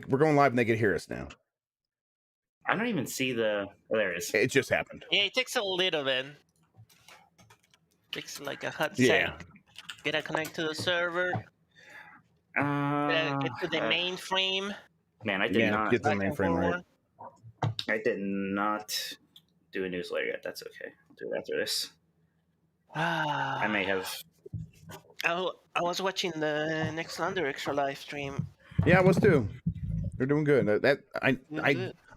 We're going live and they can hear us now. I don't even see the... Oh, there it is. It just happened. Yeah, it takes a little bit. Takes like a hot Yeah. sec. Gotta connect to the server. Get to the mainframe. Man, I did not. Get the mainframe right. I did not do a newsletter yet. That's okay. I'll do it after this. I may have. I was watching the Next Under Extra live stream. Yeah, I was too. They're doing good. I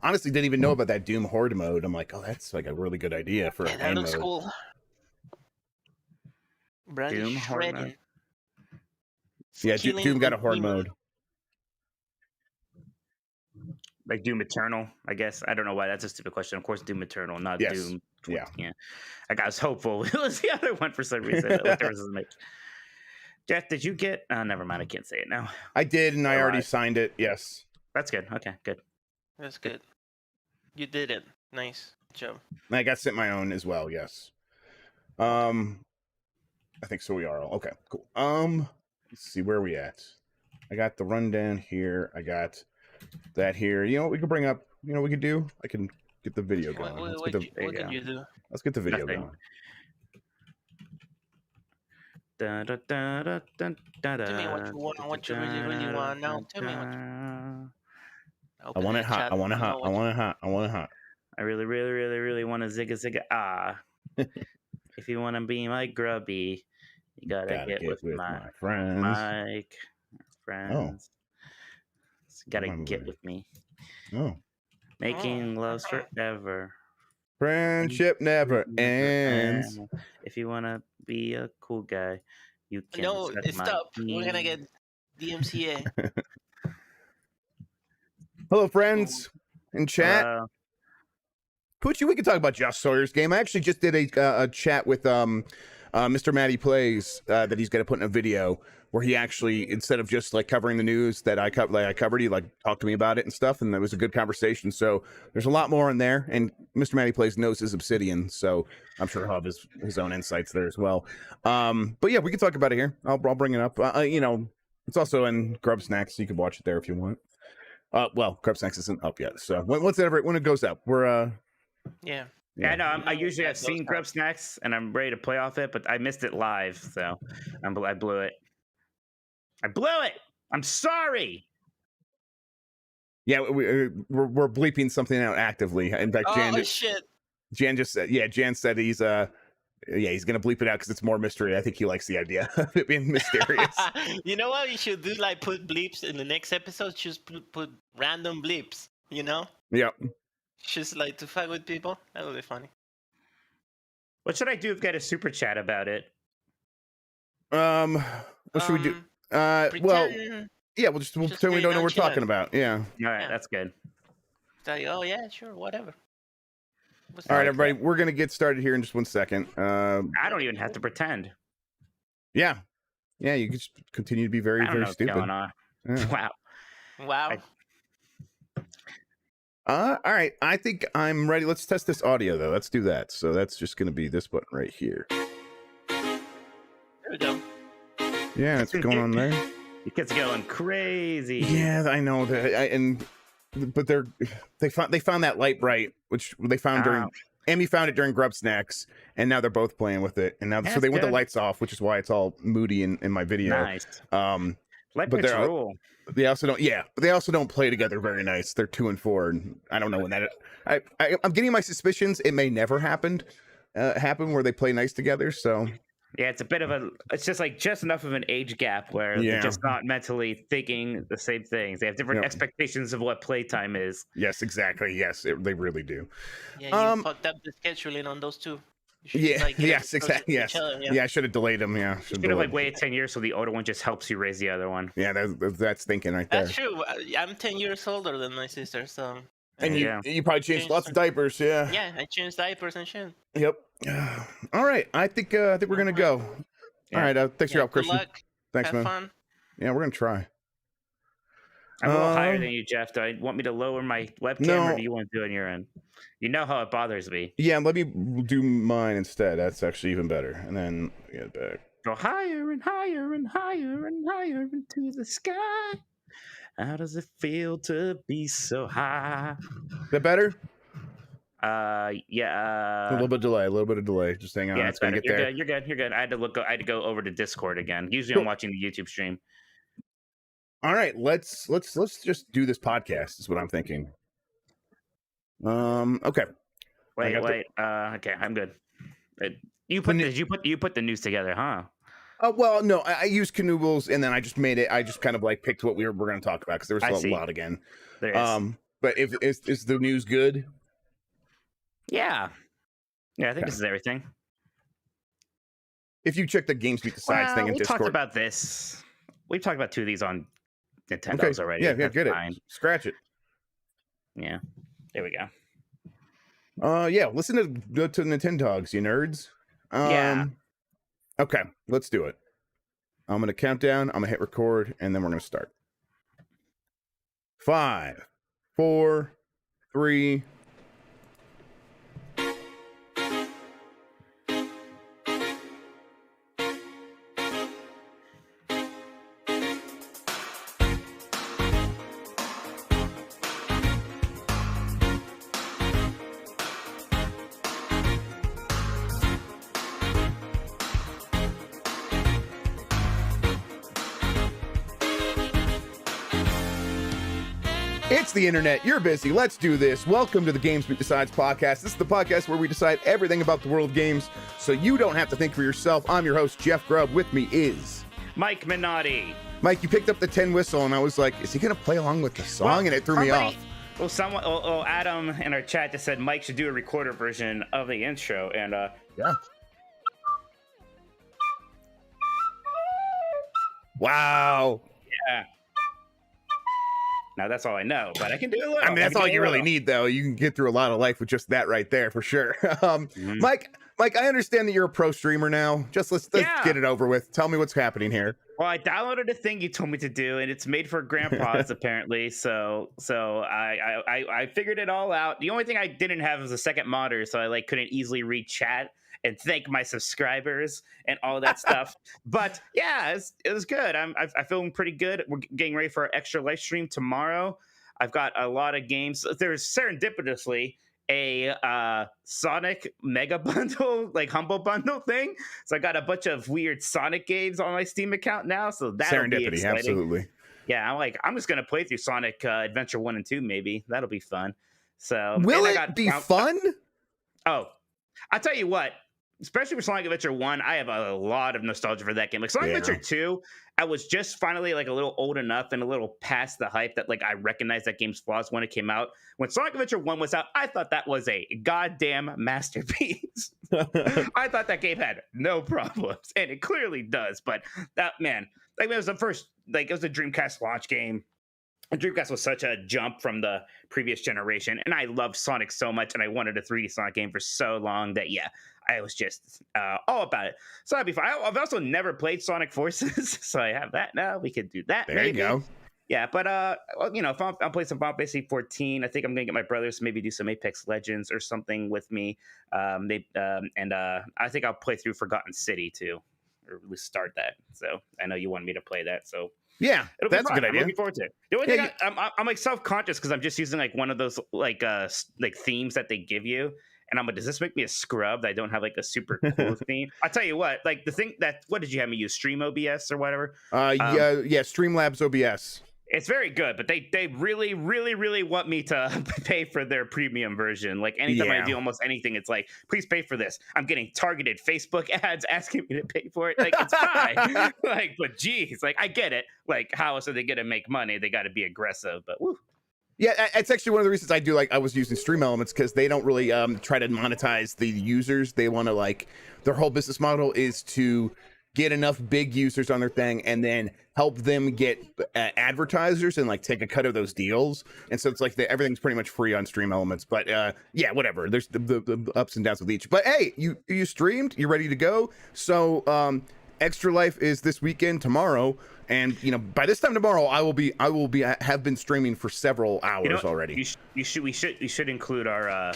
honestly didn't even know about that Doom Horde mode. I'm like, oh, that's like a really good idea for a game that looks mode. cool. Doom Horde mode. Yeah, Doom got a Horde mode. Like Doom Eternal, I guess. I don't know why. That's a stupid question. Of course, Doom Eternal, not Doom. Yeah. Like, I was hopeful. It was the other one for some reason. Jeff, did you get... Oh, never mind. I can't say it now. I did, and I already signed it. Yes. That's good. Okay, good. That's good. You did it. Nice job. I got sent my own as well. Yes. I think so. We are all okay. Cool. Let's see where we at. I got the rundown here. I got that here. You know what we could bring up? You know what we could do? I can get the video going. What did you do? Let's get the video going. Tell me what you really want now. Tell me what you... I want it hot. I want it hot. I want it hot. I want it hot. I really, really, really, really want a zigga ah. If you want to be my grubby, you gotta get with my friends. Mike, friends. Gotta get with me. Oh. Making loves forever. Friendship never ends. If you want to be a cool guy, you can. No, stop. We're gonna get DMCA. Hello, friends in chat. Poochie, we can talk about Josh Sawyer's game. I actually just did a chat with Mr. Matty Plays that he's going to put in a video where he actually, instead of just like covering the news that I covered, he like talked to me about it and stuff, and it was a good conversation. So there's a lot more in there, and Mr. Matty Plays knows his Obsidian, so I'm sure he'll have his own insights there as well. But yeah, we can talk about it here. I'll bring it up. You know, it's also in Grubb Snacks, so you can watch it there if you want. Well, Grubb Snacks isn't up yet, so when it goes up, we're Yeah, I know. I usually have seen Grubb Snacks, and I'm ready to play off it, but I missed it live, so I blew it. I blew it. I'm sorry. Yeah, we're bleeping something out actively. In fact, Jan just said, Jan said he's gonna bleep it out because it's more mystery. I think he likes the idea of it being mysterious. You know what you should do? Like put bleeps in the next episode. Just put random bleeps. You know? Yep. Just like to fight with people. That would be funny. What should I do if I get a super chat about it? What should we do? Well, yeah, we'll pretend we don't know what we're talking about. Yeah. All right, that's good. Like, oh yeah, sure, whatever. All right, everybody, we're gonna get started here in just 1 second. I don't even have to pretend. Yeah, you can just continue to be very, very stupid. What's going on. Yeah. Wow. All right, I think I'm ready. Let's test this audio though. Let's do that. So that's just gonna be this button right here. There we go. Yeah, it's going on there. It gets going crazy. Yeah, I know that. But they found that light bright, which they found during Amy found it during Grubb Snacks, and now they're both playing with it. And now so they went the lights off, which is why it's all moody in my video. Nice. Light brights rule. They also don't. Yeah, but they also don't play together very nice. They're 2 and 4, and I don't know when that. I'm getting my suspicions. It may never happen where they play nice together. So. Yeah, it's a bit of it's just enough of an age gap where they're just not mentally thinking the same things. They have different expectations of what playtime is. Yes, exactly. Yes, they really do. Yeah, you fucked up the scheduling on those two. Yeah, yes, exactly. Yes. Yeah, I should have delayed them. Yeah, should have waited 10 years so the older one just helps you raise the other one. Yeah, that's thinking right there. That's true. I'm 10 years older than my sister, so. And you probably changed lots of diapers, yeah. Yeah, I changed diapers and shit. Yep. All right, I think we're gonna go. Yeah. All right, thanks for your help, Christian. Good luck. Thanks, Have man. Fun. Yeah, we're gonna try. I'm a little higher than you, Jeff. Do you want me to lower my webcam, or do you want to do it on your end? You know how it bothers me. Yeah, let me do mine instead. That's actually even better. And then get back. Go higher and higher and higher and higher into the sky. How does it feel to be so high? Is that better? Yeah. A little bit of delay. Just hang on. Yeah, It's gonna better. get there. You're good. I had to go over to Discord again. Usually I'm watching the YouTube stream. All right, let's just do this podcast. Is what I'm thinking. Okay. Wait. Okay, I'm good. You put the news together, huh? Well, no, I used Canoodles, and then I just made it. I just kind of like picked what we're going to talk about because there was a lot again. There is. But if is the news good? Yeah. I think this is everything. If you check the GamesBeat Decides thing in Discord, we talked about this. We've talked about 2 of these on Nintendo's already. Yeah, get it. Scratch it. Yeah, there we go. Yeah, listen to Nintendogs, you nerds. Yeah. Okay, let's do it. I'm gonna count down. I'm gonna hit record, and then we're gonna start. 5, 4, 3. It's the internet. You're busy. Let's do this. Welcome to the GamesBeat Decides podcast. This is the podcast where we decide everything about the world of games so you don't have to think for yourself. I'm your host, Jeff Grubb. With me is Mike Minotti. Mike, you picked up the 10 whistle, and I was like, is he going to play along with the song? And it threw me off. Well, Adam in our chat just said Mike should do a recorded version of the intro. And yeah. Wow. Yeah. Now that's all I know, but I can do a little. I mean, that's all you really need, though. You can get through a lot of life with just that right there, for sure. Mike, I understand that you're a pro streamer now. Just let's get it over with. Tell me what's happening here. Well, I downloaded a thing you told me to do, and it's made for grandpas apparently. So I figured it all out. The only thing I didn't have was a second monitor, so I couldn't easily read chat and thank my subscribers and all that stuff. But yeah, it was good. I'm feeling pretty good. We're getting ready for our extra live stream tomorrow. I've got a lot of games. There's serendipitously a Sonic mega bundle, humble bundle thing. So I got a bunch of weird Sonic games on my Steam account now. So that'll be exciting. Absolutely. Yeah, I'm just gonna play through Sonic Adventure 1 and 2. Maybe that'll be fun. So will it be fun? Oh, I'll tell you what. Especially for Sonic Adventure 1, I have a lot of nostalgia for that game. Sonic Adventure 2, I was just finally a little old enough and a little past the hype that I recognized that game's flaws when it came out. When Sonic Adventure 1 was out, I thought that was a goddamn masterpiece. I thought that game had no problems, and it clearly does. But that, man, it was the first, it was a Dreamcast launch game. And Dreamcast was such a jump from the previous generation, and I loved Sonic so much, and I wanted a 3D Sonic game for so long that, I was just all about it. So that'd be fun. I've also never played Sonic Forces, so I have that now. We could do that. There you go. Yeah, but if I'll play some Final Fantasy 14, I think I'm gonna get my brothers to maybe do some Apex Legends or something with me. I think I'll play through Forgotten City too, or at least start that. So I know you wanted me to play that, so. Yeah, that's a good idea. I'm looking forward to it. The only thing I'm self-conscious because I'm just using one of those themes that they give you, and I'm like, does this make me a scrub that I don't have a super cool theme? I'll tell you what, the thing that what did you have me use? Stream OBS or whatever? Streamlabs OBS. It's very good, but they really, really, really want me to pay for their premium version. Anytime I do almost anything, it's please pay for this. I'm getting targeted Facebook ads asking me to pay for it. It's fine. But geez, I get it. How else are they gonna make money? They got to be aggressive. But woo. Yeah, it's actually one of the reasons I do I was using Stream Elements because they don't really try to monetize the users. They want to their whole business model is to get enough big users on their thing and then help them get advertisers and take a cut of those deals. And so it's everything's pretty much free on Stream Elements. But whatever. There's the ups and downs with each. But hey, you streamed, you're ready to go. So Extra Life is this weekend, tomorrow. And by this time tomorrow, I will have been streaming for several hours already. We should include our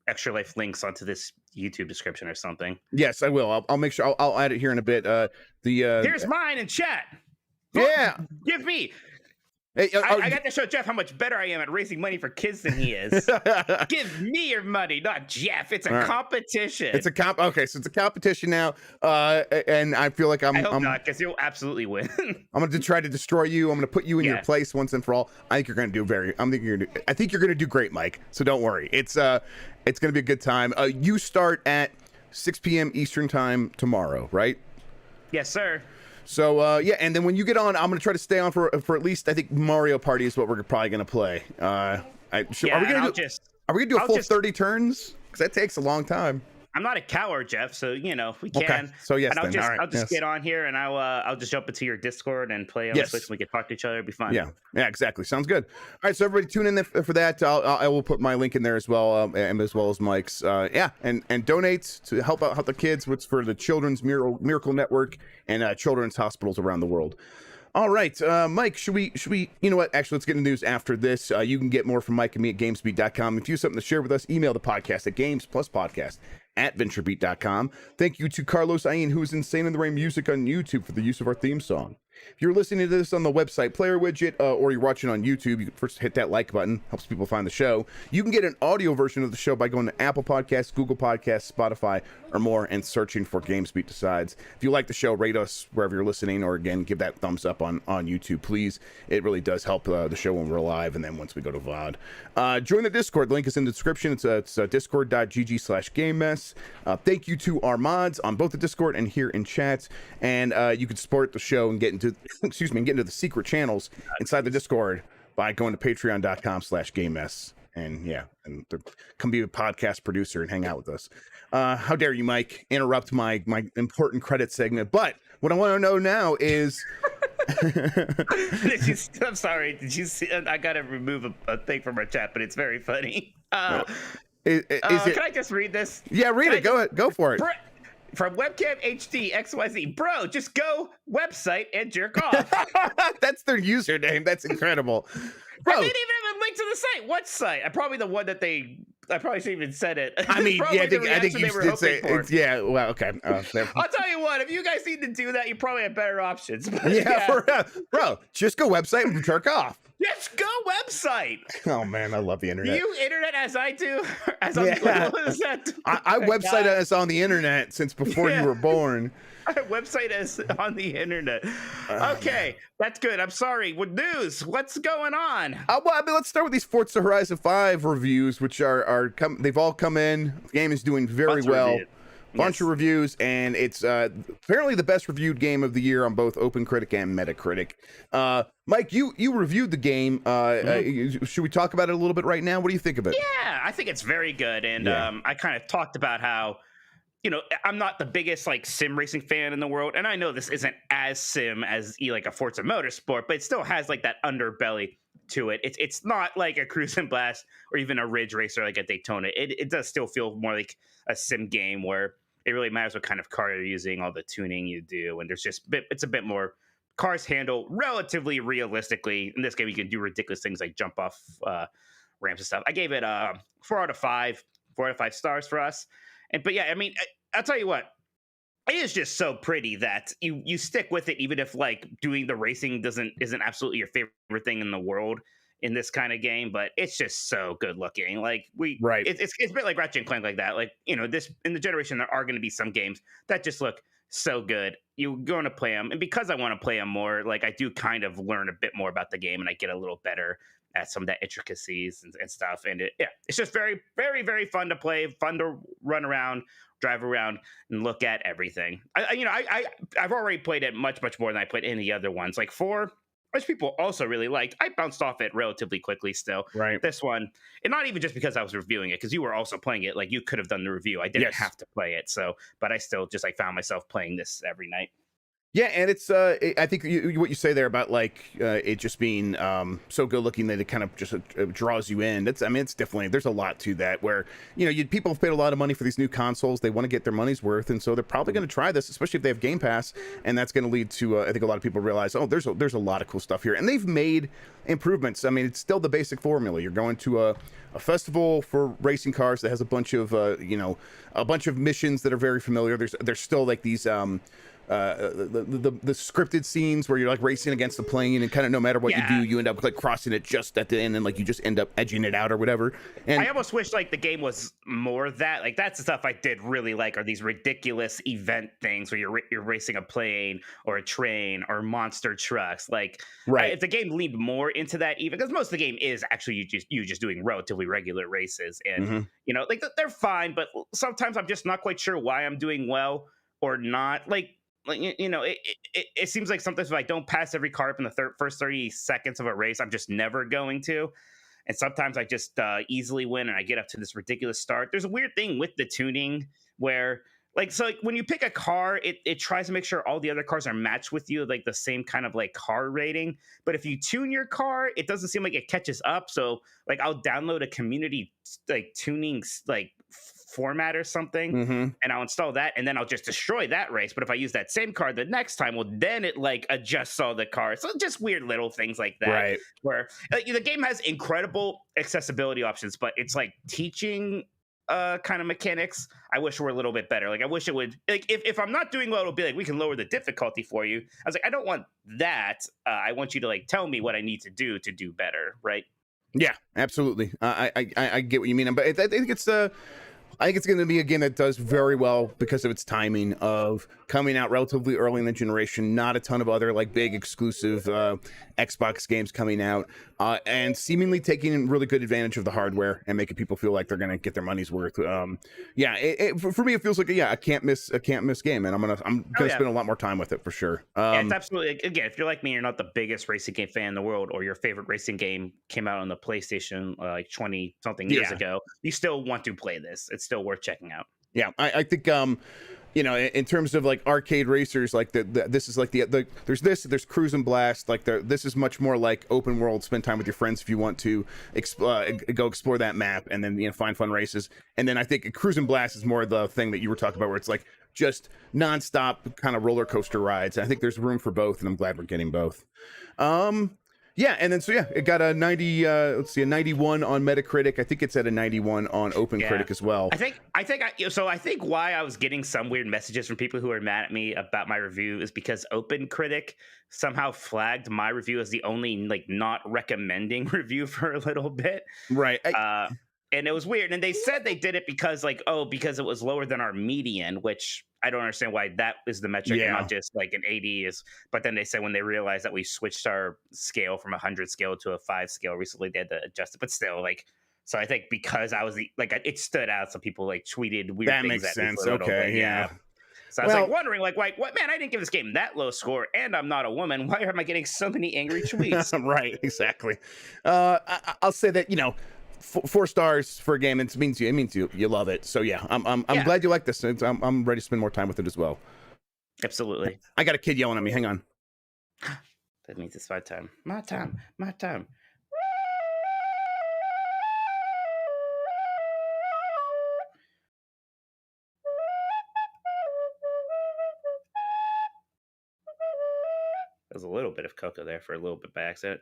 Extra Life links onto this YouTube description or something. Yes, I will. I'll make sure. I'll add it here in a bit. Here's mine in chat. Yeah, give me. Hey, I got to show Jeff how much better I am at raising money for kids than he is. Give me your money, not Jeff. It's a competition. It's a okay, so it's a competition now, and I feel like I hope not, because you'll absolutely win. I'm going to try to destroy you. I'm going to put you in your place once and for all. I think you're going to do I think you're going to do great, Mike. So don't worry. It's going to be a good time. You start at 6 p.m. Eastern time tomorrow, right? Yes, sir. So yeah, and then when you get on, I'm gonna try to stay on for at least, I think Mario Party is what we're probably gonna play. Are we gonna do a full 30 turns? Because that takes a long time. I'm not a coward, Jeff, so we can. Okay. So yes, and I'll just get on here and I'll just jump into your Discord and play on the Switch. We can talk to each other. It'd be fun. Yeah, exactly. Sounds good. All right, so everybody tune in for that. I will put my link in there as well, and as well as Mike's. And donate to help the kids. What's for the Children's Miracle Network and children's hospitals around the world. All right, Mike, should we, you know what? Actually, let's get into news after this. You can get more from Mike and me at GamesBeat.com. If you have something to share with us, email the podcast at games+podcast@venturebeat.com. Thank you to Carlos Ayin, who is Insane in the Rain Music on YouTube, for the use of our theme song. If you're listening to this on the website player widget, or you're watching on YouTube, you can first hit that like button. Helps people find the show. You can get an audio version of the show by going to Apple Podcasts, Google Podcasts, Spotify, or more, and searching for GamesBeat Decides. If you like the show, rate us wherever you're listening, or again, give that thumbs up on YouTube, please. It really does help the show when we're live, and then once we go to VOD. Join the Discord. The link is in the description. It's discord.gg/GameMess. Thank you to our mods on both the Discord and here in chat. And you can support the show and get into the secret channels inside the Discord by going to patreon.com/GameMess. And come be a podcast producer and hang out with us. How dare you, Mike, interrupt my important credit segment. But what I want to know now is... I'm sorry. Did you see? I got to remove a thing from our chat, but it's very funny. Can I just read this? Yeah, read it. Go ahead. Go for it. From Webcam HD XYZ, bro, just go website and jerk off. That's their username. That's incredible. Bro, I didn't even have a link to the site. What site? I probably the one that I probably shouldn't even said it. I mean, I think you did say it. Yeah, well, okay. I'll tell you what, if you guys need to do that, you probably have better options. Bro, just go website and jerk off. Just go website. Oh man, I love the internet. You internet as I do? I website us on the internet since before you were born. I website us on the internet. Okay, that's good. I'm sorry. With news, what's going on? Well, I mean, let's start with these Forza Horizon 5 reviews, which they've all come in. The game is doing very well. Bunch of reviews, and it's apparently the best reviewed game of the year on both OpenCritic and Metacritic. Mike, you reviewed the game. Should we talk about it a little bit right now? What do you think of it? Yeah, I think it's very good, and I kind of talked about how, I'm not the biggest sim racing fan in the world, and I know this isn't as sim as like a Forza Motorsport, but it still has like that underbelly to it. It's not like a Cruise and Blast or even a Ridge Racer like a Daytona. It does still feel more like a sim game where it really matters what kind of car you're using, all the tuning you do, and it's a bit more. Cars handle relatively realistically. In this game, you can do ridiculous things like jump off ramps and stuff. I gave it 4 out of 5 stars for us. But yeah, I mean, I'll tell you what, it is just so pretty that you stick with it, even if doing the racing isn't absolutely your favorite thing in the world in this kind of game. But it's just so good looking. It's a bit like Ratchet and Clank like that. This in the generation, there are going to be some games that just look so good. You're going to play them, and because I want to play them more, I do kind of learn a bit more about the game, and I get a little better at some of that intricacies and stuff. And it's just very, very, very fun to play, fun to run around, drive around, and look at everything. I've already played it much, much more than I played any other ones. 4, which people also really liked. I bounced off it relatively quickly still. Right. This one, and not even just because I was reviewing it, because you were also playing it. You could have done the review. I didn't have to play it. But I still just found myself playing this every night. Yeah, and it's I think what you say there about it just being so good looking that it kind of just draws you in. It's definitely, there's a lot to that where people have paid a lot of money for these new consoles. They want to get their money's worth, and so they're probably going to try this, especially if they have Game Pass, and that's going to lead to I think a lot of people realize, there's a lot of cool stuff here, and they've made improvements. I mean, it's still the basic formula. You're going to a festival for racing cars that has a bunch of missions that are very familiar. There's still these the scripted scenes where you're like racing against the plane, and kind of no matter what you do, you end up like crossing it just at the end, and like you just end up edging it out or whatever. And I almost wish like the game was more that. Like that's the stuff I did really like, are these ridiculous event things where you're racing a plane or a train or monster trucks. Like if the game leaned more into that, even because most of the game is actually you just doing relatively regular races, and you know, like they're fine, but sometimes I'm just not quite sure why I'm doing well or not. Like you know, it seems like sometimes if I don't pass every car up in the first 30 seconds of a race, I'm just never going to. And sometimes I just easily win, and I get up to this ridiculous start. There's a weird thing with the tuning where, like when you pick a car, it tries to make sure all the other cars are matched with you, like the same kind of like car rating. But if you tune your car, it doesn't seem like it catches up. So like I'll download a community like tuning like format or something, and I'll install that, and then I'll just destroy that race. But if I use that same car the next time, well, then it like adjusts all the cars. So just weird little things like that, where the game has incredible accessibility options, but it's like teaching kind of mechanics I wish were a little bit better. Like I wish it would, like if I'm not doing well, it'll be like, we can lower the difficulty for you. I was like, I don't want that. I want you to like tell me what I need to do better, right? Yeah, absolutely. I get what you mean, but I think it's I think it's going to be a game that does very well because of its timing of coming out relatively early in the generation, not a ton of other like big exclusive Xbox games coming out, and seemingly taking really good advantage of the hardware and making people feel like they're going to get their money's worth. For me, it feels like a can't miss game, and I'm gonna spend a lot more time with it for sure. It's absolutely, again, if you're like me, you're not the biggest racing game fan in the world, or your favorite racing game came out on the PlayStation like 20 something years ago, you still want to play this. It's still worth checking out. Yeah, I think you know, in terms of like arcade racers, like this is like there's Cruise and Blast, like this is much more like open world, spend time with your friends if you want to go explore that map, and then, you know, find fun races. And then I think Cruise and Blast is more the thing that you were talking about, where it's like just nonstop kind of roller coaster rides. I think there's room for both, and I'm glad we're getting both. Yeah, and then it got a 90. Let's see, a 91 on Metacritic. I think it's at a 91 on OpenCritic as well. I think why I was getting some weird messages from people who are mad at me about my review is because OpenCritic somehow flagged my review as the only like not recommending review for a little bit. Right. And it was weird. And they said they did it because because it was lower than our median, which I don't understand why that is the metric and not just like an 80 is. But then they said when they realized that we switched our scale from 100 scale to a 5 scale recently, they had to adjust it. But still, like, so I think because I was it stood out. So people like tweeted weird things. That makes sense. Okay. Yeah. So I was like wondering, like, what, man, I didn't give this game that low score, and I'm not a woman. Why am I getting so many angry tweets? Right. Exactly. I'll say that, you know, 4 stars for a game, it means you love it. So yeah, I'm glad you like this. I'm ready to spend more time with it as well. Absolutely. I got a kid yelling at me. Hang on. That means it's my time. My time. There's a little bit of Coco there for a little bit by accident.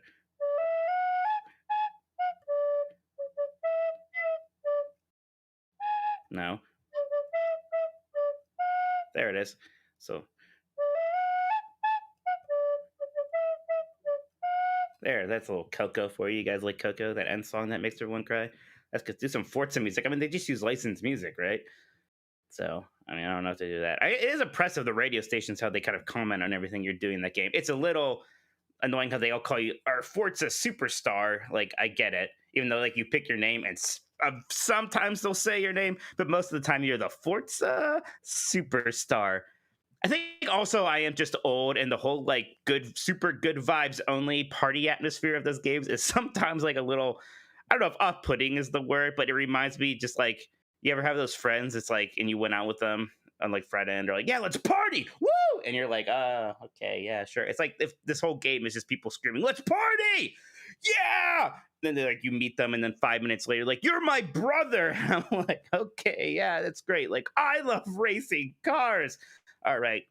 No. There it is. So there, that's a little Coco for you. You guys like Coco, that end song that makes everyone cry? That's because do some Forza music. I mean, they just use licensed music, right? So, I mean, I don't know if they do that. It is impressive, the radio stations, how they kind of comment on everything you're doing in that game. It's a little annoying how they all call you our Forza superstar. Like, I get it. Even though, like, you pick your name and sometimes they'll say your name, but most of the time you're the Forza superstar. I think also I am just old, and the whole like super good vibes only party atmosphere of those games is sometimes like a little, I don't know if off-putting is the word, but it reminds me just like, you ever have those friends, it's like, and you went out with them on like Friday and they're like, yeah, let's party, woo! And you're like, okay, yeah, sure. It's like if this whole game is just people screaming, let's party, yeah! Then they like, you meet them, and then 5 minutes later, like, you're my brother. I'm like, okay, yeah, that's great. Like, I love racing cars. All right.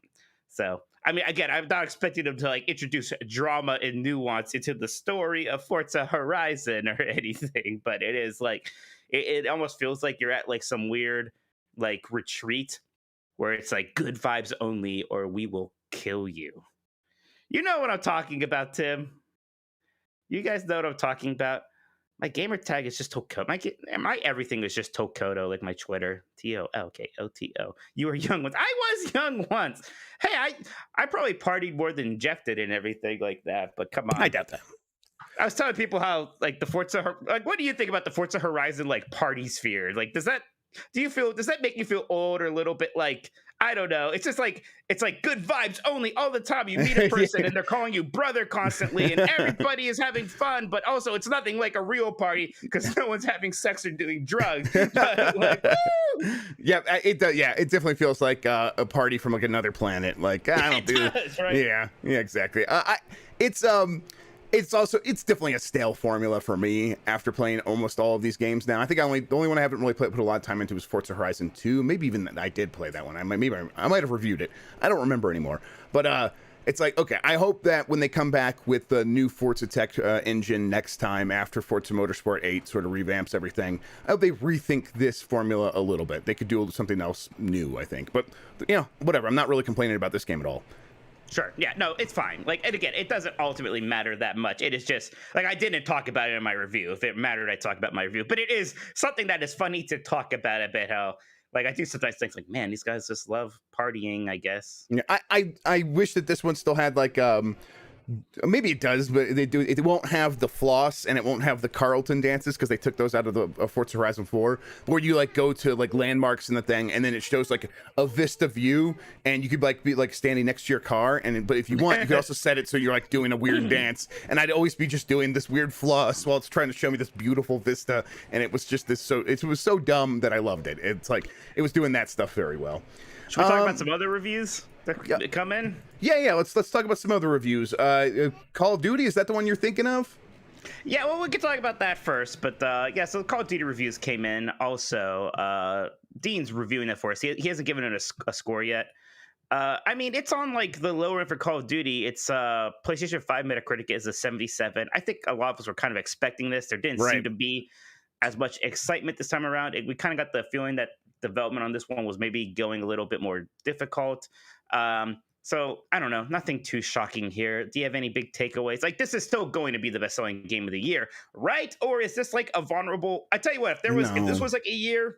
So, I mean, again, I'm not expecting them to like introduce drama and nuance into the story of Forza Horizon or anything, but it is like, it almost feels like you're at like some weird like retreat where it's like good vibes only or we will kill you. You know what I'm talking about, Tim? You guys know what I'm talking about? My gamer tag is just Tokoto. My everything is just Tokoto, like my Twitter. TOLKOTO. You were young once. I was young once. Hey, I probably partied more than Jeff did and everything like that, but come on. I doubt that. I was telling people how like the Forza, like, what do you think about the Forza Horizon like party sphere? Like, does that make you feel old or a little bit like, I don't know? It's just like, it's like good vibes only all the time. You meet a person and they're calling you brother constantly, and everybody is having fun, but also it's nothing like a real party because no one's having sex or doing drugs. But, like, yeah, it does. Yeah, it definitely feels like a party from like another planet. Like I don't do does, right? Yeah, exactly. It's definitely a stale formula for me after playing almost all of these games now. I think the only one I haven't really put a lot of time into was Forza Horizon 2. Maybe even I did play that one. I might have reviewed it. I don't remember anymore. But it's like, okay, I hope that when they come back with the new Forza Tech engine next time after Forza Motorsport 8 sort of revamps everything, I hope they rethink this formula a little bit. They could do something else new, I think. But, whatever. I'm not really complaining about this game at all. Sure. Yeah, no, it's fine. Like, and again, it doesn't ultimately matter that much. It is just like, I didn't talk about it in my review. If it mattered, I'd talk about my review. But it is something that is funny to talk about a bit. How, like, I do sometimes think like, man, these guys just love partying, I guess. Yeah, I wish that this one still had like maybe it does, but it won't have the floss and it won't have the Carlton dances because they took those out of the Forza Horizon 4, where you like go to like landmarks in the thing and then it shows like a vista view and you could like be like standing next to your car, but if you want you could also set it so you're like doing a weird dance, and I'd always be just doing this weird floss while it's trying to show me this beautiful vista, and it was just it was so dumb that I loved it. It's like it was doing that stuff very well. Should we talk about some other reviews that come in? Yeah. Let's talk about some other reviews. Call of Duty, is that the one you're thinking of? Yeah, well, we can talk about that first. But so Call of Duty reviews came in. Also, Dean's reviewing that for us. He hasn't given it a score yet. I mean, it's on like the lower end for Call of Duty. It's PlayStation 5 Metacritic is a 77. I think a lot of us were kind of expecting this. There didn't seem to be as much excitement this time around. We kind of got the feeling that development on this one was maybe going a little bit more difficult. So I don't know, nothing too shocking here. Do you have any big takeaways? Like, this is still going to be the best-selling game of the year, right? Or is this like a vulnerable? I tell you what, if this was like a year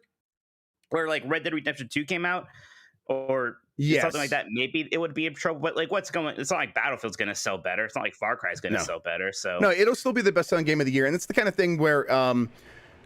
where like Red Dead Redemption 2 came out, or something like that, maybe it would be in trouble. But like, it's not like Battlefield's going to sell better. It's not like Far Cry is going to sell better. So no, it'll still be the best-selling game of the year, and it's the kind of thing where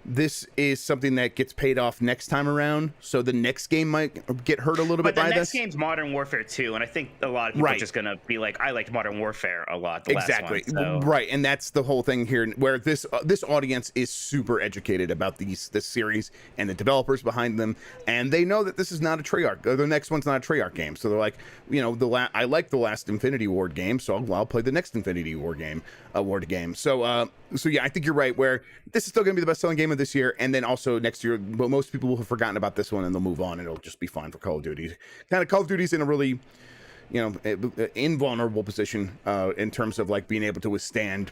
this is something that gets paid off next time around, so the next game might get hurt a little bit by this. But the next game's Modern Warfare 2, and I think a lot of people are just going to be like, I liked Modern Warfare a lot. Exactly. Last one, so. Right, and that's the whole thing here, where this audience is super educated about this series and the developers behind them, and they know that this is not a Treyarch. The next one's not a Treyarch game, so they're like, I like the last Infinity Ward game, so I'll play the next Infinity Ward game. So yeah, I think you're right, where this is still going to be the best-selling game of this year, and then also next year, but most people will have forgotten about this one and they'll move on, and it'll just be fine for Call of Duty. Kind of Call of Duty's in a really, invulnerable position in terms of like being able to withstand,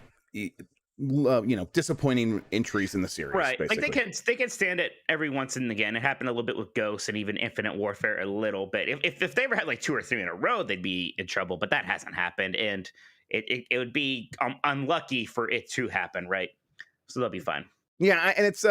disappointing entries in the series. Right, basically. like they can stand it every once and again. It happened a little bit with Ghosts and even Infinite Warfare a little bit. If they ever had like 2 or 3 in a row, they'd be in trouble. But that hasn't happened, and it would be unlucky for it to happen, right? So they'll be fine. Yeah, and it's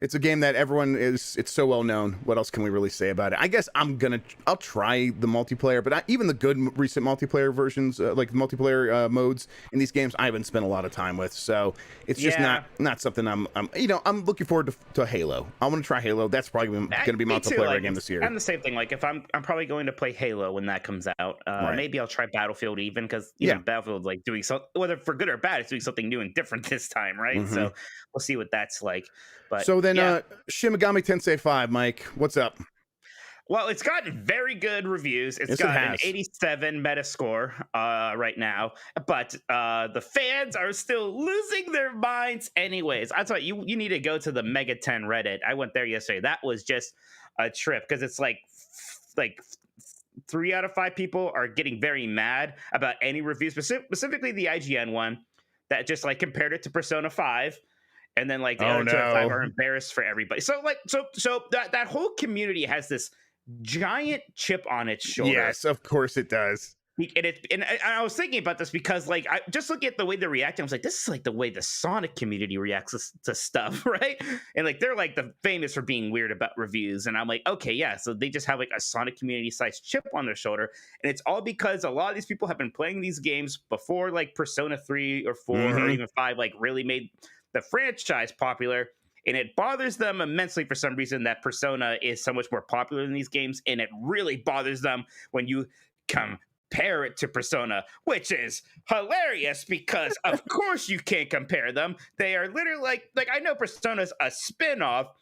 it's a game that it's so well known. What else can we really say about it? I guess I'll try the multiplayer, but even the good recent multiplayer versions, like multiplayer modes in these games, I haven't spent a lot of time with. So it's just not something I'm looking forward to Halo. I want to try Halo. That's probably going to be multiplayer game this year. I'm the same thing. Like if I'm probably going to play Halo when that comes out. Maybe I'll try Battlefield even, because Battlefield like doing something, whether for good or bad, it's doing something new and different this time, right? Mm-hmm. So we'll see what that's like. But so then Shin Megami Tensei 5, Mike, what's up? Well, it's gotten very good reviews. It's got an 87 Metascore right now, but the fans are still losing their minds anyways. I thought you need to go to the Mega 10 Reddit. I went there yesterday. That was just a trip, because it's like 3 out of 5 people are getting very mad about any reviews, specifically the IGN one that just like compared it to Persona 5. And then like the other 2 out of 5 are embarrassed for everybody. So like so that whole community has this giant chip on its shoulder. Yes, of course it does. And I was thinking about this because, like, I just look at the way they're reacting. I was like, this is like the way the Sonic community reacts to stuff, right? And like they're like the famous for being weird about reviews. And I'm like, okay, yeah. So they just have like a Sonic community sized chip on their shoulder, and it's all because a lot of these people have been playing these games before, like Persona 3 or 4 or even 5, like really made the franchise popular. And it bothers them immensely for some reason that Persona is so much more popular than these games, and it really bothers them when you compare it to Persona, which is hilarious because of course you can't compare them. They are literally like I know Persona's a spin-off,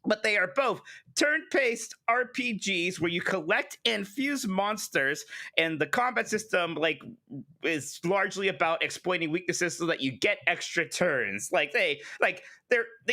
but they are both turn-based RPGs where you collect and fuse monsters, and the combat system like is largely about exploiting weaknesses so that you get extra turns. They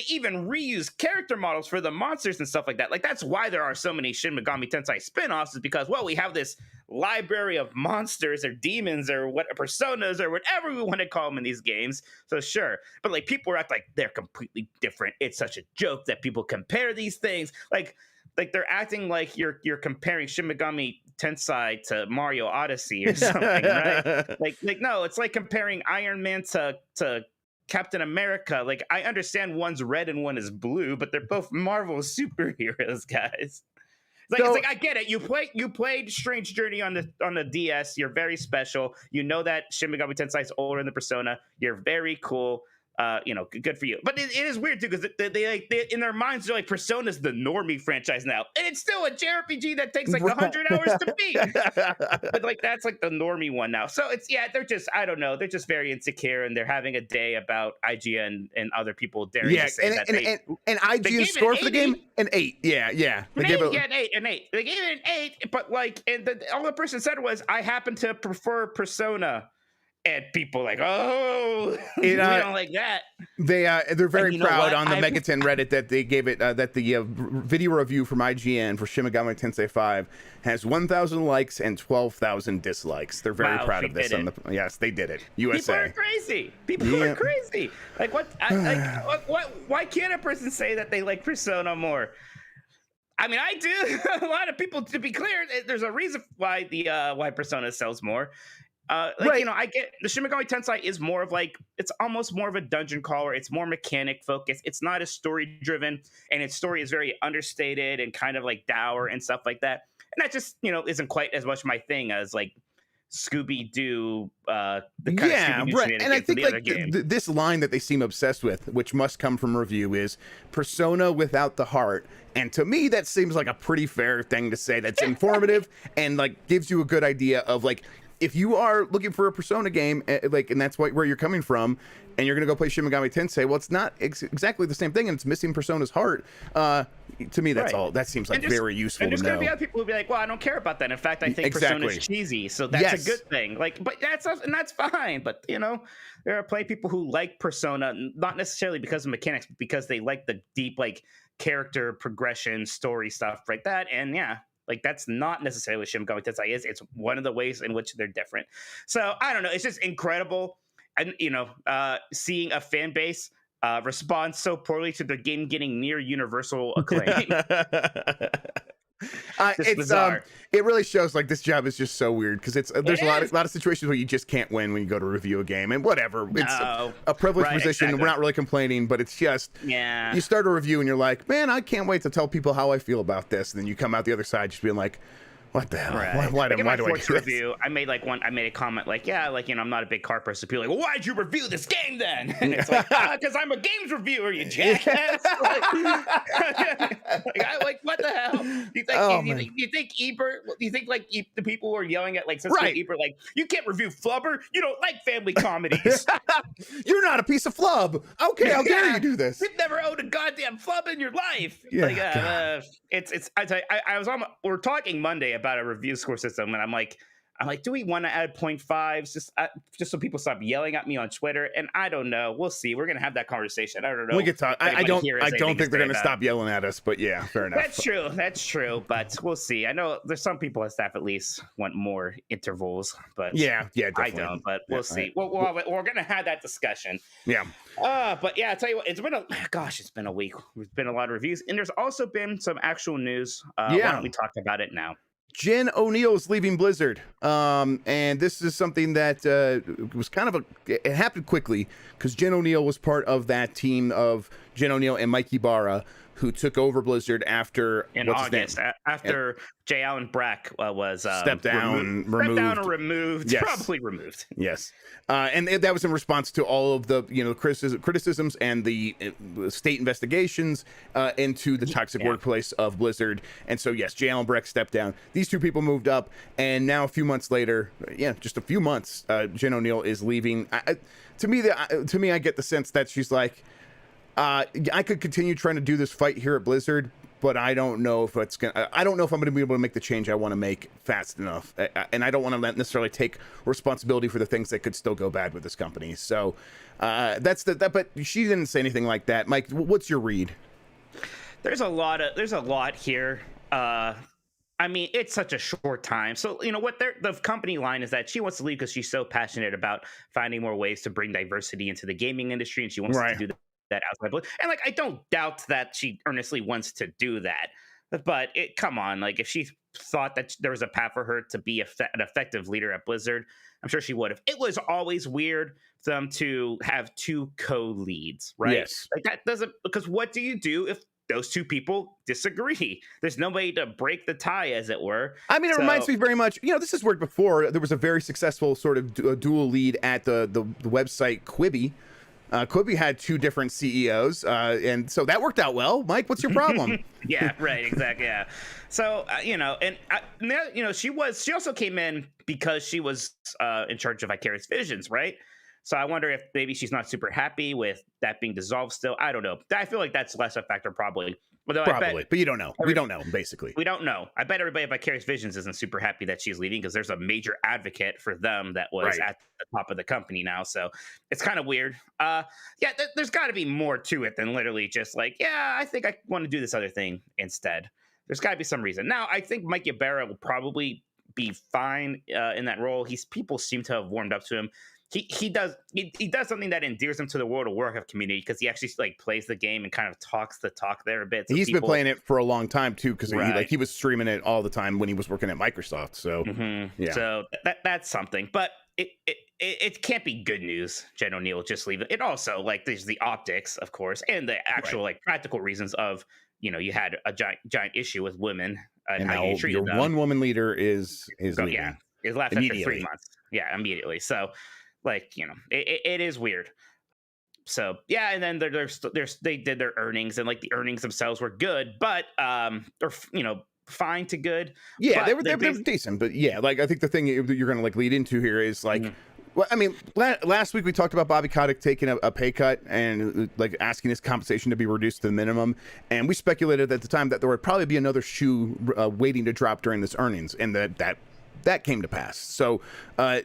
even reuse character models for the monsters and stuff like that. Like that's why there are so many Shin Megami Tensei spin-offs, is because, well, we have this library of monsters or demons or what personas or whatever we want to call them in these games. So sure, but like people act like they're completely different. It's such a joke that people compare these things. Like they're acting like you're comparing Shin Megami Tensei to Mario Odyssey or something, right? Like no, it's like comparing Iron Man to Captain America. Like I understand one's red and one is blue, but they're both Marvel superheroes, guys. It's like I get it. You played Strange Journey on the DS. You're very special. You know that Shin Megami Tensei is older than Persona. You're very cool. Good for you. But it is weird too, because they in their minds they're like, Persona's the normie franchise now, and it's still a JRPG that takes like 100 hours to beat. But like that's like the normie one now. So they're just, I don't know, they're just very insecure, and they're having a day about IGN and other people daring to say and IGN score for the game an 8. Yeah. They gave it an 8. They gave it an 8, but like, and all the person said was, I happen to prefer Persona. And people like, oh, we don't like that. They're very proud on the Megaton Reddit that they gave it that the video review from IGN for Shin Megami Tensei 5 has 1,000 likes and 12,000 dislikes. They're very proud of this. Yes, they did it. USA. People are crazy. People are crazy. Like what? Why can't a person say that they like Persona more? I mean, I do. A lot of people, to be clear, there's a reason why why Persona sells more. Right. I get the Shin Megami Tensei is more of like, it's almost more of a dungeon crawler. It's more mechanic focused. It's not as story driven, and its story is very understated and kind of like dour and stuff like that. And that just, isn't quite as much my thing as like Scooby-Doo, the kind of Scooby-Doo right. And I think like this line that they seem obsessed with, which must come from review, is Persona without the heart. And to me, that seems like a pretty fair thing to say. That's informative and like gives you a good idea of like, if you are looking for a Persona game, and that's where you're coming from, and you're going to go play Shin Megami Tensei, well, it's not exactly the same thing, and it's missing Persona's heart. To me, that's all. That seems like very useful to know. And there's going to be other people who be like, well, I don't care about that. In fact, I think Persona's cheesy, so that's a good thing. Like, but that's fine. But, there are plenty of people who like Persona, not necessarily because of mechanics, but because they like the deep, like, character progression, story stuff like that. And like that's not necessarily what Shin Megami Tensei is. It's one of the ways in which they're different. So I don't know. It's just incredible, and seeing a fan base respond so poorly to the game getting near universal acclaim. It's bizarre. It really shows like this job is just so weird, because there's a lot of situations where you just can't win when you go to review a game, and whatever. It's a privileged position. Exactly. We're not really complaining, but it's just you start a review and you're like, man, I can't wait to tell people how I feel about this, and then you come out the other side just being like, what the hell? Right. Why do I do this? Review, I made a comment like, I'm not a big car person. People are like, well, why'd you review this game then? And it's like, because I'm a games reviewer, you jackass. What the hell? You think Ebert? You think like the people who are yelling at like Ebert, like, you can't review Flubber? You don't like family comedies. You're not a piece of flub. Okay, how dare you do this? You've never owned a goddamn flub in your life. We're talking Monday about a review score system, and I'm like, I'm like, do we want to add 0.5s just so people stop yelling at me on Twitter? And I don't know. We'll see. We're gonna have that conversation. I don't know. We could talk. I don't think they're gonna stop yelling at us. But yeah, fair enough. That's true. But we'll see. I know there's some people at staff at least want more intervals, but yeah, definitely. I don't. But we'll see. We're gonna have that discussion. Yeah. But yeah, I tell you what, it's been a week. There's been a lot of reviews, and there's also been some actual news. Why don't we talk about it now? Jen O'Neill is leaving Blizzard, and this is something that was kind of it happened quickly because Jen O'Neill was part of that team of Jen O'Neill and Mike Ibarra, who took over Blizzard after August, after J. Allen Brack was stepped down or removed. Yes. Probably removed. Yes, and that was in response to all of the criticisms and the state investigations into the toxic workplace of Blizzard. And so yes, J. Allen Brack stepped down. These two people moved up, and now a few months later, just a few months, Jen O'Neill is leaving. To me, I get the sense that she's like, I could continue trying to do this fight here at Blizzard, but I don't know if I don't know if I'm going to be able to make the change I want to make fast enough, and I don't want to necessarily take responsibility for the things that could still go bad with this company. So but she didn't say anything like that. Mike, what's your read? There's a lot here. I mean, it's such a short time. So, what the company line is that she wants to leave because she's so passionate about finding more ways to bring diversity into the gaming industry, and she wants to do that outside. And I don't doubt that she earnestly wants to do that. But come on, if she thought that there was a path for her to be an effective leader at Blizzard, I'm sure she would have. It was always weird for them to have two co-leads, right? Yes. That doesn't, because what do you do if those two people disagree? There's nobody to break the tie, as it were. I mean, it reminds me very much, this has worked before. There was a very successful sort of dual lead at the website Quibi. Quibi had two different CEOs, and so that worked out well. Mike, what's your problem? Yeah, right, exactly. Yeah. So, she also came in because she was in charge of Vicarious Visions, right? So I wonder if maybe she's not super happy with that being dissolved still. I don't know. I feel like that's less a factor probably. Probably, but you don't know. We don't know, basically. We don't know. I bet everybody at Vicarious Visions isn't super happy that she's leaving because there's a major advocate for them that was at the top of the company now. So it's kind of weird. There's got to be more to it than literally just I think I want to do this other thing instead. There's got to be some reason. Now, I think Mike Ibarra will probably be fine in that role. People seem to have warmed up to him. He does something that endears him to the World of Warcraft community because he actually plays the game and kind of talks the talk there a bit. So he's been playing it for a long time too because he was streaming it all the time when he was working at Microsoft. So so that's something, but it can't be good news. Jen O'Neill just leaving. It also there's the optics, of course, and the actual practical reasons of you had a giant issue with women and how you treated them. One woman leader is leaving. Yeah, is left after 3 months. Yeah, immediately. So. It is weird. So yeah, and then they did their earnings, and the earnings themselves were good, but or fine to good. Yeah, they were decent, but yeah, I think the thing that you're gonna lead into here is well, I mean, last week we talked about Bobby Kotick taking a pay cut and asking his compensation to be reduced to the minimum, and we speculated at the time that there would probably be another shoe waiting to drop during this earnings, and that came to pass. So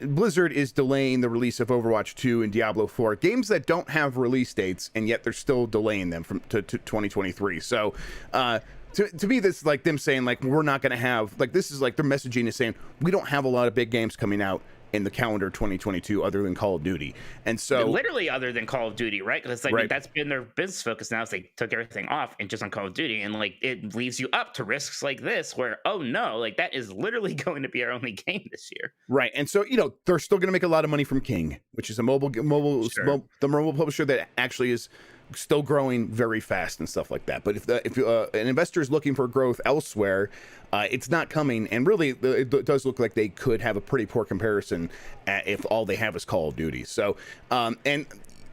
Blizzard is delaying the release of Overwatch 2 and Diablo 4, games that don't have release dates, and yet they're still delaying them to 2023. So to me, this is them saying we're not going to have this is their messaging is saying we don't have a lot of big games coming out in the calendar 2022 other than Call of Duty. And so literally other than Call of Duty, right? Because that's been their business focus now, is they took everything off and just on Call of Duty, and it leaves you up to risks like this where that is literally going to be our only game this year, right? And so they're still going to make a lot of money from King, which is a mobile the mobile publisher that actually is still growing very fast and stuff like that. But if an investor is looking for growth elsewhere, it's not coming. And really, it does look like they could have a pretty poor comparison if all they have is Call of Duty. So, and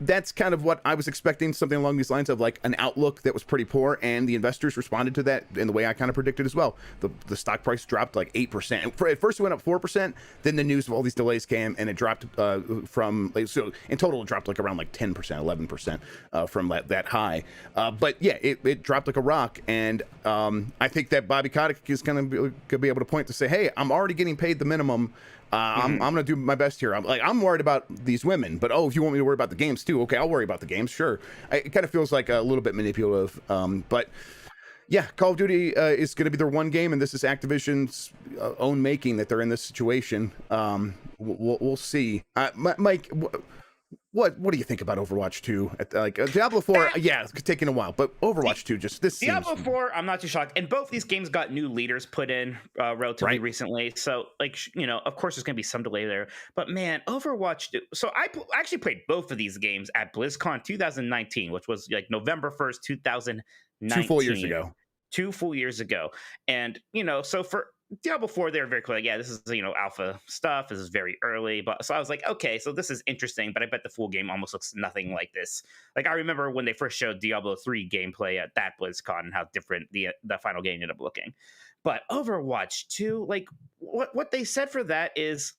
that's kind of what I was expecting, something along these lines of like an outlook that was pretty poor, and the investors responded to that in the way I kind of predicted as well. The stock price dropped like 8%. At first it went up 4%, then the news of all these delays came, and it dropped so in total it dropped like around like 10%, 11% from that high. But yeah, it dropped like a rock, and I think that Bobby Kotick is going to be able to point to say, hey, I'm already getting paid the minimum. I'm going to do my best here. I'm worried about these women, but if you want me to worry about the games too, okay, I'll worry about the games. Sure. It kind of feels like a little bit manipulative. But yeah, Call of Duty is going to be their one game, and this is Activision's own making that they're in this situation. We'll see. Mike, what do you think about Overwatch 2? Diablo 4, yeah, it's taking a while, but Overwatch 2, just this Diablo 4, I'm not too shocked. And both these games got new leaders put in relatively recently. So, of course, there's going to be some delay there. But man, Overwatch 2. So I actually played both of these games at BlizzCon 2019, which was like November 1st, 2019. 2 full years ago. 2 full years ago. And, so for Diablo 4, they were very clear, like, yeah, this is, alpha stuff. This is very early. But so I was like, okay, so this is interesting, but I bet the full game almost looks nothing like this. Like, I remember when they first showed Diablo 3 gameplay at that BlizzCon and how different the final game ended up looking. But Overwatch 2, like, what they said for that is,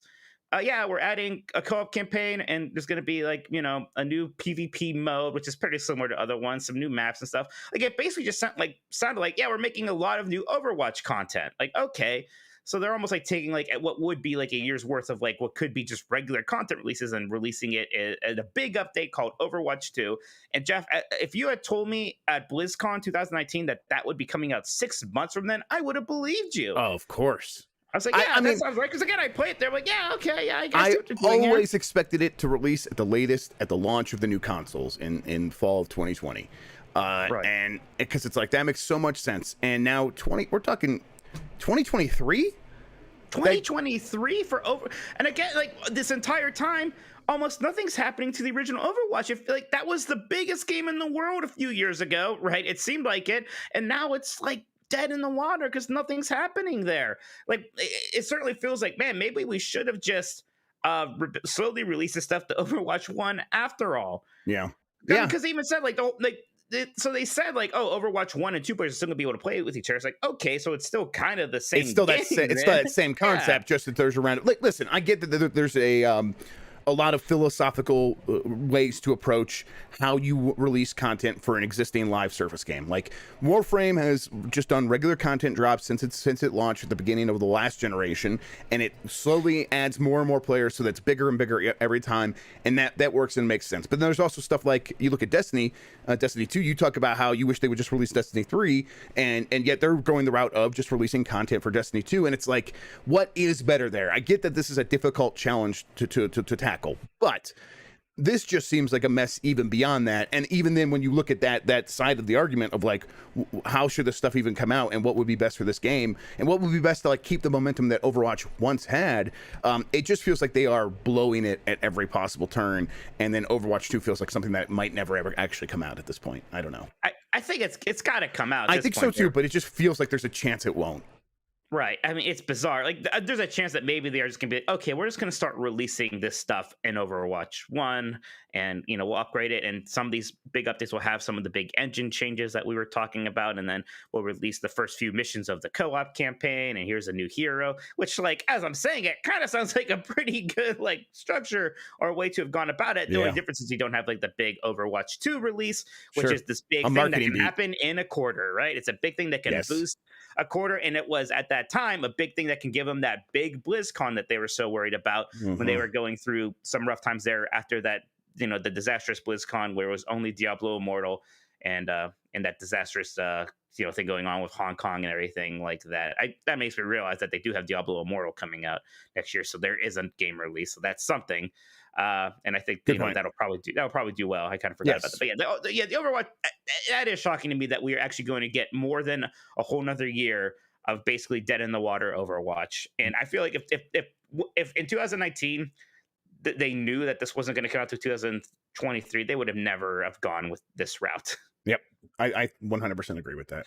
yeah, we're adding a co-op campaign, and there's going to be a new PvP mode, which is pretty similar to other ones, some new maps and stuff. Like, it basically just sounded like, yeah, we're making a lot of new Overwatch content. Like, okay, so they're almost like taking what would be like a year's worth of what could be just regular content releases and releasing it at a big update called Overwatch 2. And Jeff, if you had told me at BlizzCon 2019 that would be coming out 6 months from then, I would have believed you. Oh, of course. I was like, yeah, that sounds right. Because again, I play it. They're like, yeah, okay, yeah, I guess. I always expected it to release at the latest at the launch of the new consoles in fall of 2020, and because it's like that makes so much sense. And now we're talking 2023. 2023 for over, and again, this entire time, almost nothing's happening to the original Overwatch. If that was the biggest game in the world a few years ago, right? It seemed like it, and now it's dead in the water because nothing's happening there. It certainly feels like, man, maybe we should have just slowly released the stuff to Overwatch 1 after all. Yeah. Because they even said so they said Overwatch 1 and 2 players are still gonna be able to play with each other. It's like, okay, so it's still kind of the same. It's still game, it's still that same concept, just that there's around. Listen, I get that there's a lot of philosophical ways to approach how you release content for an existing live service game. Like Warframe has just done regular content drops since it launched at the beginning of the last generation, and it slowly adds more and more players, so that's bigger and bigger every time, and that works and makes sense. But then there's also stuff like, you look at Destiny 2, you talk about how you wish they would just release Destiny 3, and yet they're going the route of just releasing content for Destiny 2, and it's like, what is better there? I get that this is a difficult challenge to tackle, but this just seems like a mess even beyond that. And even then, when you look at that side of the argument of how should this stuff even come out, and what would be best for this game, and what would be best to keep the momentum that Overwatch once had, it just feels like they are blowing it at every possible turn. And then Overwatch 2 feels like something that might never ever actually come out at this point. I don't know. I think it's got to come out. I think so too, but it just feels like there's a chance it won't. Right. I mean, it's bizarre. There's a chance that maybe they're just going to be okay, we're just going to start releasing this stuff in Overwatch 1, and, we'll upgrade it. And some of these big updates will have some of the big engine changes that we were talking about. And then we'll release the first few missions of the co-op campaign. And here's a new hero, which, as I'm saying, it kind of sounds like a pretty good, structure or way to have gone about it. The only difference is you don't have, the big Overwatch 2 release, which is this big thing that can happen in a quarter, right? It's a big thing that can boost a quarter. And it was, at that time, a big thing that can give them that big BlizzCon that they were so worried about when they were going through some rough times there after that, the disastrous BlizzCon where it was only Diablo Immortal and that disastrous thing going on with Hong Kong and everything like that. That makes me realize that they do have Diablo Immortal coming out next year, so there is a game release, so that's something. And I think that'll probably do well. I kind of forgot about that, but the Overwatch, that is shocking to me that we are actually going to get more than a whole nother year of basically dead in the water Overwatch. And I feel like if in 2019 they knew that this wasn't going to come out to 2023, they would have never have gone with this route. Yep. I 100% agree with that.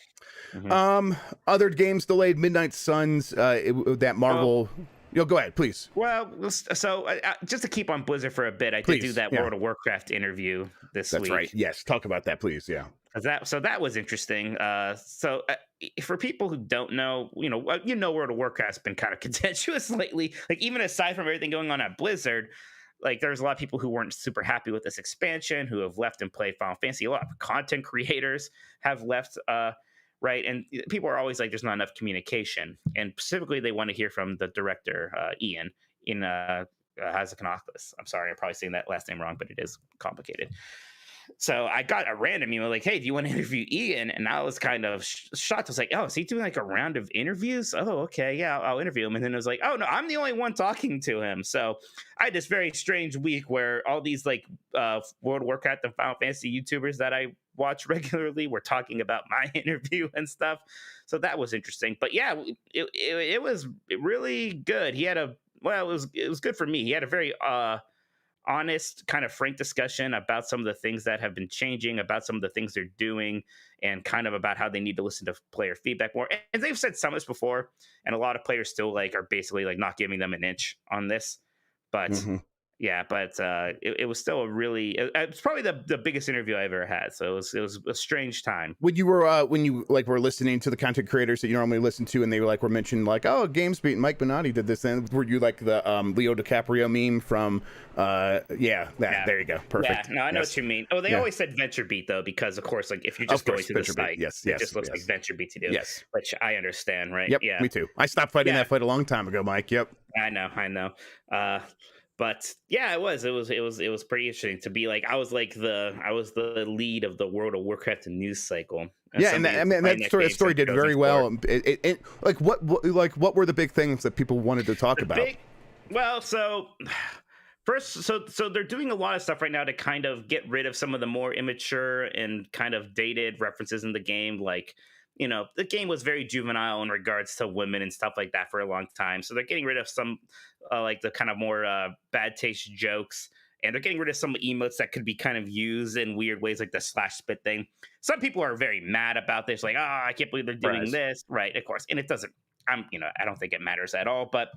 Other games delayed. Midnight Suns, that Marvel. Yo, go ahead, please. Well, so just to keep on Blizzard for a bit, I did do that World of Warcraft interview this week. That's right. Yes, talk about that, please. Yeah. That was interesting. For people who don't know, World of Warcraft's been kind of contentious lately. Like, even aside from everything going on at Blizzard, like, there's a lot of people who weren't super happy with this expansion, who have left and played Final Fantasy. A lot of content creators have left, right? And people are always like, there's not enough communication. And specifically, they want to hear from the director, Ian, in Hazakanakis. I'm sorry, I'm probably saying that last name wrong, but it is complicated. So I got a random email like, hey, do you want to interview Ian? And I was kind of shocked. I was like, oh, is he doing like a round of interviews? Oh, okay. Yeah, I'll interview him. And then it was like, oh, no, I'm the only one talking to him. So I had this very strange week where all these like World of Warcraft and Final Fantasy YouTubers that I watch regularly were talking about my interview and stuff. So that was interesting. But yeah, it was really good. It was good for me. He had a very honest, kind of frank discussion about some of the things that have been changing, about some of the things they're doing, and kind of about how they need to listen to player feedback more. And they've said some of this before, and a lot of players still like are basically like not giving them an inch on this. But it was still it's probably the biggest interview I ever had. So it was a strange time. When you were were listening to the content creators that you normally listen to, and they were mentioned like, oh, GamesBeat and Mike Bonatti did this, and were you like the Leo DiCaprio meme from there you go, perfect. Yeah, no, I know what you mean. Oh, they always said VentureBeat though, because of course, like if you're just going to the site, it just looks like VentureBeat to do. Yes, which I understand, right? Yep, me too. I stopped fighting that fight a long time ago, Mike. Yep, I know. But yeah, it was pretty interesting to be like, I was the lead of the World of Warcraft news cycle. Yeah, and that story did very well. What were the big things that people wanted to talk about? So they're doing a lot of stuff right now to kind of get rid of some of the more immature and kind of dated references in the game. Like, the game was very juvenile in regards to women and stuff like that for a long time. So they're getting rid of some like the kind of more bad taste jokes, and they're getting rid of some emotes that could be kind of used in weird ways, like the slash spit thing. Some people are very mad about this, like, oh, I can't believe they're doing this. Right, of course. And it doesn't, I don't think it matters at all, but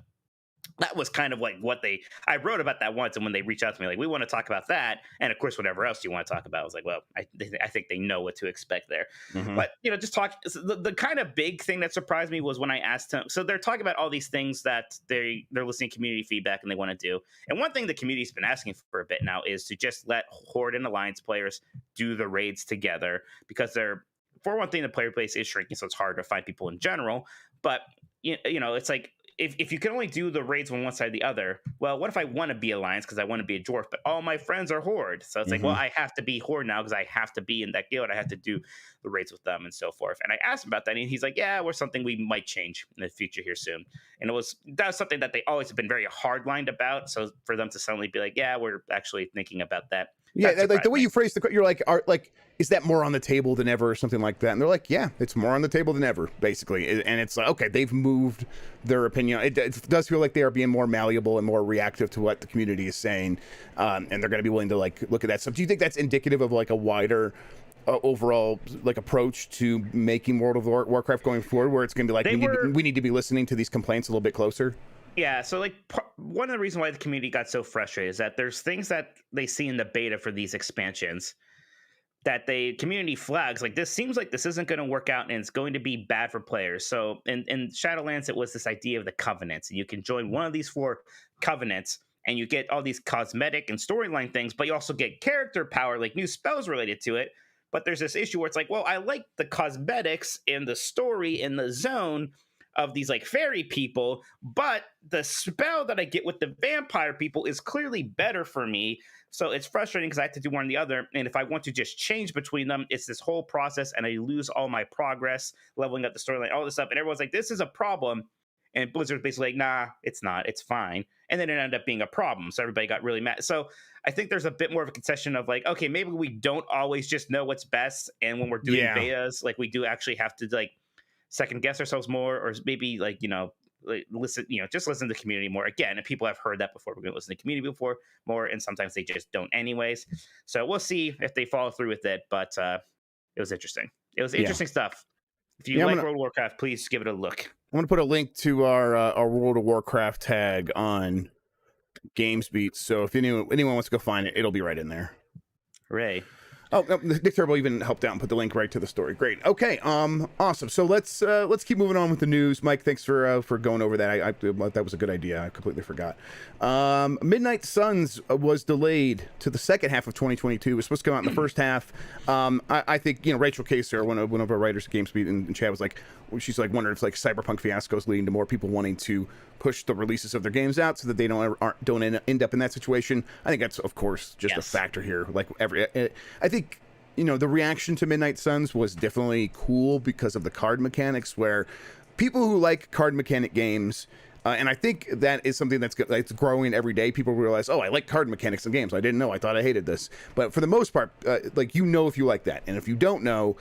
that was kind of like I wrote about that once, and when they reached out to me, like, we want to talk about that, and of course, whatever else you want to talk about, I was like, well, I think they know what to expect there. Mm-hmm. But just talk. The kind of big thing that surprised me was when I asked him. So they're talking about all these things that they're listening to community feedback and they want to do. And one thing the community's been asking for a bit now is to just let Horde and Alliance players do the raids together, because for one thing, the player base is shrinking, so it's hard to find people in general. But it's like, if you can only do the raids on one side or the other, well, what if I want to be Alliance because I want to be a dwarf, but all my friends are Horde? So it's like, well, I have to be Horde now because I have to be in that guild. I have to do the raids with them and so forth. And I asked him about that, and he's like, yeah, we're something we might change in the future here soon. And that was something that they always have been very hard-lined about. So for them to suddenly be like, yeah, we're actually thinking about that. Yeah, like the way you phrased the, you're like, is that more on the table than ever, or something like that? And they're like, yeah, it's more on the table than ever, basically. And it's like, okay, they've moved their opinion. It does feel like they are being more malleable and more reactive to what the community is saying, and they're going to be willing to like look at that stuff. Do you think that's indicative of like a wider overall like approach to making World of Warcraft going forward, where it's going to be like we need to be listening to these complaints a little bit closer? Yeah, so like one of the reasons why the community got so frustrated is that there's things that they see in the beta for these expansions that the community flags, like, this seems like this isn't going to work out and it's going to be bad for players. So in Shadowlands, it was this idea of the covenants, and you can join one of these 4 covenants and you get all these cosmetic and storyline things, but you also get character power, like new spells related to it. But there's this issue where it's like, well, I like the cosmetics and the story in the zone of these like fairy people, but the spell that I get with the vampire people is clearly better for me. So it's frustrating because I have to do one or the other. And if I want to just change between them, it's this whole process and I lose all my progress, leveling up the storyline, all this stuff. And everyone's like, this is a problem. And Blizzard's basically like, nah, it's not. It's fine. And then it ended up being a problem. So everybody got really mad. So I think there's a bit more of a concession of like, okay, maybe we don't always just know what's best. And when we're doing betas, like we do actually have to like second guess ourselves more, or maybe like, listen, just listen to the community more. Again, and people have heard that before. We're going to listen to the community before more, and sometimes they just don't anyways. So we'll see if they follow through with it. But it was interesting. It was interesting stuff. If you like World of Warcraft, please give it a look. I'm gonna put a link to our World of Warcraft tag on GamesBeat. So if anyone wants to go find it, it'll be right in there. Hooray. Oh, Nick Turbo even helped out and put the link right to the story. Great. Okay. Awesome. So let's keep moving on with the news. Mike, thanks for going over that. I that was a good idea. I completely forgot. Midnight Suns was delayed to the second half of 2022. It was supposed to come out in the first half. I think Rachel Kaser, one of our writers at GamesBeat in chat, was like, she's like wondering if like Cyberpunk Fiasco is leading to more people wanting to push the releases of their games out so that they don't end up in that situation. I think that's of course just a factor here. Like I think the reaction to Midnight Suns was definitely cool because of the card mechanics, where people who like card mechanic games, and I think that is something that's growing every day. People realize, oh, I like card mechanics in games. I didn't know. I thought I hated this. But for the most part, if you like that. And if you don't know,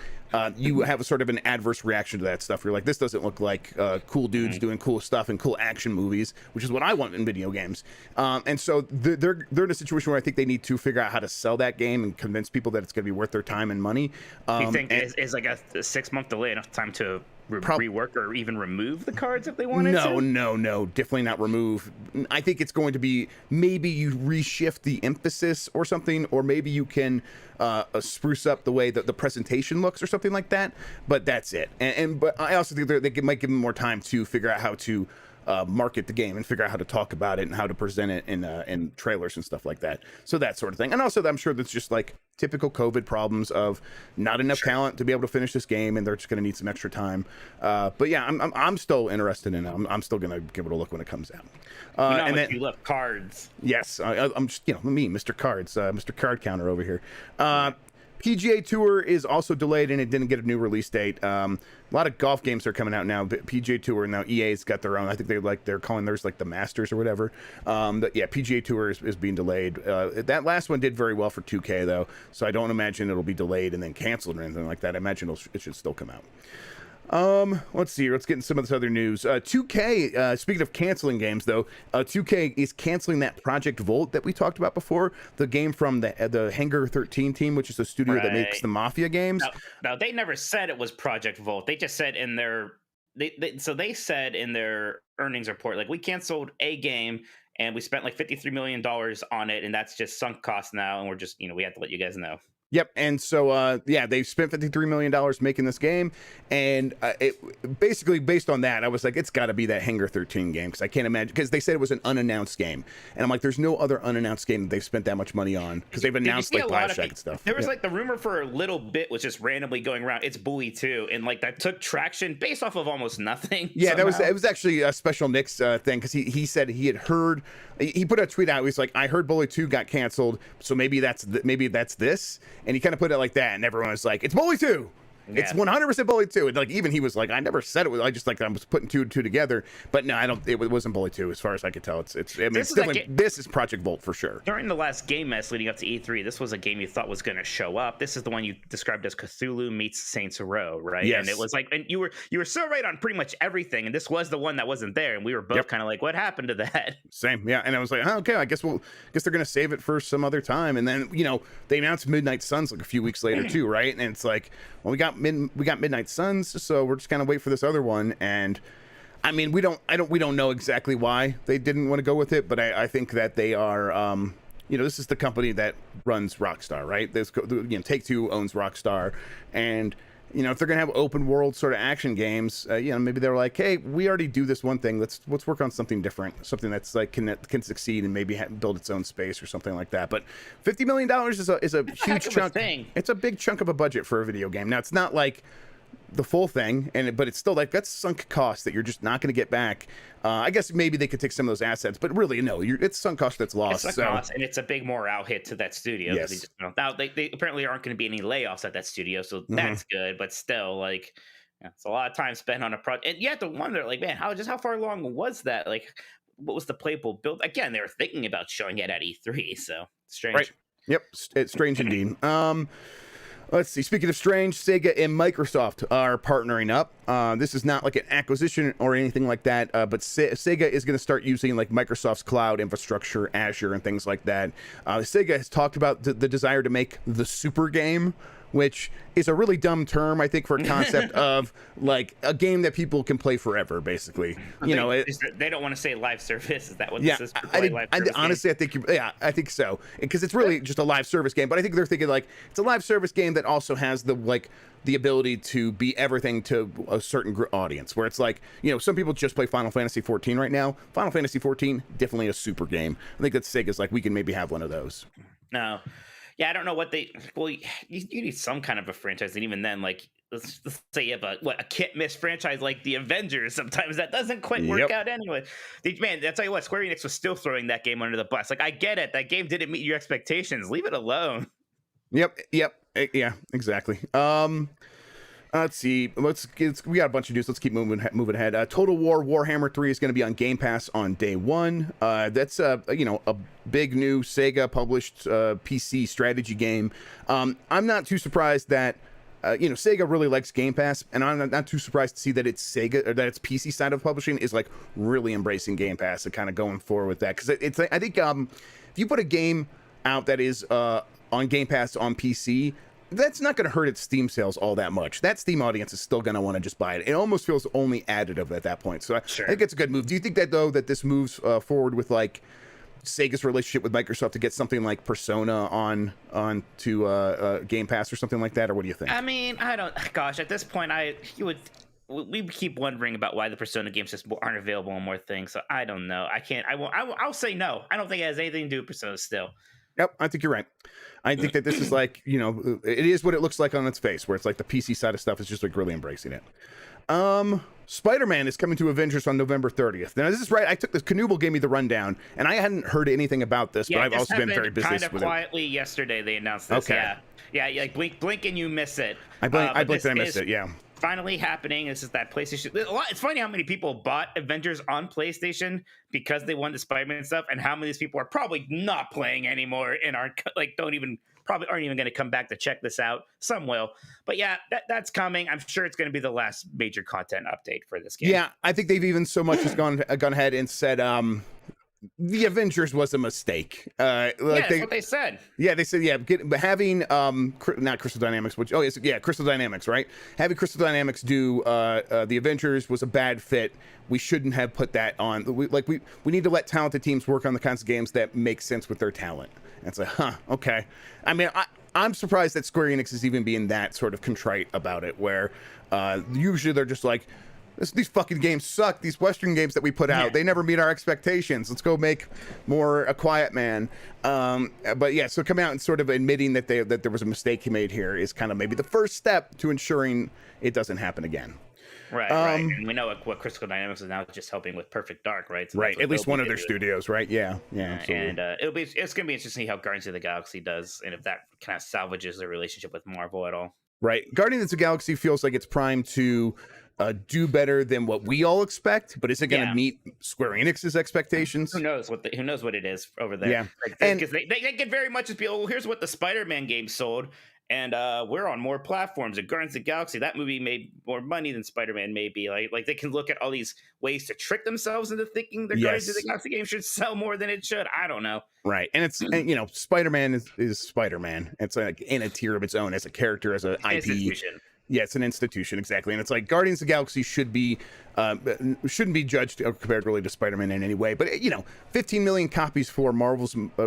you have a sort of an adverse reaction to that stuff. You're like, this doesn't look like cool dudes doing cool stuff and cool action movies, which is what I want in video games. And so they're in a situation where I think they need to figure out how to sell that game and convince people that it's going to be worth their time and money. You think is like a 6-month delay enough time to rework or even remove the cards if they wanted to? No, definitely not remove. I think it's going to be maybe you reshift the emphasis or something, or maybe you can spruce up the way that the presentation looks or something like that. But that's it. But I also think they might give them more time to figure out how to market the game and figure out how to talk about it and how to present it in trailers and stuff like that. So that sort of thing. And also I'm sure that's just like typical COVID problems of not enough talent to be able to finish this game, and they're just going to need some extra time. But yeah, I'm still interested in it. I'm still going to give it a look when it comes out. And then you love cards. Yes, I'm just me, Mr. Cards, Mr. Card Counter over here. PGA Tour is also delayed, and it didn't get a new release date. A lot of golf games are coming out now. PGA Tour, now EA's got their own. I think they're calling theirs like the Masters or whatever. But yeah, PGA Tour is being delayed. That last one did very well for 2K though, so I don't imagine it'll be delayed and then canceled or anything like that. I imagine it should still come out. Let's see. Let's get into some of this other news. 2K, speaking of canceling games, though, 2K is canceling that Project Volt that we talked about before, the game from the Hangar 13 team, which is the studio that makes the Mafia games. No, they never said it was Project Volt. They just said in their they said in their earnings report, like, we canceled a game and we spent like $53 million on it, and that's just sunk costs now, and we're just we have to let you guys know. Yep, and so they spent $53 million making this game, and it basically based on that, I was like, it's got to be that Hangar 13 game, because I can't imagine, because they said it was an unannounced game, and I'm like, there's no other unannounced game that they've spent that much money on, because they've announced like Bioshock and stuff. There was like the rumor for a little bit was just randomly going around, it's Bully 2, and like that took traction based off of almost nothing. Yeah, somehow. It was actually a Special Nick's thing, because he said he had heard, he put a tweet out, he's like, I heard Bully 2 got canceled, so maybe that's this. And he kind of put it like that, and everyone was like, it's Bully 2. Yeah. It's 100% Bully 2. And like, even he was like, I never said it was, I just like, I was putting two and two together. But no, it wasn't Bully 2 as far as I could tell. This is Project Volt for sure. During the last game mess leading up to E3, this was a game you thought was going to show up. This is the one you described as Cthulhu meets Saints Row, right? Yes. And it was like, and you were so right on pretty much everything. And this was the one that wasn't there. And we were both kind of like, what happened to that? Same. Yeah. And I was like, oh, okay, I guess they're going to save it for some other time. And then, they announced Midnight Suns like a few weeks later too, right? And it's like, well, we got Midnight Suns, so we're just kind of wait for this other one. And I mean, we don't know exactly why they didn't want to go with it, but I think that they are, this is the company that runs Rockstar, right? Take-Two owns Rockstar, and if they're gonna have open world sort of action games, maybe they're like, hey, we already do this one thing. Let's work on something different, something that's like can succeed and maybe build its own space or something like that. But $50 million is a huge chunk. It's a big chunk of a budget for a video game. Now it's not like the full thing, but it's still like that's sunk cost that you're just not going to get back. I guess maybe they could take some of those assets, but really no, it's sunk cost that's lost. It's cost, and it's a big morale hit to that studio. Yes. They apparently aren't going to be any layoffs at that studio, so that's good. But still, like, it's a lot of time spent on a project, and you have to wonder, like, man, how far along was that? Like, what was the playable build? Again, they were thinking about showing it at E3, so strange. Right. Yep, it's strange indeed. Let's see. Speaking of strange, Sega and Microsoft are partnering up. This is not like an acquisition or anything like that, but Sega is going to start using like Microsoft's cloud infrastructure, Azure, and things like that. Sega has talked about the desire to make the super game, which is a really dumb term, I think, for a concept of like a game that people can play forever, basically. You know, they don't want to say live service. Is that what yeah, this is? Honestly, I think I think so, because it's really just a live service game. But I think they're thinking like it's a live service game that also has the ability to be everything to a certain audience, where it's like, you know, some people just play Final Fantasy 14 right now. Final Fantasy 14, definitely a super game. I think that Sega's like, we can maybe have one of those. No. Yeah, I don't know what well, you need some kind of a franchise, and even then, like, let's say you have a can't-miss franchise like the Avengers, sometimes that doesn't quite work out anyway. Man, I'll tell you what, Square Enix was still throwing that game under the bus. Like, I get it, that game didn't meet your expectations. Leave it alone. Yep, yeah, exactly. Let's see. We got a bunch of news. Let's keep moving ahead. Total War Warhammer 3 is going to be on Game Pass on day one. That's a big new Sega published PC strategy game. I'm not too surprised that Sega really likes Game Pass, and I'm not too surprised to see that it's Sega, or that its PC side of publishing is like really embracing Game Pass and kind of going forward with that, because I think if you put a game out that is on Game Pass on PC, that's not going to hurt its Steam sales all that much. That Steam audience is still going to want to just buy it. It almost feels only additive at that point. So I think it's a good move. Do you think that, though, that this moves forward with like Sega's relationship with Microsoft to get something like Persona on to Game Pass or something like that, or what do you think? I mean, I don't. Gosh, at this point, we keep wondering about why the Persona games just aren't available on more things. So I don't know. I can't. I'll say no. I don't think it has anything to do with Persona still. Yep, I think you're right. I think that this is like, it is what it looks like on its face, where it's like the PC side of stuff is just like really embracing it. Spider-Man is coming to Avengers on November 30th. Now, this is right. I took this. Canoodle gave me the rundown, and I hadn't heard anything about this, but I've also been very busy with it. Kind of quietly yesterday they announced this. Okay. Yeah, like blink and you miss it. I blinked and I missed it, yeah. Finally happening. This is that PlayStation. It's funny how many people bought Avengers on PlayStation because they wanted the Spider-Man stuff, and how many of these people are probably not playing anymore and aren't probably aren't even going to come back to check this out. Some will, but yeah, that's coming. I'm sure it's going to be the last major content update for this game. Yeah, I think they've even so much has gone ahead and said the Avengers was a mistake. That's what they said. Yeah, they said having not Crystal Dynamics, Crystal Dynamics, right? Having Crystal Dynamics do the Avengers was a bad fit. We shouldn't have put that on. We need to let talented teams work on the kinds of games that make sense with their talent. And it's like, okay. I mean, I'm surprised that Square Enix is even being that sort of contrite about it, where usually they're just like, these fucking games suck. These Western games that we put out, they never meet our expectations. Let's go make more A Quiet Man. But yeah, so coming out and sort of admitting that there was a mistake made here is kind of maybe the first step to ensuring it doesn't happen again. Right. And we know what Crystal Dynamics is now just helping with Perfect Dark, right? So at least one of their studios, right? Yeah, absolutely. And it's going to be interesting to see how Guardians of the Galaxy does, and if that kind of salvages their relationship with Marvel at all. Right. Guardians of the Galaxy feels like it's primed to do better than what we all expect, but is it going to meet Square Enix's expectations? Who knows what it is over there? Yeah, because they could very much just be, oh, here's what the Spider-Man game sold, and we're on more platforms. And Guardians of the Galaxy, that movie made more money than Spider-Man maybe. Like they can look at all these ways to trick themselves into thinking their Guardians of the Galaxy game should sell more than it should. I don't know. Right, and it's Spider-Man is Spider-Man. It's like in a tier of its own as a character, as an IP. Institution. Yeah, it's an institution, exactly. And it's like Guardians of the Galaxy shouldn't be judged or compared really to Spider-Man in any way. But 15 million copies for Marvel's, I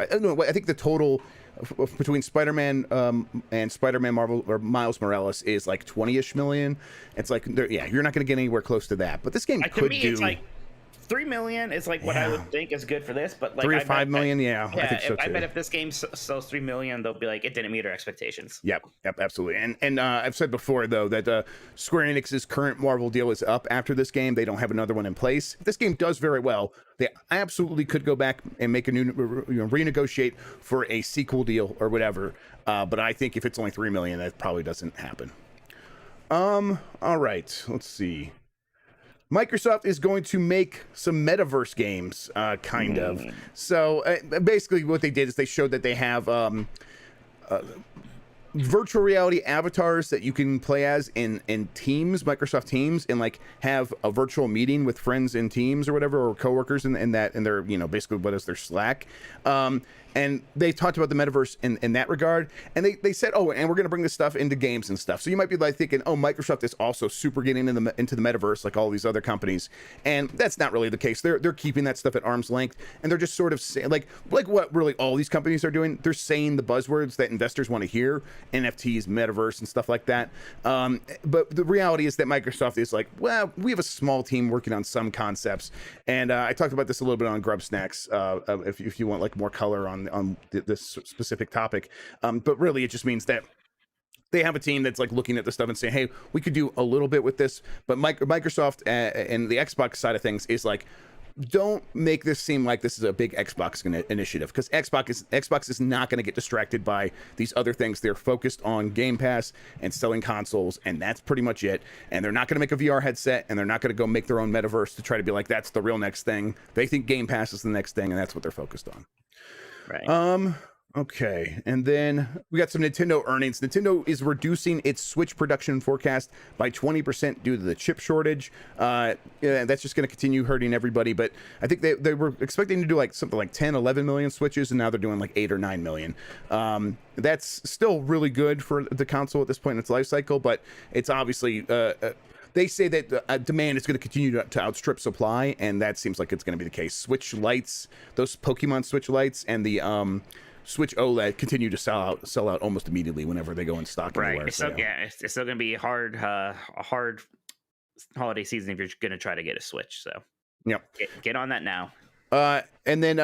don't know. I think the total between Spider-Man and Spider-Man Marvel or Miles Morales is like 20-ish million. It's like, you're not going to get anywhere close to that. But this game could do. It's like 3 million is like what I would think is good for this, but like 3 to 5 million, I think so too. I bet if this game sells 3 million, they'll be like, it didn't meet our expectations. Yep, absolutely. And I've said before though that Square Enix's current Marvel deal is up after this game. They don't have another one in place. If this game does very well, they absolutely could go back and make a new, renegotiate for a sequel deal or whatever. But I think if it's only 3 million, that probably doesn't happen. All right, let's see. Microsoft is going to make some metaverse games, kind of. So basically what they did is they showed that they have virtual reality avatars that you can play as in Teams, Microsoft Teams, and like have a virtual meeting with friends in Teams or whatever, or coworkers in their, you know, basically what is their Slack. And they talked about the metaverse in that regard, and they said, oh, and we're going to bring this stuff into games and stuff. So you might be like thinking, oh, Microsoft is also super getting into the metaverse like all these other companies, and that's not really the case. They're keeping that stuff at arm's length, and they're just sort of saying, like what really all these companies are doing. They're saying the buzzwords that investors want to hear: NFTs, metaverse, and stuff like that. But the reality is that Microsoft is like, well, we have a small team working on some concepts, and I talked about this a little bit on Grubb Snacks. If you want like more color on this specific topic, but really it just means that they have a team that's like looking at the stuff and saying, hey, we could do a little bit with this. But Microsoft and the Xbox side of things is like, don't make this seem like this is a big Xbox initiative, because Xbox is not going to get distracted by these other things. They're focused on Game Pass and selling consoles, and that's pretty much it. And they're not going to make a VR headset, and they're not going to go make their own metaverse to try to be like, that's the real next thing. They think Game Pass is the next thing, and that's what they're focused on. Right. Okay, and then we got some Nintendo earnings. Nintendo is reducing its Switch production forecast by 20% due to the chip shortage. Yeah, that's just going to continue hurting everybody, but I think they were expecting to do like something like 10, 11 million Switches, and now they're doing like 8 or 9 million. That's still really good for the console at this point in its life cycle, but it's obviously... they say that demand is going to continue to outstrip supply, and that seems like it's going to be the case. Switch Lights, those Pokemon Switch Lights, and the Switch OLED continue to sell out almost immediately whenever they go in stock. Right. Anywhere, it's still going to be a hard holiday season if you're going to try to get a Switch. So yep, get on that now. And then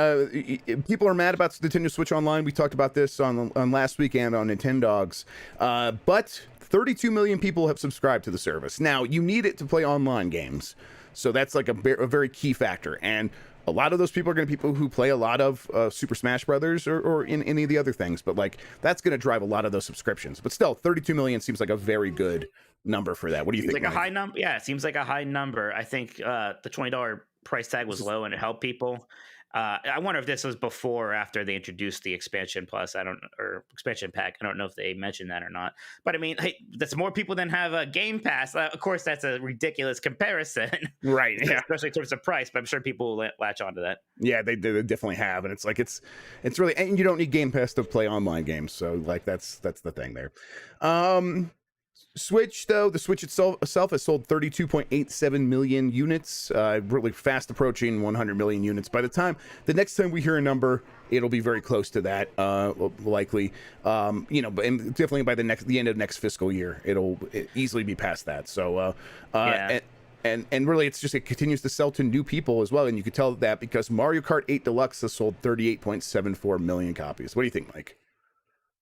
people are mad about Nintendo Switch Online. We talked about this on last weekend on Nintendogs, but 32 million people have subscribed to the service. Now, you need it to play online games, so that's like a very key factor. And a lot of those people are going to be people who play a lot of Super Smash Brothers or in any of the other things, but like that's going to drive a lot of those subscriptions. But still, 32 million seems like a very good number for that. What do you think? Like Mike? A high number? Yeah, it seems like a high number. I think the $20 price tag was low and it helped people. I wonder if this was before or after they introduced the expansion plus. Or expansion pack. I don't know if they mentioned that or not. But I mean, hey, that's more people than have a Game Pass. Of course, that's a ridiculous comparison, right? Yeah, especially in terms of price. But I'm sure people will latch onto that. Yeah, they definitely have, and it's like it's really, and you don't need Game Pass to play online games. So like that's the thing there. Switch, though, the Switch itself has sold 32.87 million units, really fast approaching 100 million units. By the next time we hear a number, it'll be very close to that, likely. And definitely by the end of next fiscal year, it'll easily be past that. So, yeah. And really, it continues to sell to new people as well, and you can tell that because Mario Kart 8 Deluxe has sold 38.74 million copies. What do you think, Mike?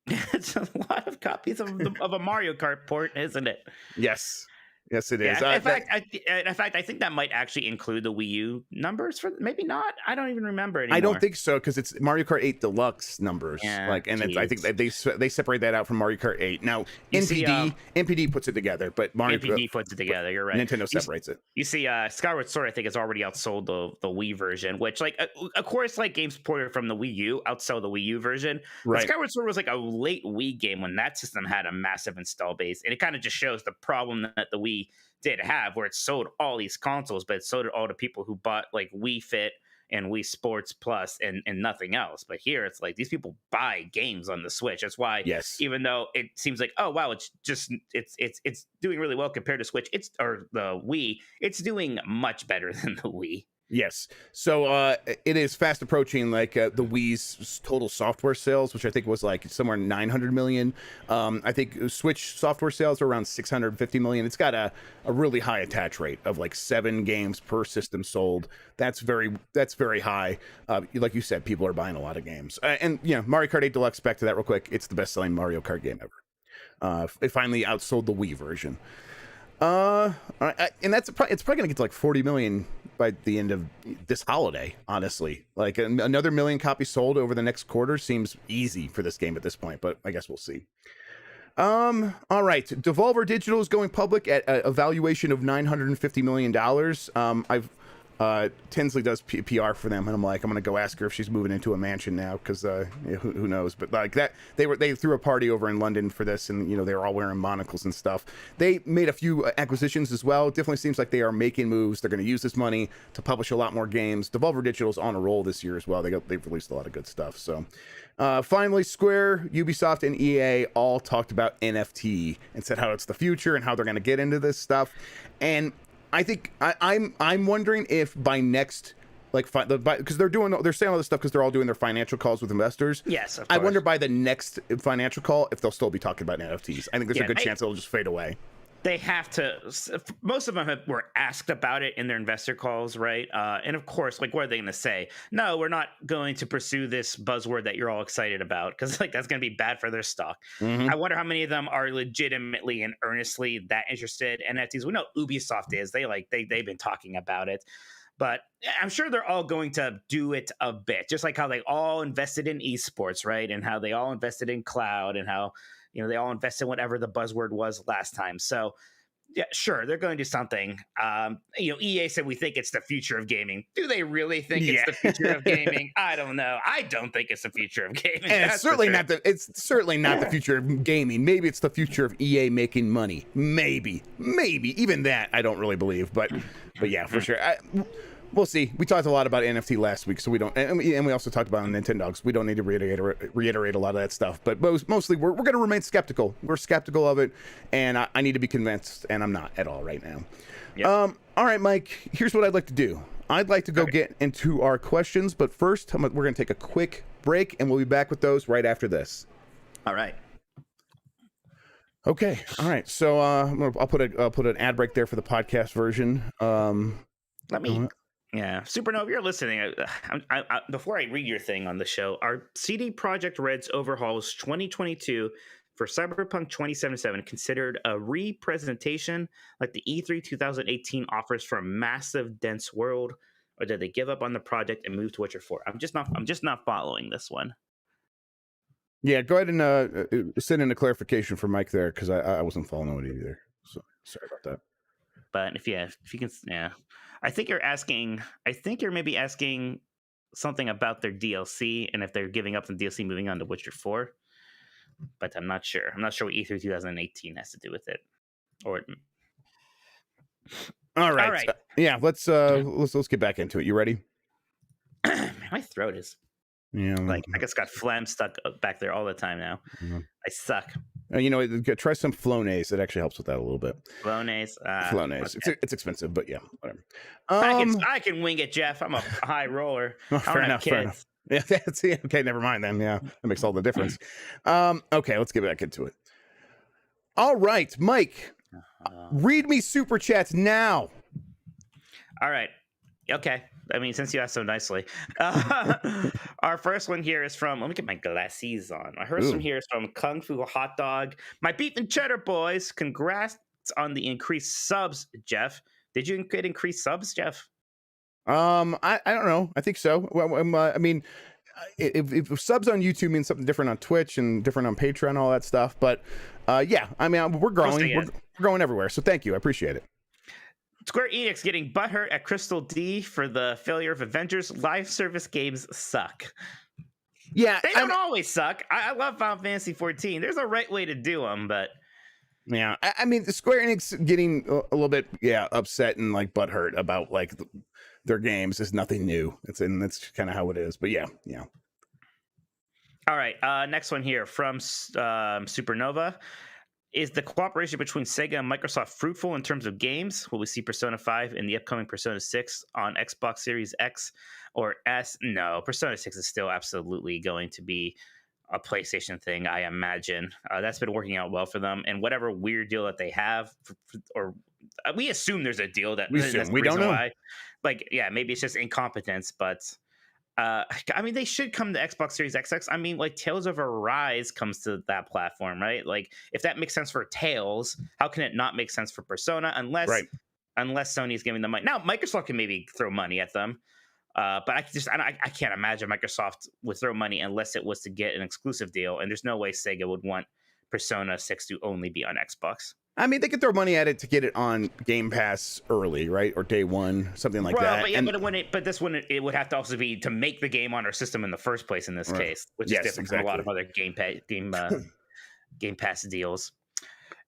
It's a lot of copies of a Mario Kart port, isn't it? Yes, it is. In fact, I think that might actually include the Wii U numbers. Maybe not. I don't even remember anymore. I don't think so because it's Mario Kart 8 Deluxe numbers. Yeah, I think that they separate that out from Mario Kart 8. Now NPD puts it together, but NPD puts it together. You're right. Nintendo separates it. You see, Skyward Sword I think has already outsold the Wii version, which like of course like games ported from the Wii U outsell the Wii U version. Right. But Skyward Sword was like a late Wii game when that system had a massive install base, and it kind of just shows the problem that the Wii did have, where it sold all these consoles, but it sold it all to people who bought like Wii Fit and Wii Sports Plus and nothing else. But here it's like these people buy games on the Switch. That's why, yes, even though it seems like, oh wow, it's doing really well compared to Switch, or the Wii, it's doing much better than the Wii. Yes. So it is fast approaching like the Wii's total software sales, which I think was like somewhere 900 million. I think Switch software sales are around 650 million. It's got a really high attach rate of like 7 games per system sold. That's very high. Like you said, people are buying a lot of games. And Mario Kart 8 Deluxe, back to that real quick. It's the best selling Mario Kart game ever. It finally outsold the Wii version. And it's probably gonna get to like 40 million by the end of this holiday. Honestly, like another million copies sold over the next quarter seems easy for this game at this point, but I guess we'll see. All right, Devolver Digital is going public at a valuation of $950 million. Tinsley does PR for them, and I'm like, I'm gonna go ask her if she's moving into a mansion now, because who knows? But like that, they threw a party over in London for this, and they were all wearing monocles and stuff. They made a few acquisitions as well. It definitely seems like they are making moves. They're going to use this money to publish a lot more games. Devolver Digital's on a roll this year as well. They've released a lot of good stuff. So finally, Square, Ubisoft, and EA all talked about NFT and said how it's the future and how they're going to get into this stuff. And I think I'm wondering if by next, because they're saying all this stuff because they're all doing their financial calls with investors. Yes, of I course. wonder by the next financial call if they'll still be talking about NFTs. I think there's a good chance it'll just fade away. They have to. Most of them were asked about it in their investor calls, right? And of course, what are they going to say? No, we're not going to pursue this buzzword that you're all excited about, because that's going to be bad for their stock. Mm-hmm. I wonder how many of them are legitimately and earnestly that interested in NFTs. We know Ubisoft is. They've been talking about it. But I'm sure they're all going to do it a bit, just like how they all invested in esports, right? And how they all invested in cloud, and how they all invested in whatever the buzzword was last time. So, yeah, sure, they're going to do something. EA said we think it's the future of gaming. Do they really think it's the future of gaming? I don't know. I don't think it's the future of gaming. And it's certainly not the future of gaming. Maybe it's the future of EA making money. Maybe even that I don't really believe. But yeah, for sure. We'll see. We talked a lot about NFT last week, so we don't, and we also talked about Nintendogs. We don't need to reiterate a lot of that stuff. But mostly, we're going to remain skeptical. We're skeptical of it, and I need to be convinced, and I'm not at all right now. Yep. All right, Mike. Here's what I'd like to do. I'd like to go get into our questions, but first, we're going to take a quick break, and we'll be back with those right after this. All right. Okay. All right. So I'll put an ad break there for the podcast version. Yeah, Supernova, you're listening. Before I read your thing on the show, our CD Projekt Red's overhauls 2022 for Cyberpunk 2077 considered a re-presentation like the E3 2018 offers for a massive, dense world, or did they give up on the project and move to Witcher 4? I'm just not following this one. Yeah, go ahead and send in a clarification for Mike there, because I wasn't following it either. So sorry about that. But if you can, I think you're maybe asking something about their DLC and if they're giving up the DLC, moving on to Witcher 4. But I'm not sure. I'm not sure what E3 2018 has to do with it. All right. Yeah, let's get back into it. You ready? My throat is. Yeah, I just got phlegm stuck back there all the time now. Mm-hmm. I suck. Try some Flonase. It actually helps with that a little bit. Flonase. Flonase. Okay. It's expensive, but yeah, whatever. I can wing it, Jeff. I'm a high roller. Fair enough. Yeah, okay. Never mind then. Yeah, that makes all the difference. Okay, let's get back into it. All right, Mike, read me super chats now. All right. Okay. I mean, since you asked so nicely. Our first one here is from, let me get my glasses on. My first one here is from Kung Fu Hot Dog. My beef and cheddar boys, congrats on the increased subs, Jeff. Did you get increased subs, Jeff? I don't know. I think so. Well, I mean, if subs on YouTube means something different on Twitch and different on Patreon and all that stuff. But yeah, I mean, we're growing. We're growing everywhere. So thank you. I appreciate it. Square Enix getting butthurt at Crystal D for the failure of Avengers. Live service games suck. Yeah, they don't always suck. I love Final Fantasy 14. There's a right way to do them, but yeah, I mean, Square Enix getting a little bit upset and butthurt about their games is nothing new. That's kind of how it is. But yeah. All right, next one here from Supernova. Is the cooperation between Sega and Microsoft fruitful in terms of games? Will we see Persona 5 and the upcoming Persona 6 on Xbox Series X or S? No, Persona 6 is still absolutely going to be a PlayStation thing, I imagine. That's been working out well for them. And whatever weird deal that they have, or we assume there's a deal that we don't know. Why. Maybe it's just incompetence, but I mean, they should come to Xbox Series XX. I mean, Tales of Arise comes to that platform, right? If that makes sense for Tales, how can it not make sense for Persona? Unless Sony's giving them money. Now, Microsoft can maybe throw money at them, but I can't imagine Microsoft would throw money unless it was to get an exclusive deal. And there's no way Sega would want Persona 6 to only be on Xbox. I mean, they could throw money at it to get it on Game Pass early, right, or day one, something like that. But yeah, it would have to also be to make the game on our system in the first place. In this case, which is different from a lot of other Game Pass deals.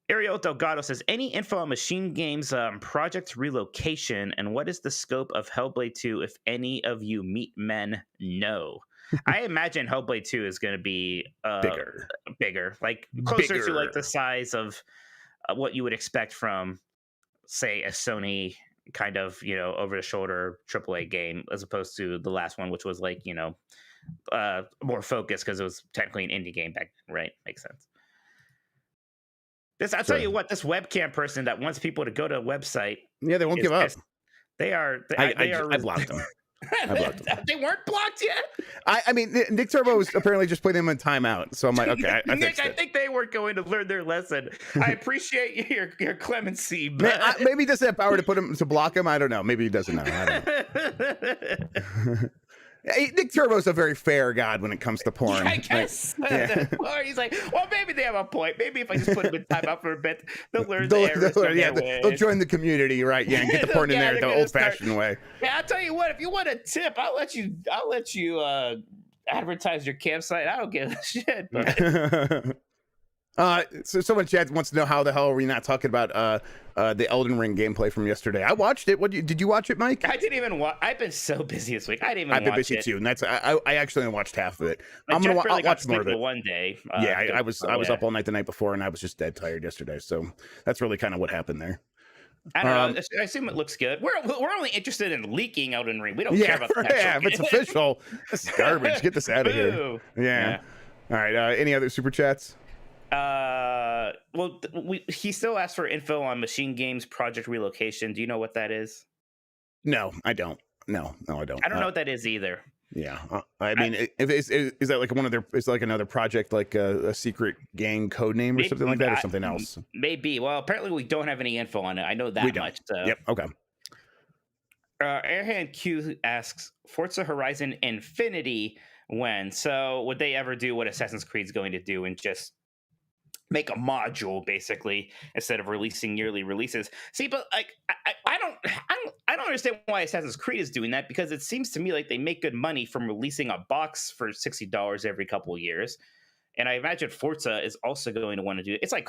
Ariel Delgado says, any info on Machine Games project relocation, and what is the scope of Hellblade 2 if any of you meat men know? I imagine Hellblade 2 is going to be bigger, like closer to like the size of what you would expect from, say, a Sony kind of, over the shoulder AAA game, as opposed to the last one, which was like, more focused because it was technically an indie game back, right? Makes sense. I'll tell you what, this webcam person that wants people to go to a website. Yeah, they won't give up. I blocked them. They weren't blocked yet? I mean, Nick Turbo was apparently just putting them in timeout. So I'm like, okay, Nick, I think they weren't going to learn their lesson. I appreciate your clemency, but maybe he doesn't have power to block him. I don't know. Maybe he doesn't know. I don't know. Nick Turbo's a very fair god when it comes to porn. Yeah, I guess. Or he's like, well, maybe they have a point. Maybe if I just put them in timeout for a bit, they'll learn they'll join the community, right? Yeah, and get the porn in there the old-fashioned way. Yeah, I'll tell you what. If you want a tip, I'll let you advertise your campsite. I don't give a shit. But... So someone in chat wants to know how the hell are we not talking about the Elden Ring gameplay from yesterday? I watched it. Did you watch it, Mike? I didn't even watch. I've been so busy this week. I've been busy too, and that's I actually only watched half of it. I'm gonna watch more of it one day. I was up all night the night before, and I was just dead tired yesterday. So that's really kind of what happened there. I don't know. I assume it looks good. We're only interested in leaking Elden Ring. We don't care about the if it's official. This is garbage. Get this out of here. Yeah. All right. Any other super chats? He still asked for info on Machine Games project relocation. Do you know what that is? No, I don't. No, I don't. I don't know what that is either. Yeah, I mean, is that like is like another project, like a secret gang code name or something like that, or something else? Maybe. Well, apparently we don't have any info on it. I know that much. So. Yep. Okay. Airhand Q asks, Forza Horizon Infinity when? So would they ever do what Assassin's Creed's going to do and just make a module basically instead of releasing yearly releases? See, but like I don't understand why Assassin's Creed is doing that, because it seems to me like they make good money from releasing a box for $60 every couple of years. And I imagine Forza is also going to want to do it. It's like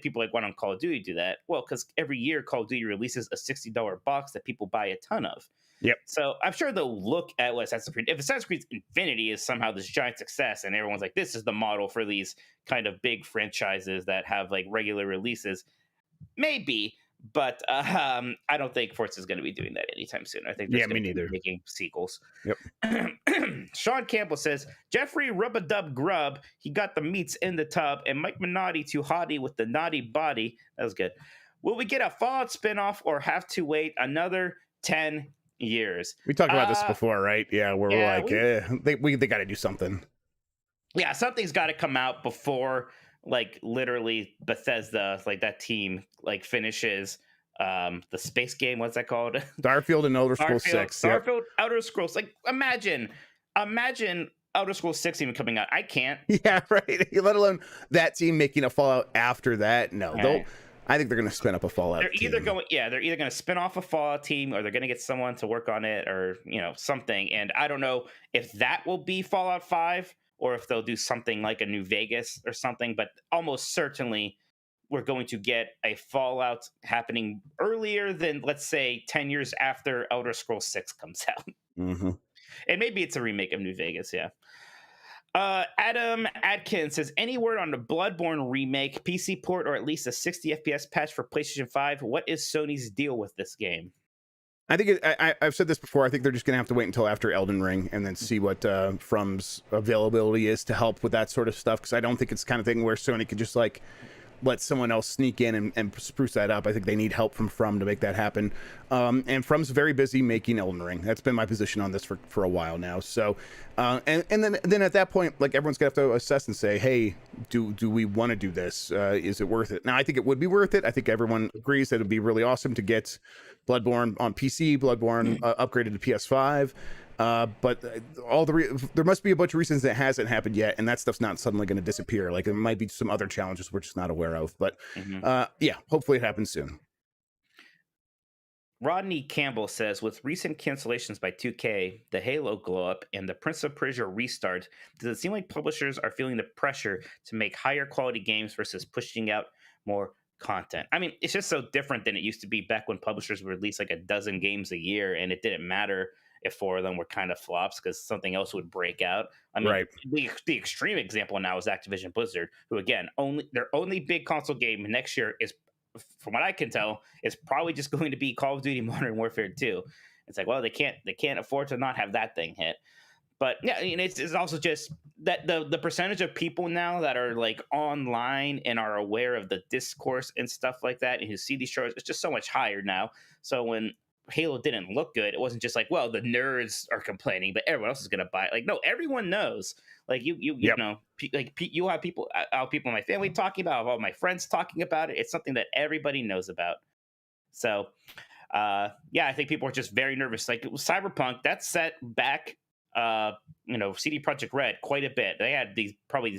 people like want on Call of Duty do that. Well, because every year Call of Duty releases a $60 box that people buy a ton of. Yep. So I'm sure they'll look at what Assassin's Creed. If Assassin's Creed Infinity is somehow this giant success, and everyone's like, this is the model for these kind of big franchises that have like regular releases, maybe. But I don't think Forza is going to be doing that anytime soon. I think me neither. Making sequels. Yep. Sean Campbell says, Jeffrey Rub-a-Dub Grubb, he got the meats in the tub, and Mike Minotti too hottie with the naughty body. That was good. Will we get a Fallout spinoff or have to wait another 10 years? We talked about this before, right? Yeah, we're like, they got to do something. Yeah, something's got to come out before, like, literally Bethesda, like that team, like finishes the space game. What's that called? Starfield and Elder Scrolls 6. Starfield, Elder Scrolls. Like, imagine Elder Scrolls 6 even coming out. I can't. Yeah, right. Let alone that team making a Fallout after that. No, I think they're going to spin up a Fallout team. They're either going to spin off a Fallout team, or they're going to get someone to work on it, or something. And I don't know if that will be Fallout 5 or if they'll do something like a New Vegas or something. But almost certainly we're going to get a Fallout happening earlier than, let's say, 10 years after Elder Scrolls 6 comes out. Mm-hmm. And maybe it's a remake of New Vegas, yeah. Adam Adkins says, any word on the Bloodborne remake, PC port, or at least a 60 FPS patch for PlayStation 5? What is Sony's deal with this game? I think I've said this before. I think they're just going to have to wait until after Elden Ring and then see what From's availability is to help with that sort of stuff, because I don't think it's the kind of thing where Sony could just like let someone else sneak in and spruce that up. I think they need help from From to make that happen. And From's very busy making Elden Ring. That's been my position on this for a while now. So, and then at that point, like, everyone's gonna have to assess and say, hey, do we want to do this? Is it worth it? Now, I think it would be worth it. I think everyone agrees that it'd be really awesome to get Bloodborne on PC, Bloodborne upgraded to PS5. But there must be a bunch of reasons that hasn't happened yet, and that stuff's not suddenly going to disappear. Like there might be some other challenges we're just not aware of. But yeah, hopefully it happens soon. Rodney Campbell says, with recent cancellations by 2K, the Halo glow up, and the Prince of Persia restart, does it seem like publishers are feeling the pressure to make higher quality games versus pushing out more content? I mean, it's just so different than it used to be back when publishers would release like a dozen games a year, and it didn't matter if 4 of them were kind of flops because something else would break out. I mean, the extreme example now is Activision Blizzard, who again, their only big console game next year is, from what I can tell, is probably just going to be Call of Duty Modern Warfare 2. It's like, well, they can't afford to not have that thing hit. But yeah, it's also just that the percentage of people now that are like online and are aware of the discourse and stuff like that, and who see these shows, it's just so much higher now. So when Halo didn't look good, it wasn't just like, well, the nerds are complaining, but everyone else is going to buy it. Like, no, everyone knows. Like you know, like you have people in my family talking about it, all my friends talking about it. It's something that everybody knows about. So, yeah, I think people are just very nervous. Like Cyberpunk, that's set back, CD Projekt Red quite a bit. They had these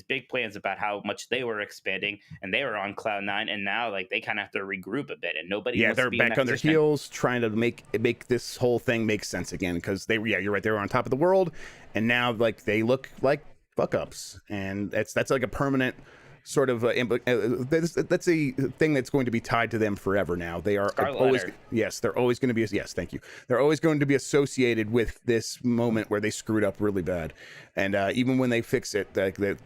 big plans about how much they were expanding, and they were on cloud 9, and now like they kind of have to regroup a bit, and nobody. Yeah, they're back on their heels, trying to make this whole thing make sense again. Because you're right, they were on top of the world, and now like they look like fuck ups, and that's like a permanent sort of that's a thing that's going to be tied to them forever now. They are always they're always going to be thank you, they're always going to be associated with this moment where they screwed up really bad, and even when they fix it,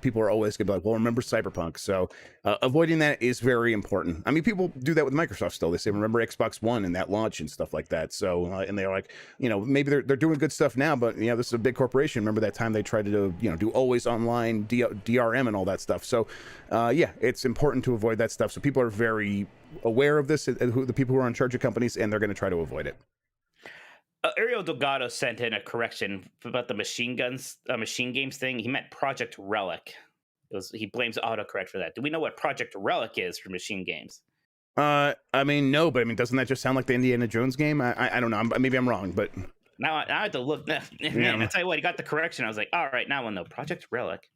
people are always going to be like, well, remember Cyberpunk. So avoiding that is very important. I mean, people do that with Microsoft still. They say remember Xbox One and that launch and stuff like that. So and they're like, maybe they're doing good stuff now, but this is a big corporation. Remember that time they tried to do always online DRM and all that stuff. So yeah, it's important to avoid that stuff. So people are very aware of this, the people who are in charge of companies, and they're going to try to avoid it. Ariel Delgado sent in a correction about the machine games thing. He meant Project Relic. He blames autocorrect for that. Do we know what Project Relic is for machine games? I mean, no, but I mean, doesn't that just sound like the Indiana Jones game? I don't know. Maybe I'm wrong, but now I have to look. Man, I tell you what, he got the correction. I was like, all right, now I know Project Relic.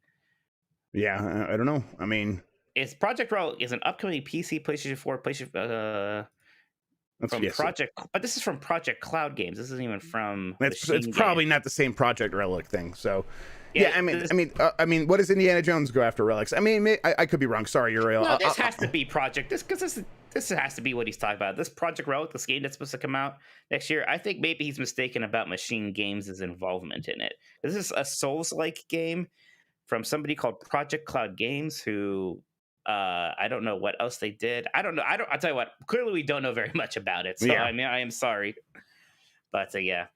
Yeah, I don't know. I mean, it's Project Relic is an upcoming PC, PlayStation 4, PlayStation from Project, but this is from Project Cloud Games. This isn't even from. It's probably not the same Project Relic thing. So, yeah, I mean, what does Indiana Jones go after relics? I mean, I could be wrong. Sorry, Uriel. No, this has to be Project. This has to be what he's talking about. This Project Relic, this game that's supposed to come out next year. I think maybe he's mistaken about Machine Games' involvement in it. This is a Souls-like game from somebody called Project Cloud Games, who I don't know what else they did. I don't know. I'll tell you what. Clearly, we don't know very much about it. So yeah. I mean, I am sorry, but yeah,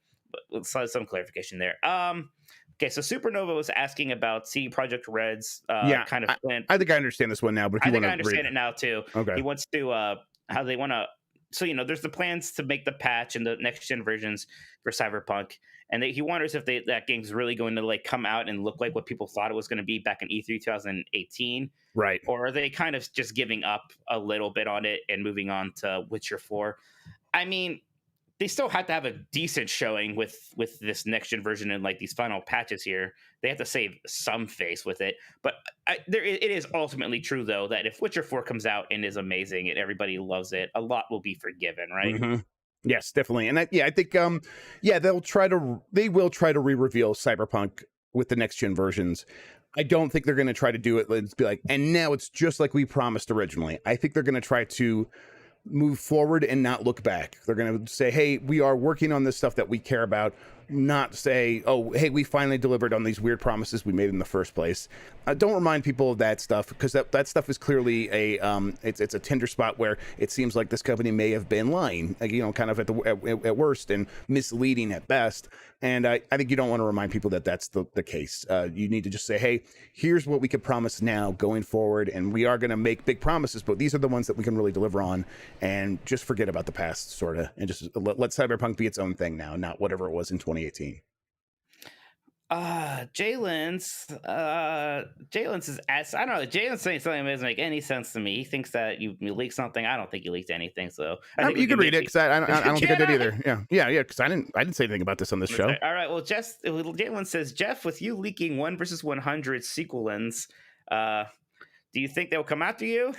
let's have some clarification there. Okay, so Supernova was asking about CD Projekt Red's kind of plan. I think I understand this one now, but if you want to I understand it now too. Okay, he wants to how they want to. So there's the plans to make the patch and the next gen versions for Cyberpunk, and he wonders if that game's really going to like come out and look like what people thought it was going to be back in E3 2018, right? Or are they kind of just giving up a little bit on it and moving on to Witcher 4? I mean, they still have to have a decent showing with this next gen version and like these final patches here. They have to save some face with it. But it is ultimately true though that if Witcher 4 comes out and is amazing and everybody loves it, a lot will be forgiven, right? Mm-hmm. Yes, definitely. And I think they will try to re-reveal Cyberpunk with the next gen versions. I don't think they're going to try to do it. Let's be like, and now it's just like we promised originally. I think they're going to try to move forward and not look back. They're going to say, hey, we are working on this stuff that we care about, not say, oh, hey, we finally delivered on these weird promises we made in the first place. Don't remind people of that stuff, because that stuff is clearly it's a tender spot where it seems like this company may have been lying, kind of at worst and misleading at best. And I think you don't want to remind people that that's the case. You need to just say, hey, here's what we can promise now going forward, and we are going to make big promises, but these are the ones that we can really deliver on, and just forget about the past, sort of, and just let Cyberpunk be its own thing now, not whatever it was in 2018. Jalen's is I don't know. Jalen's saying something that doesn't make any sense to me. He thinks that you leaked something. I don't think you leaked anything. So I think you can read it because I don't think I did either. Yeah. Because I didn't say anything about this on this show. All right. Well, Jalen says, Jeff, with you leaking 1 versus 100 sequelins, do you think they'll come after you?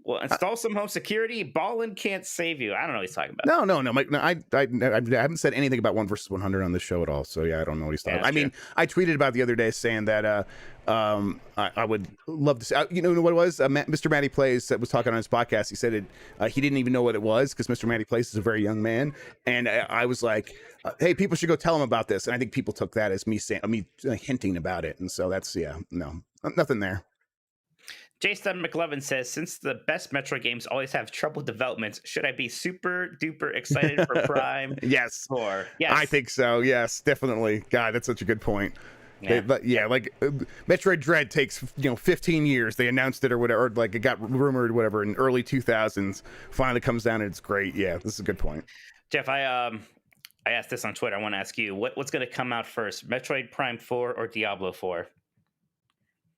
Well, install some home security. Ballin can't save you. I don't know what he's talking about. No, Mike. No, I haven't said anything about 1 versus 100 on this show at all. So yeah, I don't know what he's talking about. I mean, I tweeted about the other day saying that I would love to see. You know what it was? Mr. Matty Plays that was talking on his podcast. He said he didn't even know what it was because Mr. Matty Plays is a very young man, and I was like, hey, people should go tell him about this. And I think people took that as me saying, hinting about it, and so that's nothing there. Jason McLovin says, since the best Metroid games always have troubled developments, should I be super duper excited for Prime? Yes. 4? Yes. I think so. Yes, definitely. God, that's such a good point. Yeah. Like Metroid Dread takes 15 years. They announced it or whatever, or like it got rumored whatever in early 2000s. Finally comes down and it's great. Yeah, this is a good point. Jeff, I asked this on Twitter. I want to ask you, what's going to come out first, Metroid Prime 4 or Diablo 4?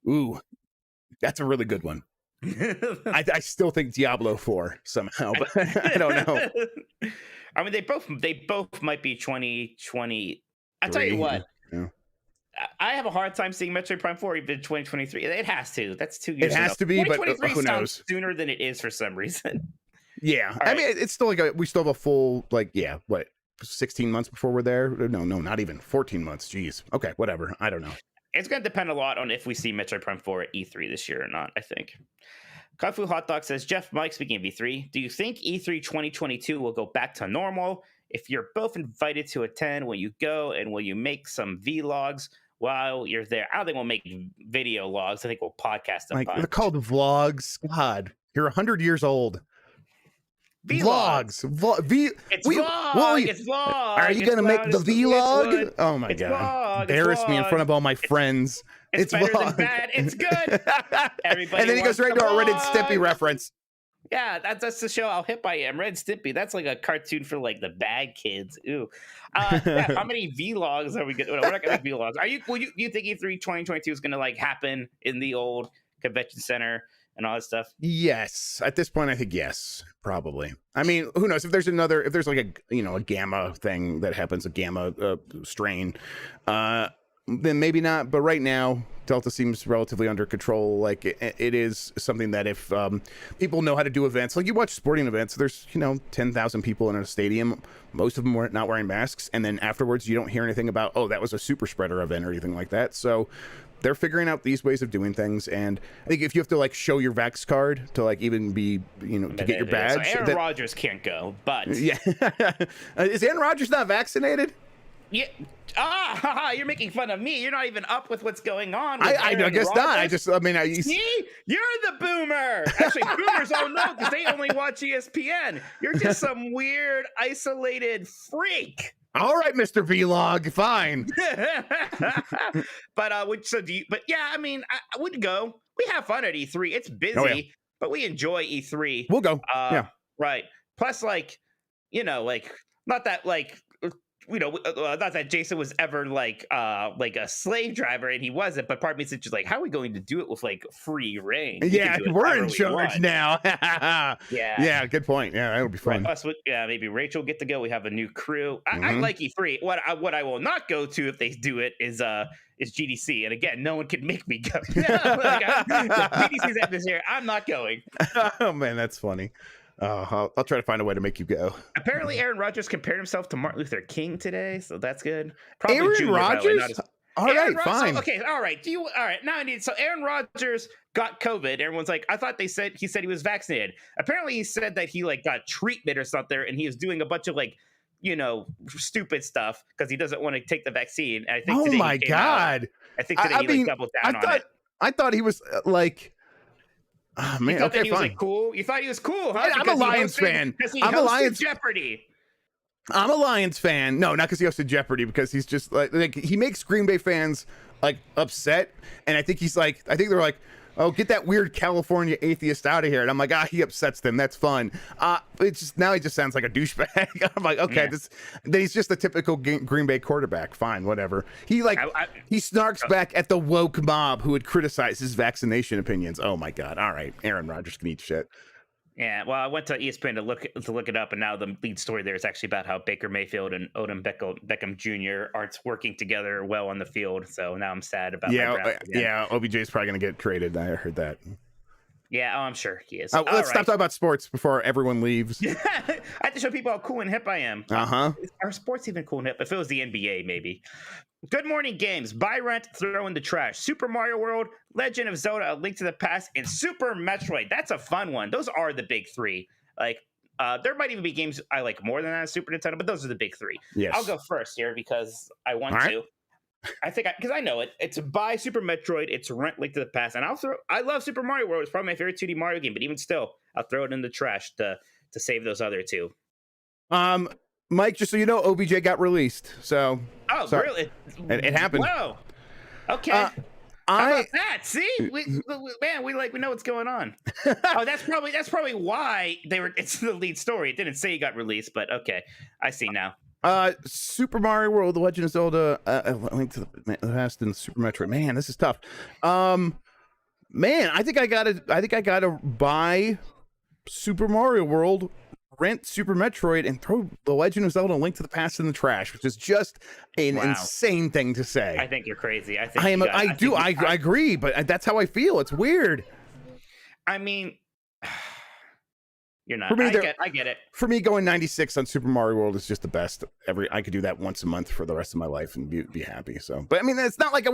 Ooh. That's a really good one. I still think Diablo 4 somehow, but I don't know. I mean, they both might be 2020. I'll tell you what. Yeah. I have a hard time seeing Metroid Prime 4 even 2023. It has to. That's 2 years. It has to be, but who knows? Sooner than it is for some reason. Yeah, I mean, it's still we still have a full 16 months before we're there. No, not even 14 months. Jeez. Okay, whatever. I don't know. It's going to depend a lot on if we see Metroid Prime 4 at E3 this year or not, I think. Kung Fu Hot Dog says, Jeff, Mike, speaking of E3, do you think E3 2022 will go back to normal? If you're both invited to attend, will you go and will you make some vlogs while you're there? I don't think we'll make video logs. I think we'll podcast them. They're called vlogs. God, you're 100 years old. Vlogs. It's vlog. Are you going to make the vlog? Oh my God. Embarrass me in front of all my friends. It's better than bad. It's good. Everybody and then he goes right to our Red and Stimpy reference. Yeah, that's the show how hip I am. Red and Stimpy. That's like a cartoon for like the bad kids. Ooh. Yeah, how many vlogs are we going to? We're not going to make vlogs. You think E3 2022 is going to like happen in the old convention center and all that stuff? Yes. At this point, I think yes, probably. I mean, who knows if there's like a gamma thing that happens, a gamma strain, then maybe not. But right now, Delta seems relatively under control. Like it is something that if people know how to do events, like you watch sporting events, there's 10,000 people in a stadium. Most of them were not wearing masks, and then afterwards, you don't hear anything about that was a super spreader event or anything like that. So they're figuring out these ways of doing things, and I think if you have to show your Vax card to even be to get your badge, so Aaron Rodgers can't go, but yeah, is Aaron Rodgers not vaccinated? Yeah. You're making fun of me. You're not even up with what's going on. I guess Rodgers. Not. See, you're the boomer. Actually, boomers all know because they only watch ESPN. You're just some weird, isolated freak. All right, Mr. Vlog, fine. But yeah, I mean, I would go. We have fun at E3. It's busy, but we enjoy E3. We'll go. Yeah. Right. Plus, not that not that Jason was ever like a slave driver, and he wasn't, but part of me is just how are we going to do it with free reign? Yeah, we're in charge now. Yeah, good point. Yeah, that would be fun. Right. Plus, maybe Rachel will get to go. We have a new crew. I like E3. What I will not go to if they do it is GDC, and again, no one can make me go. GDC's at this year. I'm not going. Oh man, that's funny. I'll try to find a way to make you go. Apparently, Aaron Rodgers compared himself to Martin Luther King today, so that's good. Probably Aaron Rodgers? All right, fine. Okay, all right. All right, now so Aaron Rodgers got COVID. Everyone's like, I thought he said he was vaccinated. Apparently, he said that he got treatment or something, and he was doing a bunch of stupid stuff because he doesn't want to take the vaccine. And I think oh my God. I think today he doubled down on it. I thought he was oh, man, okay, fine. Was cool. You thought he was cool, huh? I'm a Lions fan. I'm a Lions Jeopardy. I'm a Lions fan. No, not because he hosted Jeopardy. Because he's just like he makes Green Bay fans upset, and I think he's I think they're like, oh, get that weird California atheist out of here. And I'm like, he upsets them. That's fun. It's just, now he just sounds like a douchebag. I'm like, okay, then he's just a typical Green Bay quarterback. Fine, whatever. He he snarks back at the woke mob who would criticize his vaccination opinions. Oh my God. All right. Aaron Rodgers can eat shit. Yeah, well, I went to ESPN to look it up, and now the lead story there is actually about how Baker Mayfield and Odom Beckham Jr. aren't working together well on the field. So now I'm sad about my Browns again. Yeah, OBJ is probably going to get traded. I heard that. Yeah, I'm sure he is. Let's stop talking about sports before everyone leaves. I have to show people how cool and hip I am. Are sports even cool and hip? If it was the NBA, maybe. Good morning, games. Buy, rent, throw in the trash. Super Mario World, Legend of Zelda: A Link to the Past, and Super Metroid. That's a fun one. Those are the big three. Like, there might even be games I like more than that Super Nintendo, but those are the big three. Yes. I'll go first here because I want to. I think because I know it. It's buy Super Metroid. It's rent Link to the Past, and I love Super Mario World. It's probably my favorite 2D Mario game, but even still, I'll throw it in the trash to save those other two. Mike, just so you know, OBJ got released. So really? It happened. Whoa. Okay. How about that? See, we know what's going on. Oh, that's probably why it's the lead story. It didn't say he got released, but okay, I see now. Super Mario World, The Legend of Zelda, A Link to the Past, and Super Metroid. Man, this is tough. Man, I think I gotta buy Super Mario World, rent Super Metroid, and throw The Legend of Zelda: A Link to the Past in the trash, which is just an insane thing to say. I think you're crazy. I agree, but that's how I feel. It's weird. I mean, you're not. I get it. For me, going 96 on Super Mario World is just the best. I could do that once a month for the rest of my life and be happy. So, but I mean, it's not like I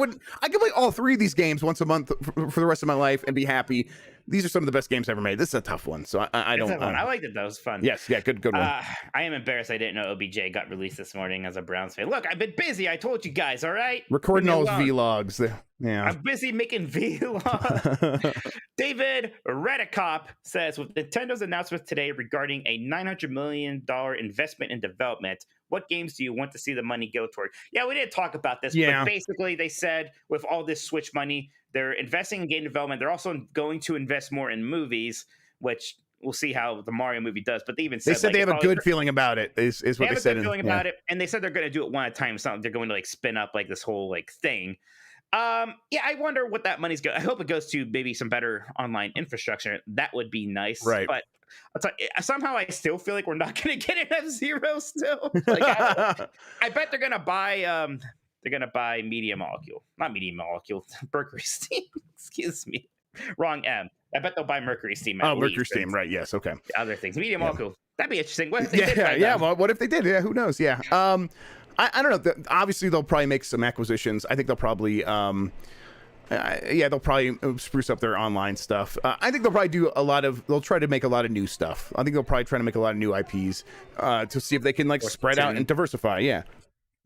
could play all three of these games once a month for the rest of my life and be happy. These are some of the best games ever made. This is a tough one, so I don't. I liked it though. It was fun. Yes, yeah, good one. I am embarrassed I didn't know OBJ got released this morning as a Browns fan. Look, I've been busy. I told you guys. All right, recording all his vlogs. Yeah, I'm busy making vlogs. David Redicop says, with Nintendo's announcement today regarding a $900 million investment in development, what games do you want to see the money go toward? Yeah, we didn't talk about this, but basically they said with all this Switch money, they're investing in game development. They're also going to invest more in movies, which we'll see how the Mario movie does. But they even said they have a good feeling about it. Is what they said. They have a good feeling about it, and they said they're going to do it one at a time. Something they're going to spin up this whole thing. Yeah, I wonder what that money's going. I hope it goes to maybe some better online infrastructure. That would be nice, right? But I'll tell you, somehow I still feel like we're not going to get an F-Zero still. I bet they're going to buy. They're going to buy Media Molecule, not Media Molecule, Mercury Steam. Excuse me, wrong M. I bet they'll buy Mercury Steam. Mercury Steam, right? Yes, okay. Other things, Media Molecule. That'd be interesting. What if they did? Well, what if they did? Yeah, who knows? Yeah. I don't know. Obviously, they'll probably make some acquisitions. I think they'll probably, they'll probably spruce up their online stuff. I think they'll probably do they'll try to make a lot of new stuff. I think they'll probably try to make a lot of new IPs to see if they can spread out and diversify. Yeah,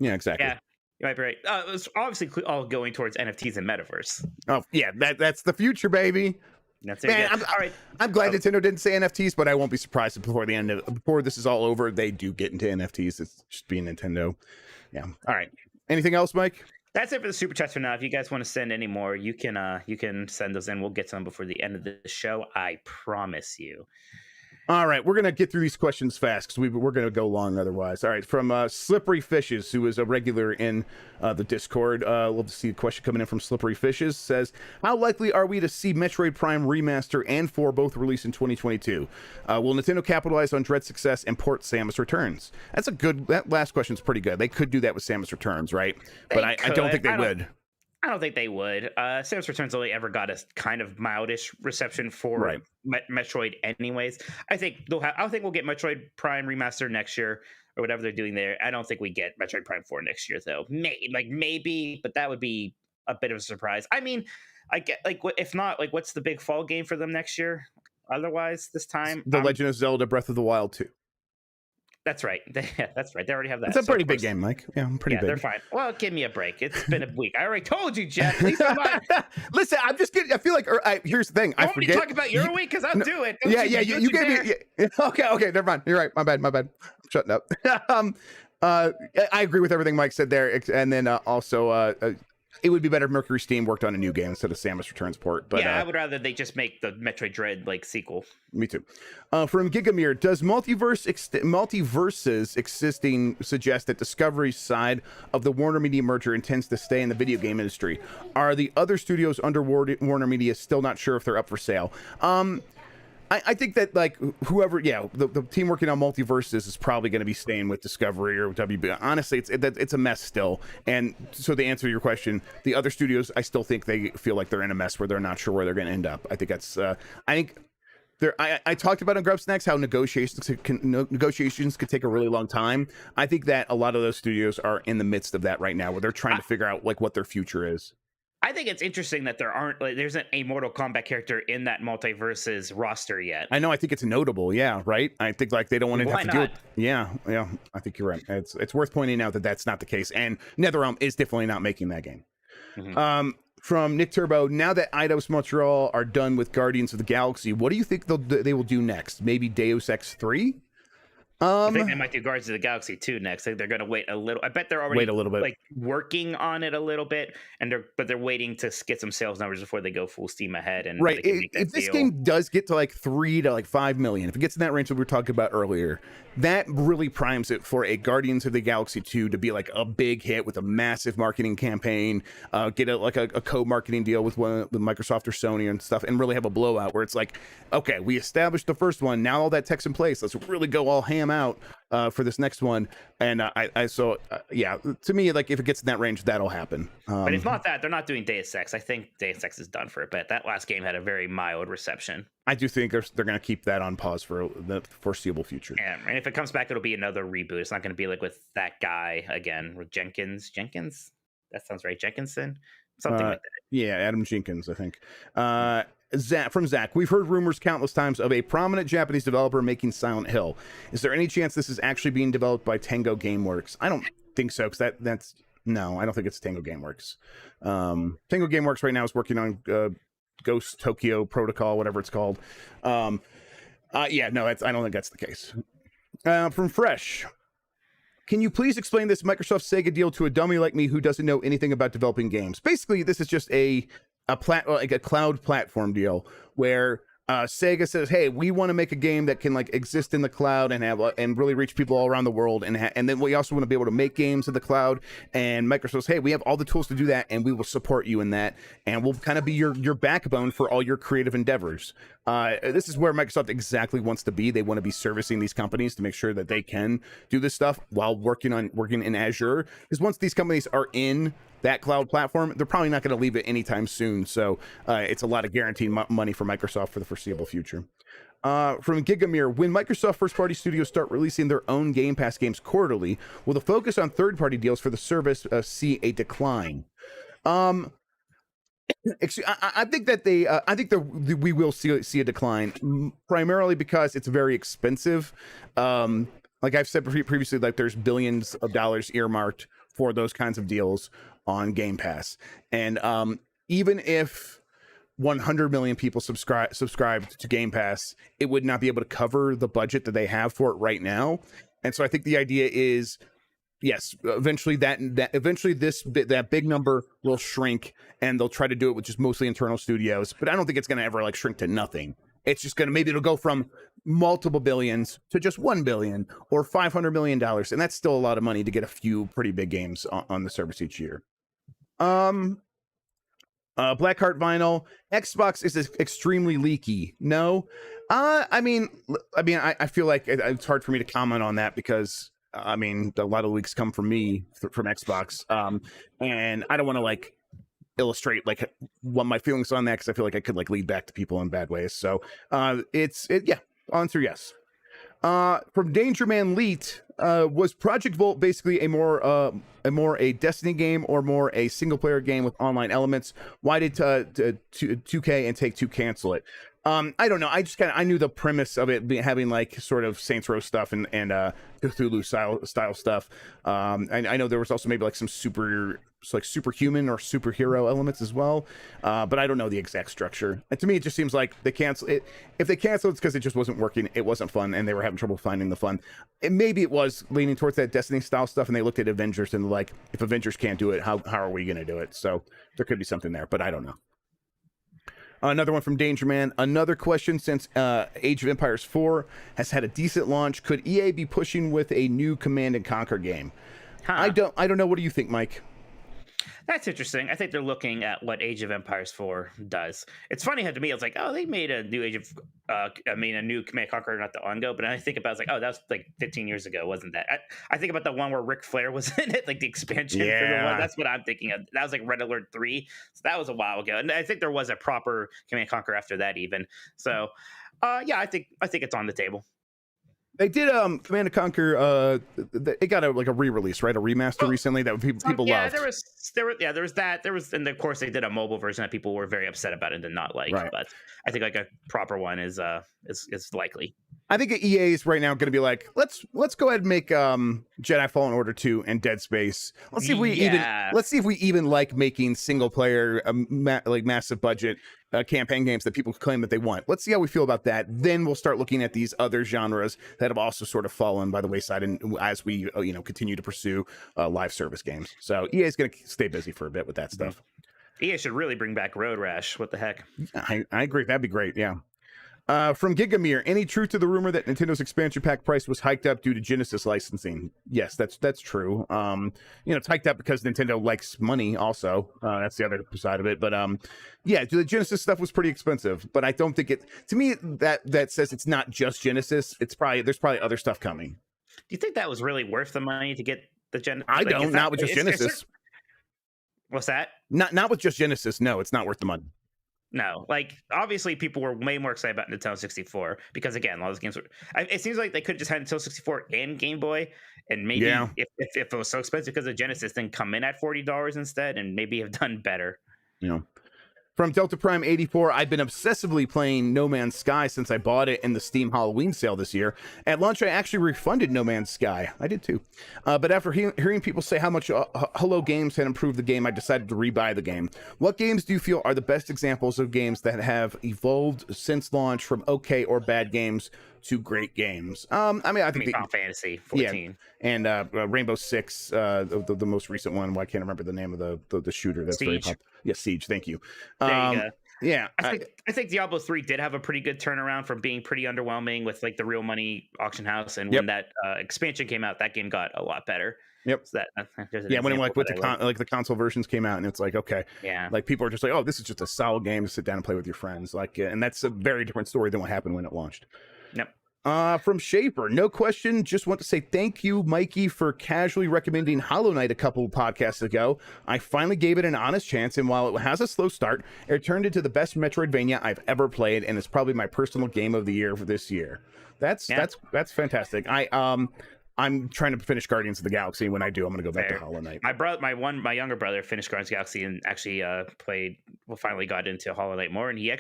exactly. Yeah, you might be right. It's obviously all going towards NFTs and metaverse. Oh yeah, that's the future, baby. That's it. Man, all right. I'm glad Nintendo didn't say NFTs, but I won't be surprised if before this is all over, they do get into NFTs. It's just being Nintendo. Yeah. All right. Anything else, Mike? That's it for the super chats for now. If you guys want to send any more, you can send those in. We'll get some before the end of the show. I promise you. All right, we're going to get through these questions fast because we're going to go long otherwise. All right, from Slippery Fishes, who is a regular in the Discord. Love to see a question coming in from Slippery Fishes. Says, how likely are we to see Metroid Prime Remaster and 4 both released in 2022? Will Nintendo capitalize on Dread's success and port Samus Returns? That last question's pretty good. They could do that with Samus Returns, right? But I don't think they would. I don't think they would. Samus Returns only ever got a kind of mildish reception for Metroid, anyways. I think we'll get Metroid Prime Remaster next year or whatever they're doing there. I don't think we get Metroid Prime 4 next year though. Maybe, but that would be a bit of a surprise. I mean, I get if not, what's the big fall game for them next year? Otherwise, this time, The Legend of Zelda: Breath of the Wild 2. That's right. That's right. They already have that. It's a pretty big game, Mike. Yeah, pretty big. Yeah, they're fine. Well, give me a break. It's been a week. I already told you, Jeff. At least I'm not... Listen, I'm just kidding. I feel like here's the thing. I forget. Want me to talk about your week? Because I'll do it. You gave me. Yeah, okay. Never mind. You're right. My bad. I'm shutting up. I agree with everything Mike said there, and then also it would be better if Mercury Steam worked on a new game instead of Samus Returns port. But yeah, I would rather they just make the Metroid Dread like sequel. Me too. From Gigamir, does multiverses existing suggest that Discovery's side of the Warner Media merger intends to stay in the video game industry? Are the other studios under Warner Media still not sure if they're up for sale? I think that like whoever, the team working on multiverses is probably going to be staying with Discovery or WB. Honestly, it's a mess still. And so to answer your question, the other studios, I still think they feel like they're in a mess where they're not sure where they're going to end up. I think that's, I talked about on Grubb Snacks how negotiations could take a really long time. I think that a lot of those studios are in the midst of that right now, where they're trying to figure out like what their future is. I think it's interesting that there isn't a Mortal Kombat character in that multiverses roster yet. I know. I think it's notable. Yeah, right. I think like they don't want to have to do it. Yeah. I think you're right. It's worth pointing out that that's not the case. And NetherRealm is definitely not making that game. Mm-hmm. From Nick Turbo, now that Eidos Montreal are done with Guardians of the Galaxy, what do you think they will do next? Maybe Deus Ex 3? I think they might do Guardians of the Galaxy 2 next. They're going to wait a little. I bet they're already like working on it a little bit, but they're waiting to get some sales numbers before they go full steam ahead. And right, if this game does get to like 3 to like 5 million, if it gets in that range that we were talking about earlier, that really primes it for a Guardians of the Galaxy 2 to be like a big hit with a massive marketing campaign, get a co-marketing deal with Microsoft or Sony and stuff, and really have a blowout where it's like, okay, we established the first one, now all that tech's in place, let's really go all ham out for this next one. And to me, like if it gets in that range, that'll happen. But if not that, they're not doing Deus Ex. I think Deus Ex is done for a bit. That last game had a very mild reception. I do think they're going to keep that on pause for the foreseeable future. Yeah, and if it comes back, it'll be another reboot. It's not going to be like with that guy again, with Jenkins. That sounds right, Jenkinson, something like that. Yeah, Adam Jenkins, I think. Zach, we've heard rumors countless times of a prominent Japanese developer making Silent Hill. Is there any chance this is actually being developed by Tango Gameworks? I don't think so, because no, I don't think it's Tango Gameworks. Tango Gameworks right now is working on Ghost Tokyo Protocol, whatever it's called. I don't think that's the case. From Fresh, can you please explain this Microsoft Sega deal to a dummy like me who doesn't know anything about developing games? Basically, this is just a cloud platform deal where Sega says, hey, we want to make a game that can like exist in the cloud and have and really reach people all around the world, and then we also want to be able to make games in the cloud. And Microsoft says, hey, we have all the tools to do that, and we will support you in that, and we'll kind of be your backbone for all your creative endeavors. This is where Microsoft exactly wants to be. They want to be servicing these companies to make sure that they can do this stuff while working in Azure. Because once these companies are in that cloud platform, they're probably not going to leave it anytime soon. So it's a lot of guaranteed money for Microsoft for the foreseeable future. From Gigamir, when Microsoft first-party studios start releasing their own Game Pass games quarterly, will the focus on third-party deals for the service see a decline? I think that we will see a decline, primarily because it's very expensive. Like I've said previously, like there's billions of dollars earmarked for those kinds of deals on Game Pass, and even if 100 million people subscribed to Game Pass, it would not be able to cover the budget that they have for it right now. And so I think the idea is, yes, eventually that big number will shrink, and they'll try to do it with just mostly internal studios. But I don't think it's going to ever like shrink to nothing. It's just going to, maybe it'll go from multiple billions to just 1 billion or $500 million. And that's still a lot of money to get a few pretty big games on the service each year. Blackheart Vinyl, Xbox is extremely leaky. No, I feel like it's hard for me to comment on that because a lot of leaks come from me from Xbox, and I don't want to like illustrate like what my feelings on that, because I feel like I could like lead back to people in bad ways. So answer yes. From Danger Man Leet, was Project Volt basically a more a Destiny game or more a single player game with online elements? Why did 2K and Take-Two cancel it? I don't know. I knew the premise of it having like sort of Saints Row stuff and Cthulhu style stuff. I know there was also maybe like some superhuman or superhero elements as well. But I don't know the exact structure. And to me, it just seems like they cancel it. If they cancel, it's because it just wasn't working. It wasn't fun, and they were having trouble finding the fun. And maybe it was leaning towards that Destiny style stuff, and they looked at Avengers and like, if Avengers can't do it, how are we going to do it? So there could be something there, but I don't know. Another one from Danger Man. Another question: since Age of Empires 4 has had a decent launch, could EA be pushing with a new Command and Conquer game? Huh. I don't know. What do you think, Mike? That's interesting. I think they're looking at what Age of Empires 4 does. It's funny how to me, it's like, oh, they made a new a new Command Conquer, not the Ongo. But I think about, it's like, oh, that was like 15 years ago, wasn't that? I think about the one where Ric Flair was in it, like the expansion for the one. That's what I'm thinking of. That was like Red Alert 3. So that was a while ago, and I think there was a proper Command Conquer after that, even. So, yeah, I think it's on the table. They did Command & Conquer. It got a re-release, right? A remaster recently that people loved. There was that. And of course they did a mobile version that people were very upset about and did not like. Right. But I think like a proper one is likely. I think EA is right now going to be like, let's go ahead and make Jedi Fallen Order 2 and Dead Space. Let's see if we even like making single player massive budget campaign games that people claim that they want. Let's see how we feel about that. Then we'll start looking at these other genres that have also sort of fallen by the wayside, and as we continue to pursue live service games. So EA is going to stay busy for a bit with that stuff. EA should really bring back Road Rash. What the heck? I agree. That'd be great. Yeah. From Gigamir, any truth to the rumor that Nintendo's expansion pack price was hiked up due to Genesis licensing? Yes, that's true. It's hiked up because Nintendo likes money also. That's the other side of it. But yeah, the Genesis stuff was pretty expensive, but I don't think to me that says it's not just Genesis. There's probably other stuff coming. Do you think that was really worth the money to get the Genesis? I don't, not with just Genesis. What's that? Not with just Genesis. No, it's not worth the money. No, like obviously people were way more excited about Nintendo 64 because again, a lot of those games were. It seems like they could just had Nintendo 64 and Game Boy, and maybe if it was so expensive because of Genesis, then come in at $40 instead, and maybe have done better. From Delta Prime 84, I've been obsessively playing No Man's Sky since I bought it in the Steam Halloween sale this year. At launch, I actually refunded No Man's Sky. I did too. But after hearing people say how much Hello Games had improved the game, I decided to rebuy the game. What games do you feel are the best examples of games that have evolved since launch from okay or bad games to great games? I think Final Fantasy 14 and Rainbow Six, the most recent one. Well, I can't remember the name of the shooter. That's Siege. Very popular. Yeah, Siege. Thank you. There you go. Yeah, I think Diablo 3 did have a pretty good turnaround from being pretty underwhelming with like the real money auction house, and when that expansion came out, that game got a lot better. Yep. So when with the console versions came out, and it's like, okay, like people are just like, oh, this is just a solid game to sit down and play with your friends, like, and that's a very different story than what happened when it launched. Yep. From Shaper, no question. Just want to say thank you, Mikey, for casually recommending Hollow Knight a couple of podcasts ago. I finally gave it an honest chance, and while it has a slow start, it turned into the best Metroidvania I've ever played, and it's probably my personal game of the year for this year. That's fantastic. I'm trying to finish Guardians of the Galaxy. When I do, I'm going to go back to Hollow Knight. My younger brother finished Guardians of the Galaxy and actually finally got into Hollow Knight more. And he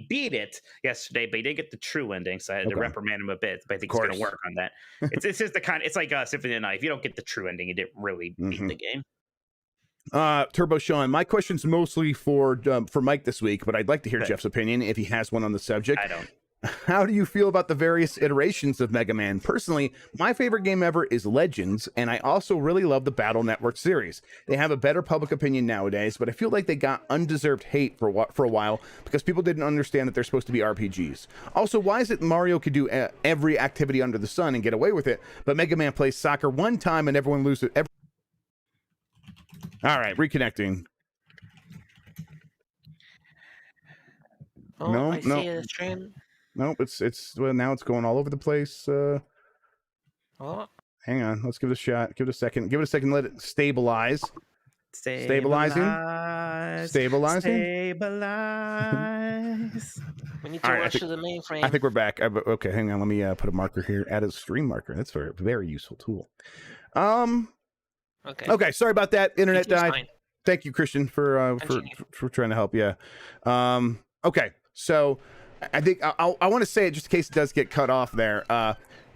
beat it yesterday, but he didn't get the true ending, so I had to reprimand him a bit. But I think he's going to work on that. It's just it's like Symphony of the Night. If you don't get the true ending, you didn't really beat the game. Turbo Sean, my question's mostly for Mike this week, but I'd like to hear Jeff's opinion if he has one on the subject. I don't. How do you feel about the various iterations of Mega Man? Personally, my favorite game ever is Legends, and I also really love the Battle Network series. They have a better public opinion nowadays, but I feel like they got undeserved hate for a while because people didn't understand that they're supposed to be RPGs. Also, why is it Mario could do every activity under the sun and get away with it, but Mega Man plays soccer one time and everyone loses it? All right, reconnecting. Oh, I see the stream. Nope, now it's going all over the place. Oh. Hang on, let's give it a shot. Give it a second. Let it stabilize. Stabilizing. We need to rush to the mainframe. I think we're back. Okay, hang on. Let me put a marker here. Add a stream marker. That's a very useful tool. Okay. Sorry about that. Internet died. Fine. Thank you, Christian, for trying to help. Yeah. Okay. So I think I want to say it just in case it does get cut off there.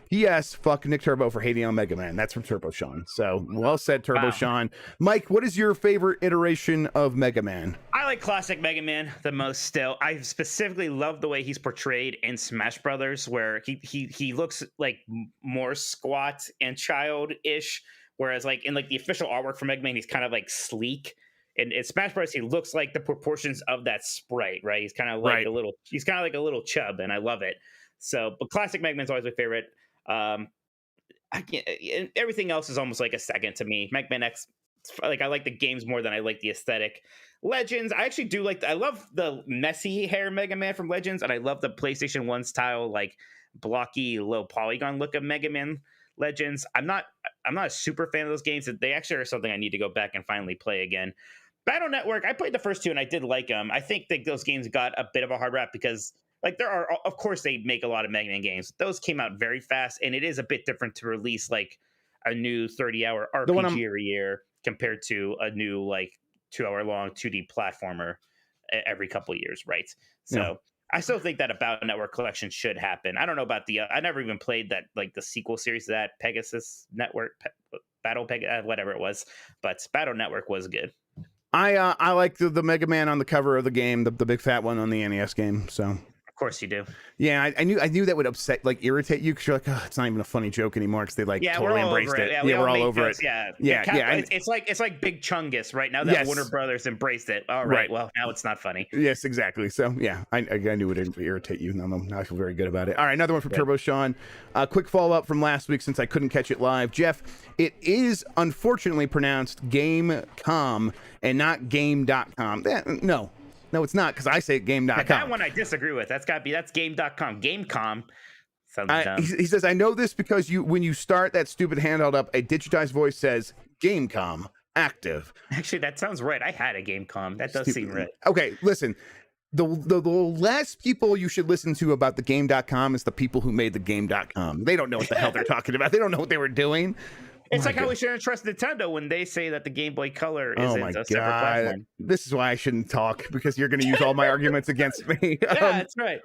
P.S. Fuck Nick Turbo for hating on Mega Man. That's from Turbo Sean. So well said, Turbo Sean. Mike, what is your favorite iteration of Mega Man? I like classic Mega Man the most still. I specifically love the way he's portrayed in Smash Brothers, where he looks like more squat and childish, whereas like in like the official artwork for Mega Man, he's kind of like sleek. And in Smash Bros, he looks like the proportions of that sprite, right? He's kind of like he's kind of like a little chub, and I love it. So, but classic Mega Man's always my favorite. I can't. Everything else is almost like a second to me. Mega Man X, like I like the games more than I like the aesthetic. Legends, I actually do like. I love the messy hair Mega Man from Legends, and I love the PlayStation 1 style, like blocky, low polygon look of Mega Man Legends. I'm not a super fan of those games. They actually are something I need to go back and finally play again. Battle Network, I played the first two and I did like them. I think that those games got a bit of a hard rap because, like, there are, of course, they make a lot of Mega Man games. Those came out very fast, and it is a bit different to release like a new 30-hour RPG every year compared to a new like 2-hour-long 2D platformer every couple of years, right? So I still think that a Battle Network collection should happen. I don't know about I never even played that, like the sequel series to that, Pegasus Network, whatever it was, but Battle Network was good. I like the Mega Man on the cover of the game, the big fat one on the NES game. So of course you do. Yeah, I knew that would irritate you because you're like, oh, it's not even a funny joke anymore because they like totally embraced it. Yeah, we're all over it. Yeah. It's like Big Chungus, right? Now that Warner Brothers embraced it. All right. Well, now it's not funny. Yes, exactly. So yeah, I knew it would irritate you. Now I feel very good about it. All right, another one from Turbo Sean. Quick follow up from last week since I couldn't catch it live. Jeff, it is unfortunately pronounced Gamecom and not Game.com. No, it's not, because I say Game.com. That one I disagree with. That's Game.com. Gamecom sounds dumb. He says, I know this because when you start that stupid handheld up, a digitized voice says Gamecom active. Actually, that sounds right. I had a Gamecom. That does seem right. Okay, listen. The less people you should listen to about the Game.com is the people who made the Game.com. They don't know what the hell they're talking about. They don't know what they were doing. It's like how we shouldn't trust Nintendo when they say that the Game Boy Color isn't a separate platform. This is why I shouldn't talk, because you're going to use all my arguments against me. Yeah, that's right.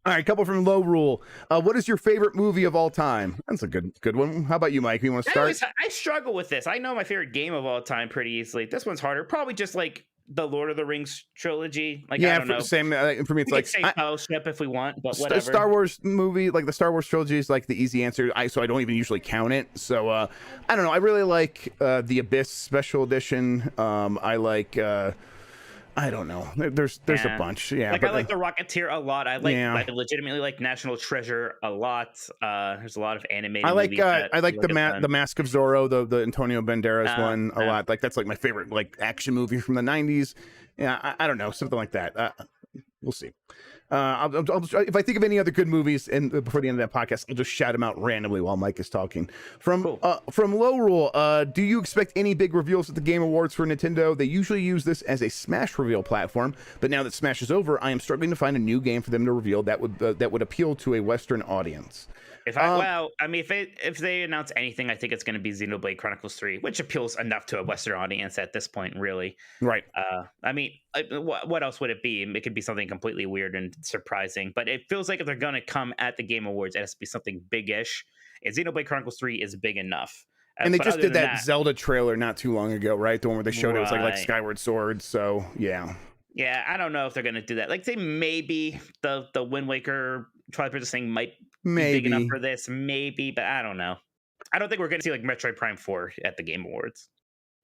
All right, couple from Low Rule. What is your favorite movie of all time? That's a good one. How about you, Mike? You want to start? I struggle with this. I know my favorite game of all time pretty easily. This one's harder. Probably just like the Lord of the Rings trilogy. Like, I don't know. Same for me. It's like Fellowship if we want, but whatever. Star Wars movie, like the Star Wars trilogy, is like the easy answer. So I don't even usually count it. So I don't know. I really like the Abyss Special Edition. I like. I don't know. There's a bunch. Yeah, like I like the Rocketeer a lot. I legitimately like National Treasure a lot. There's a lot of animated. I like the Mask of Zorro, the Antonio Banderas one a lot. Like that's like my favorite like action movie from the 90s. Yeah, I don't know, something like that. We'll see. If I think of any other good movies before the end of that podcast, I'll just shout them out randomly while Mike is talking. From Low Rule, do you expect any big reveals at the Game Awards for Nintendo? They usually use this as a Smash reveal platform, but now that Smash is over, I am struggling to find a new game for them to reveal that would appeal to a Western audience. If they announce anything, I think it's going to be Xenoblade Chronicles 3, which appeals enough to a Western audience at this point, really. Right. What else would it be? It could be something completely weird and surprising, but it feels like if they're going to come at the Game Awards, it has to be something big-ish. And Xenoblade Chronicles 3 is big enough. And they just did that Zelda trailer not too long ago, right? The one where they showed it was like Skyward Sword. So yeah. Yeah, I don't know if they're going to do that. Like, say maybe the Wind Waker Twilight Princess thing might be big enough for this, maybe, but I don't know. I don't think we're going to see like Metroid Prime 4 at the Game Awards.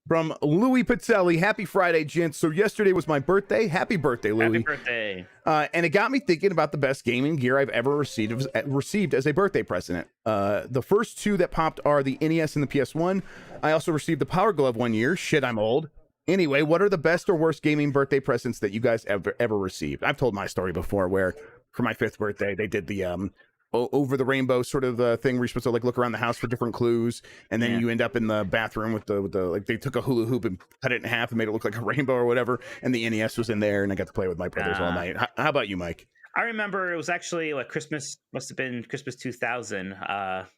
From Louis Pizzelli, happy Friday, gents. So yesterday was my birthday. Happy birthday, Louis. Happy birthday. And it got me thinking about the best gaming gear I've ever received as a birthday present. The first two that popped are the NES and the PS1. I also received the Power Glove one year. Shit, I'm old. Anyway, what are the best or worst gaming birthday presents that you guys ever received? I've told my story before where for my 5th birthday, they did the over the rainbow sort of thing where you're supposed to like look around the house for different clues, and then you end up in the bathroom with the like they took a hula hoop and cut it in half and made it look like a rainbow or whatever, and the NES was in there, and I got to play with my brothers all night. How about you, Mike? I remember it was actually like Christmas, must have been Christmas 2000,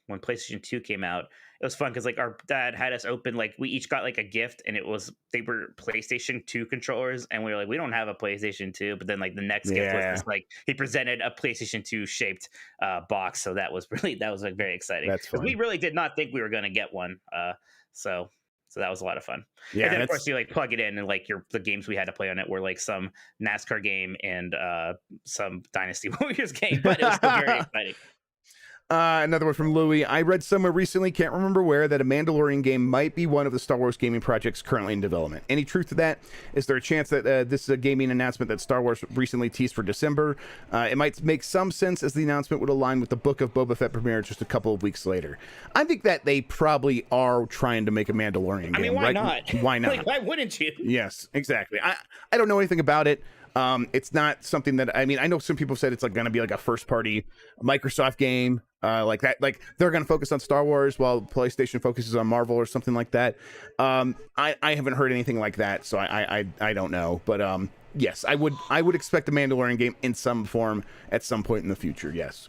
when PlayStation 2 came out. It was fun because like our dad had us open, like we each got like a gift, and they were PlayStation 2 controllers, and we were like, we don't have a PlayStation 2. But then like the next gift was just like he presented a PlayStation 2 shaped box, so that was like very exciting. That's because fun. we really did not think we were going to get one. So so that was a lot of fun. Yeah, and then of course you like plug it in, and like the games we had to play on it were like some NASCAR game and some Dynasty Warriors game, but it was still very exciting. Another one from Louis. I read somewhere recently, can't remember where, that a Mandalorian game might be one of the Star Wars gaming projects currently in development. Any truth to that? Is there a chance that this is a gaming announcement that Star Wars recently teased for December? It might make some sense as the announcement would align with the Book of Boba Fett premiere just a couple of weeks later. I think that they probably are trying to make a Mandalorian game. I mean, why right? not? Why not? Like, why wouldn't you? Yes, exactly. I don't know anything about it. It's not something that, I mean, I know some people said it's like going to be like a first party Microsoft game, like that, like they're going to focus on Star Wars while PlayStation focuses on Marvel or something like that. I haven't heard anything like that, so I don't know, but yes, I would expect a Mandalorian game in some form at some point in the future. Yes.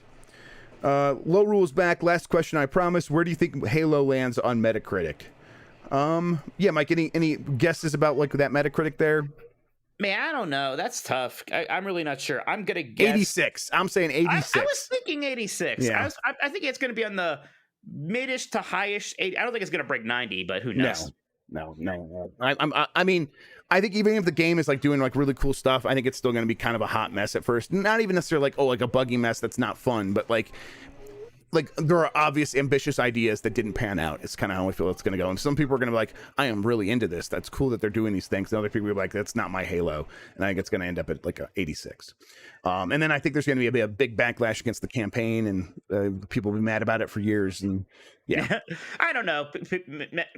Low Rule's back. Last question, I promise. Where do you think Halo lands on Metacritic? Yeah, Mike, any guesses about like that Metacritic there? Man, I don't know. That's tough. I'm really not sure. I'm gonna guess 86. I'm saying 86. I was thinking 86. Yeah. I think it's gonna be on the midish to highish 80. I don't think it's gonna break 90, but who knows? No. I mean, I think even if the game is like doing like really cool stuff, I think it's still going to be kind of a hot mess at first. Not even necessarily like, oh, like a buggy mess that's not fun, but like there are obvious ambitious ideas that didn't pan out. It's kind of how I feel it's going to go. And some people are going to be like, I am really into this. That's cool that they're doing these things. And other people are like, that's not my Halo. And I think it's going to end up at like a 86. And then I think there's going to be a big backlash against the campaign, and people will be mad about it for years. And yeah, I don't know,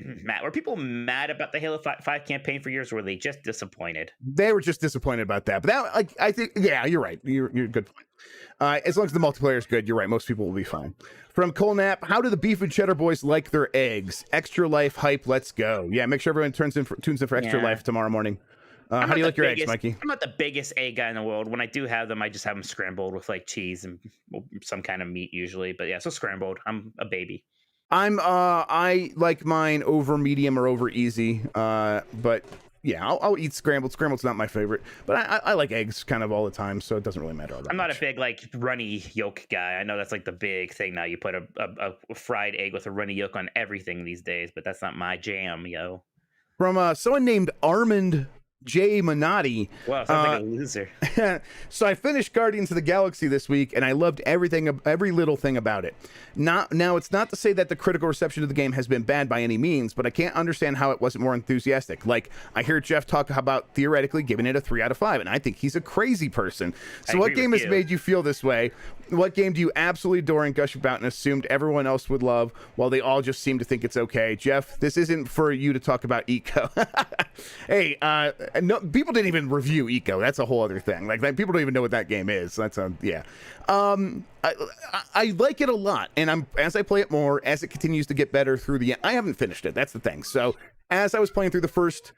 Matt. Were people mad about the Halo 5 campaign for years, or were they just disappointed? They were just disappointed about that. But that, like, I think, yeah, you're right. You're a good point. As long as the multiplayer is good, you're right. Most people will be fine. From Cole Knapp, how do the Beef and Cheddar boys like their eggs? Extra Life hype. Let's go. Yeah, make sure everyone tunes in for Extra Life tomorrow morning. How do you like your eggs, Mikey? I'm not the biggest egg guy in the world. When I do have them, I just have them scrambled with like cheese and some kind of meat usually. But yeah, so scrambled. I'm a baby. I like mine over medium or over easy. But yeah, I'll eat scrambled. Scrambled's not my favorite, but I like eggs kind of all the time, so it doesn't really matter all that I'm not much. a big like runny yolk guy. I know that's like the big thing now. You put a fried egg with a runny yolk on everything these days, but that's not my jam, yo. From someone named Armand J. Minotti. Wow, sounds like a loser. So I finished Guardians of the Galaxy this week, and I loved every little thing about it. Now, it's not to say that the critical reception of the game has been bad by any means, but I can't understand how it wasn't more enthusiastic. Like, I hear Jeff talk about theoretically giving it a 3 out of 5, and I think he's a crazy person. So what game has made you feel this way? What game do you absolutely adore and gush about and assumed everyone else would love, while they all just seem to think it's okay? Jeff, this isn't for you to talk about Eco. Hey, no, people didn't even review Eco. That's a whole other thing. Like people don't even know what that game is. That's yeah. I like it a lot, and as I play it more, as it continues to get better through the end. I haven't finished it. That's the thing. So as I was playing through the first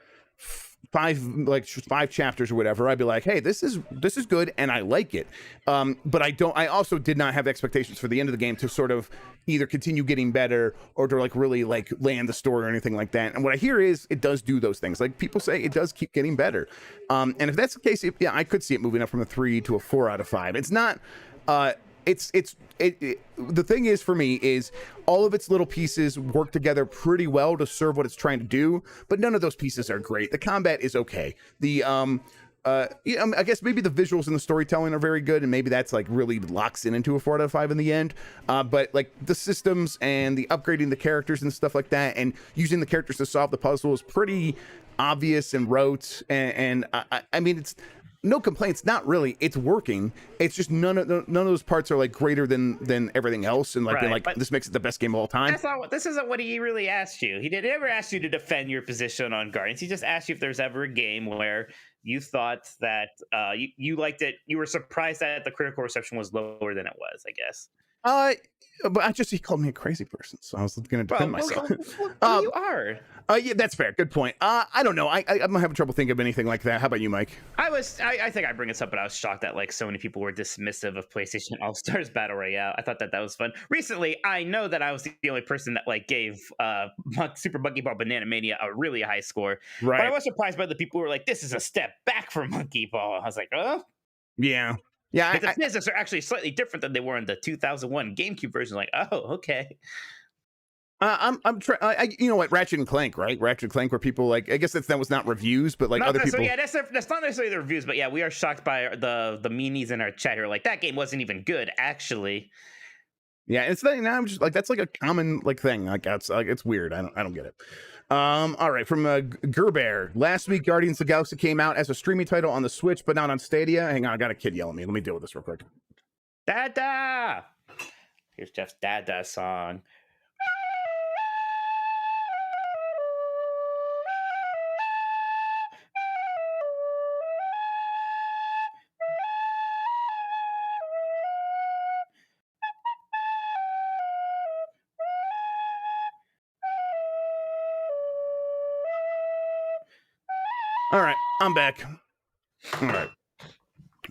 five chapters or whatever, I'd be like, hey, this is good, and I like it. But I also did not have expectations for the end of the game to sort of either continue getting better or to like really like land the story or anything like that. And what I hear is it does do those things. Like people say it does keep getting better. And if that's the case, yeah, I could see it moving up from a 3 to a 4 out of 5. It's not the thing is for me is all of its little pieces work together pretty well to serve what it's trying to do, but none of those pieces are great. The combat is okay. I guess maybe the visuals and the storytelling are very good, and maybe that's like really locks it into a 4 out of 5 in the end. But like the systems and the upgrading the characters and stuff like that, and using the characters to solve the puzzle is pretty obvious and rote. And I mean, it's no complaints, not really. It's working. It's just none of those parts are like greater than everything else, and like right, like this makes it the best game of all time. This isn't what he really asked you. He didn't ever ask you to defend your position on Guardians. He just asked you if there's ever a game where you thought that you liked it. You were surprised that the critical reception was lower than it was, I guess. But he called me a crazy person, so I was going to defend myself. You are. Yeah, that's fair. Good point. I don't know. I'm having trouble thinking of anything like that. How about you, Mike? I think I bring this up, but I was shocked that like so many people were dismissive of PlayStation All Stars Battle Royale. I thought that was fun. Recently, I know that I was the only person that like gave Super Monkey Ball Banana Mania a really high score. Right. But I was surprised by the people who were like, "This is a step back from Monkey Ball." I was like, "Oh, yeah." Yeah, the physics are actually slightly different than they were in the 2001 GameCube version. Like, oh, okay. I'm trying. You know what? Ratchet and Clank, right? Ratchet and Clank, where people like. I guess that was not reviews, but like other people. Yeah, that's not necessarily the reviews, but yeah, we are shocked by the meanies in our chat here. Like that game wasn't even good, actually. Yeah, it's that now. I'm just like that's like a common like thing. Like it's weird. I don't get it. All right, from Gerbear. Last week, Guardians of the Galaxy came out as a streaming title on the Switch, but not on Stadia. Hang on, I got a kid yelling at me. Let me deal with this real quick. Dada! Here's Jeff's Dada song. All right, I'm back. All right.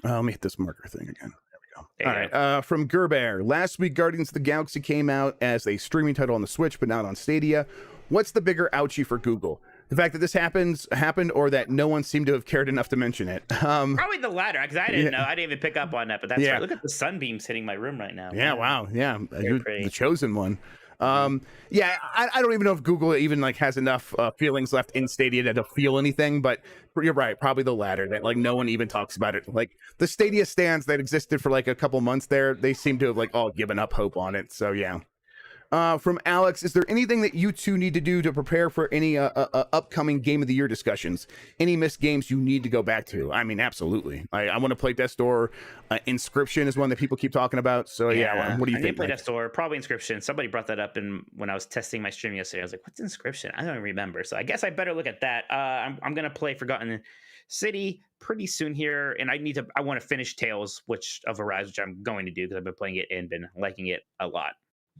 Let me hit this marker thing again. There we go. All right. From Gerbear. Last week, Guardians of the Galaxy came out as a streaming title on the Switch, but not on Stadia. What's the bigger ouchie for Google? The fact that this happened, or that no one seemed to have cared enough to mention it? Probably the latter, because I didn't know. I didn't even pick up on that. But that's right. Look at the sunbeams hitting my room right now. Yeah. Wow. Yeah. You're the chosen one. Yeah, I don't even know if Google even like has enough feelings left in Stadia to feel anything, but you're right, probably the latter, that like no one even talks about it. Like the Stadia stands that existed for like a couple months there, they seem to have like all given up hope on it. So yeah. From Alex, is there anything that you two need to do to prepare for any upcoming Game of the Year discussions? Any missed games you need to go back to? I mean, absolutely. I want to play Death's Door. Inscription is one that people keep talking about. So yeah, what do you think? I play Death's Door, probably Inscription. Somebody brought that up when I was testing my stream yesterday. I was like, what's Inscription? I don't remember. So I guess I better look at that. I'm going to play Forgotten City pretty soon here, and I want to finish Tales of Arise, which I'm going to do because I've been playing it and been liking it a lot.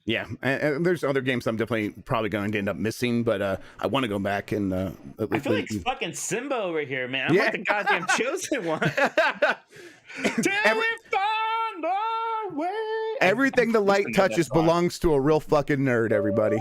Yeah, and there's other games I'm definitely probably going to end up missing, but I want to go back and I feel like fucking Simba over here, man. I'm like the goddamn chosen one. Everything the light touches belongs to a real fucking nerd, everybody.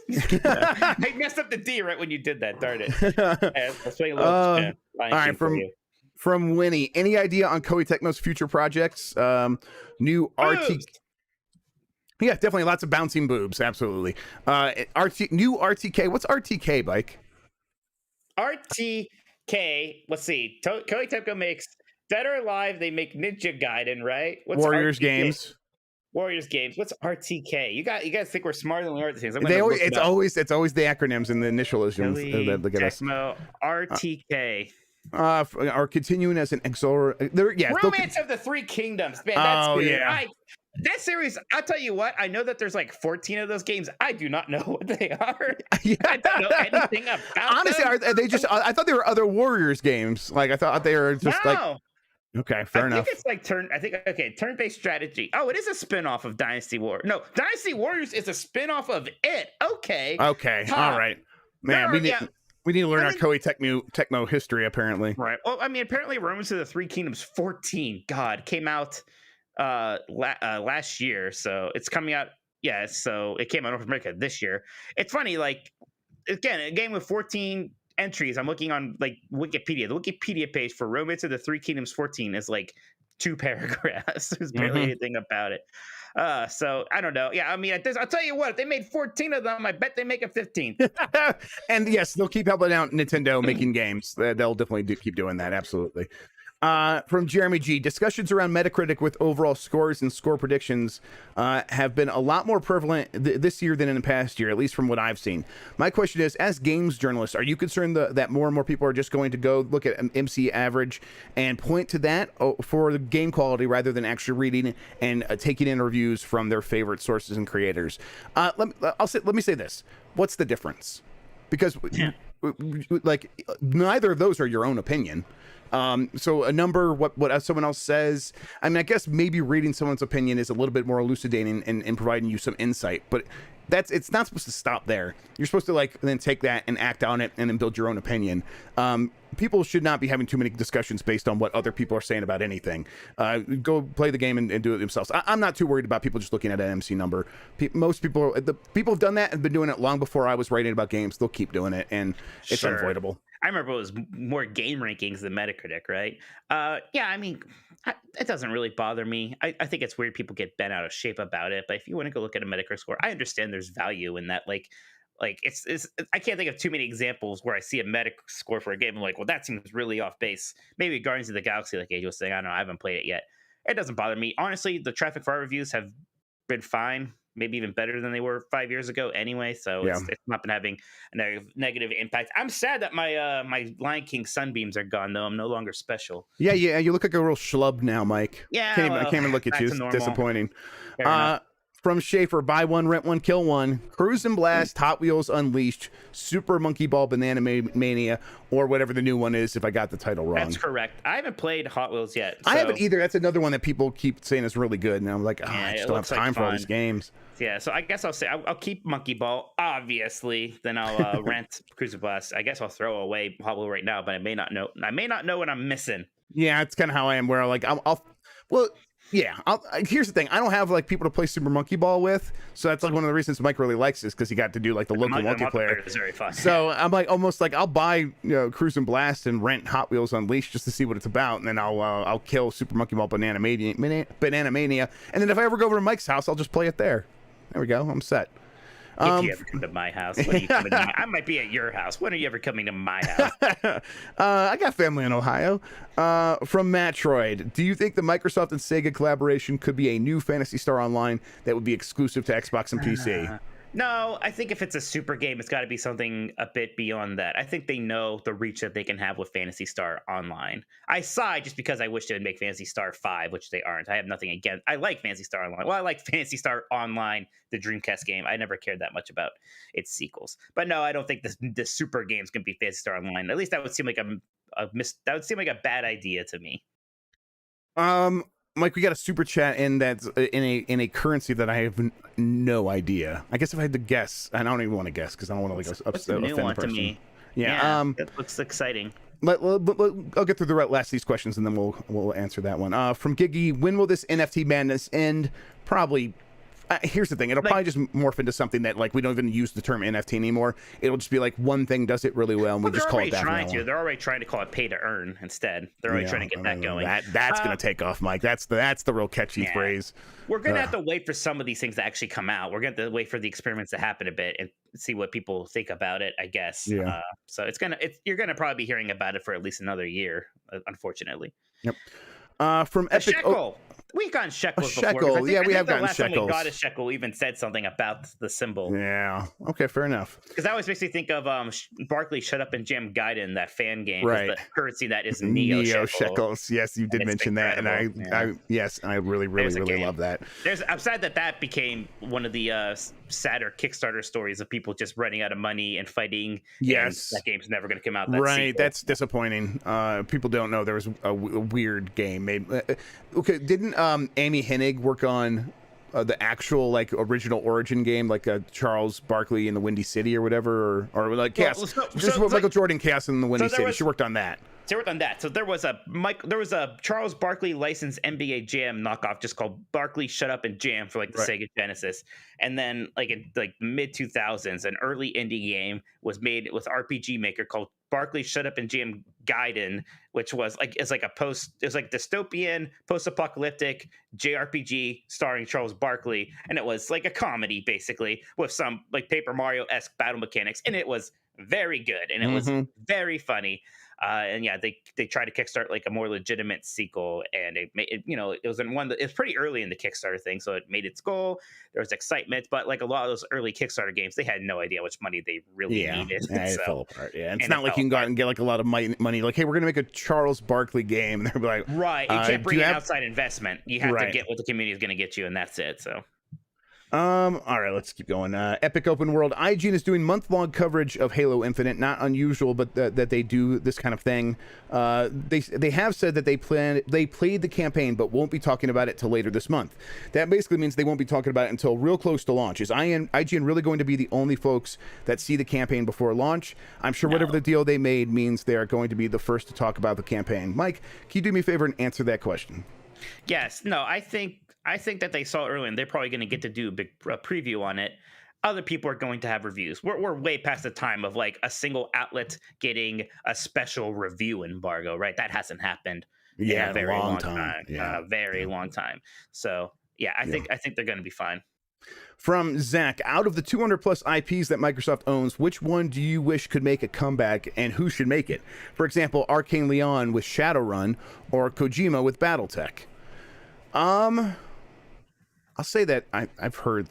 I messed up the D right when you did that. Darn it. All right, from Winnie. Any idea on Koei Tecmo's future projects? New RT. Yeah, definitely lots of bouncing boobs. Absolutely. New RTK. What's RTK, Mike? RTK. Let's see. Koei Tecmo makes Dead or Alive. They make Ninja Gaiden, right? What's Warriors RTK? games. Warriors games. What's RTK? You guys think we're smarter than we are at these things. It's always the acronyms and the initials that get us. RTK. Are continuing as an Romance of the Three Kingdoms. Man, that's good. That series, I'll tell you what, I know that there's like 14 of those games. I do not know what they are. I don't know anything about honestly, them. Are they just, I thought they were other Warriors games. Like, I thought they were just like... Okay, fair enough. I think it's like turn-based strategy. Oh, it is a spin-off of Dynasty Warriors. No, Dynasty Warriors is a spin-off of it. Okay. All right. Man, we need to learn our Koei Tecmo history, apparently. Right. Well, I mean, apparently Romance of the Three Kingdoms 14, came out last year. So it's coming out. Yeah, so it came out in North America this year. It's funny, like, again, a game with 14 entries. I'm looking on like Wikipedia. The Wikipedia page for Romance of the Three Kingdoms 14 is like 2 paragraphs. There's barely anything about it. So I don't know. Yeah, I mean, I'll tell you what. If they made 14 of them, I bet they make a 15. And yes, they'll keep helping out Nintendo making games. They'll definitely keep doing that. Absolutely. From Jeremy G, discussions around Metacritic with overall scores and score predictions have been a lot more prevalent this year than in the past year, at least from what I've seen. My question is, as games journalists, are you concerned that more and more people are just going to go look at an MC average and point to that for the game quality rather than actually reading and taking in reviews from their favorite sources and creators? Let me say this. What's the difference? Because like neither of those are your own opinion. So a number, what someone else says, I mean, I guess maybe reading someone's opinion is a little bit more elucidating and providing you some insight, but it's not supposed to stop there. You're supposed to like then take that and act on it and then build your own opinion. People should not be having too many discussions based on what other people are saying about anything. Go play the game and do it themselves. I'm not too worried about people just looking at an MC number. Most people, people have done that and been doing it long before I was writing about games. They'll keep doing it, and it's unavoidable. I remember it was more game rankings than Metacritic, right? Yeah, I mean, it doesn't really bother me. I think it's weird people get bent out of shape about it, but if you want to go look at a Metacritic score, I understand there's value in that. Like it's I can't think of too many examples where I see a Metacritic score for a game. I'm like, well, that seems really off base. Maybe Guardians of the Galaxy, like AJ was saying, I don't know, I haven't played it yet. It doesn't bother me. Honestly, the traffic for our reviews have been fine. Maybe even better than they were 5 years ago anyway. So it's not been having a negative impact. I'm sad that my my Lion King sunbeams are gone, though. I'm no longer special. Yeah. You look like a real schlub now, Mike. Yeah. I can't even look at you. It's disappointing. From Schaefer, buy one, rent one, kill one. Cruise and Blast, Hot Wheels Unleashed, Super Monkey Ball Banana Mania, or whatever the new one is, if I got the title wrong. That's correct. I haven't played Hot Wheels yet. I haven't either. That's another one that people keep saying is really good. And I'm like, I just don't have time for all these games. Yeah, so I guess I'll say I'll keep Monkey Ball, obviously. Then I'll rent Cruise and Blast. I guess I'll throw away Hot Wheels right now, but I may not know. I may not know what I'm missing. Yeah, it's kind of how I am. Where here's the thing. I don't have like people to play Super Monkey Ball with, so that's like one of the reasons Mike really likes this, because he got to do like the local multiplayer. It's very fun. So I'm like almost like I'll buy Cruise and Blast and rent Hot Wheels Unleashed just to see what it's about, and then I'll kill Super Monkey Ball Banana Mania, and then if I ever go over to Mike's house, I'll just play it there. There we go. I'm set. If you ever come to my house, when are you coming to I might be at your house. When are you ever coming to my house? I got family in Ohio. From Matroid, do you think the Microsoft and Sega collaboration could be a new Phantasy Star Online that would be exclusive to Xbox and PC? No, I think if it's a super game, it's got to be something a bit beyond that. I think they know the reach that they can have with Phantasy Star Online. I sigh just because I wish they would make Phantasy Star 5, which they aren't. I have nothing against. I like Phantasy Star Online. Well, I like Phantasy Star Online, the Dreamcast game. I never cared that much about its sequels. But no, I don't think this super game's going to be Phantasy Star Online. That would seem like a bad idea to me. Mike, we got a super chat in that's in a currency that I have no idea. I guess if I had to guess, and I don't even want to guess because I don't want to like offend the person. To me. Yeah, it looks exciting. I'll get through the last of these questions and then we'll answer that one. From Giggy, when will this NFT madness end? Probably. Here's the thing. It'll probably just morph into something that like we don't even use the term NFT anymore. It'll just be like one thing does it really well and we just call it that. They're already trying to call it pay to earn instead. They're already trying to get that going. That's going to take off, Mike. That's the real catchy phrase. We're going to have to wait for some of these things to actually come out. We're going to have to wait for the experiments to happen a bit and see what people think about it, I guess. Yeah. So you're going to probably be hearing about it for at least another year, unfortunately. Yep. From Epic. Shekel. We've gotten shekels before. Shekel. Yeah, we have gotten shekels. Time we got a shekel, we even said something about the symbol. Yeah. Okay, fair enough. Because that always makes me think of Barkley Shut Up and Jam Gaiden, that fan game. Right. The currency that is Neo shekels. Yes, you did mention that, and I really love that. I'm sad that became one of the sadder Kickstarter stories of people just running out of money and fighting. Yes, and that game's never going to come out. Right, that's disappointing. People don't know there was a weird game made. Okay, didn't Amy Hennig work on the actual like original Origin game, like Charles Barkley in the Windy City or whatever, or like Chaos? Michael Jordan Chaos in the Windy City. She worked on that. So there was a Charles Barkley licensed NBA Jam knockoff just called Barkley Shut Up and Jam for like the Sega Genesis. And then like in like mid 2000s, an early indie game was made with RPG Maker called Barkley Shut Up and Jam Gaiden, which was like dystopian post-apocalyptic JRPG starring Charles Barkley, and it was like a comedy basically with some like Paper Mario-esque battle mechanics, and it was very good and it was very funny. And yeah, they tried to kickstart like a more legitimate sequel, and it made it, it was in one that it's pretty early in the Kickstarter thing, so it made its goal. There was excitement, but like a lot of those early Kickstarter games, they had no idea how much money they really needed. It fell apart. Yeah, it's not like you can go out and get like a lot of money. Like, hey, we're gonna make a Charles Barkley game, and they're like, right, you can't bring in outside investment. You have to get what the community is going to get you, and that's it. So. All right, let's keep going. Epic Open World. IGN is doing month-long coverage of Halo Infinite. Not unusual, but that they do this kind of thing. They have said that they played the campaign, but won't be talking about it till later this month. That basically means they won't be talking about it until real close to launch. Is IGN really going to be the only folks that see the campaign before launch? I'm sure whatever the deal they made means they are going to be the first to talk about the campaign. Mike, can you do me a favor and answer that question? Yes. No, I think that they saw it early, and they're probably going to get to do a big preview on it. Other people are going to have reviews. We're way past the time of like a single outlet getting a special review embargo, right? That hasn't happened in a very long time. Yeah, a very long time. So yeah, I think they're going to be fine. From Zach, out of the 200 plus IPs that Microsoft owns, which one do you wish could make a comeback, and who should make it? For example, Arcane Leon with Shadowrun, or Kojima with BattleTech. I'll say that I've heard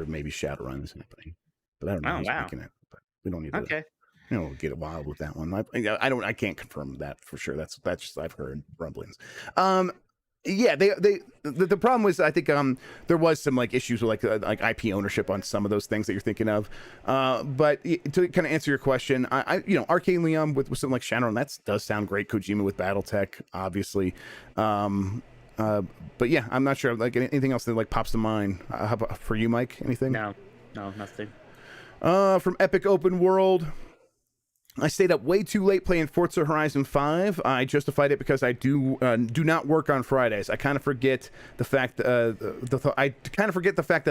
maybe Shadowrun is happening, but I don't know who's making it. But we don't need to get wild with that one. I can't confirm that for sure. That's just I've heard rumblings. Yeah, the problem was I think there was some like issues with like IP ownership on some of those things that you're thinking of. But to kind of answer your question, I Arcane Leon with something like Shadowrun, that does sound great. Kojima with BattleTech, obviously. But yeah, I'm not sure like anything else that like pops to mind. How about for you, Mike? Anything? No, nothing. From Epic Open World, I stayed up way too late playing Forza Horizon 5. I justified it because I do not work on Fridays. I kind of forget the fact that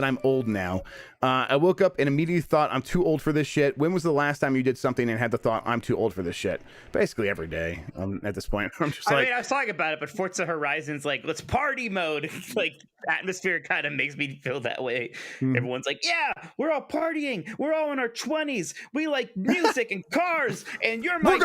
I'm old now. I woke up and immediately thought I'm too old for this shit. When was the last time you did something and had the thought I'm too old for this shit? Basically every day. At this point, I'm just like. I mean, I was talking about it, but Forza Horizon's like, let's party mode. Like atmosphere kind of makes me feel that way. Everyone's like, yeah, we're all partying. We're all in our 20s. We like music and cars. And you're my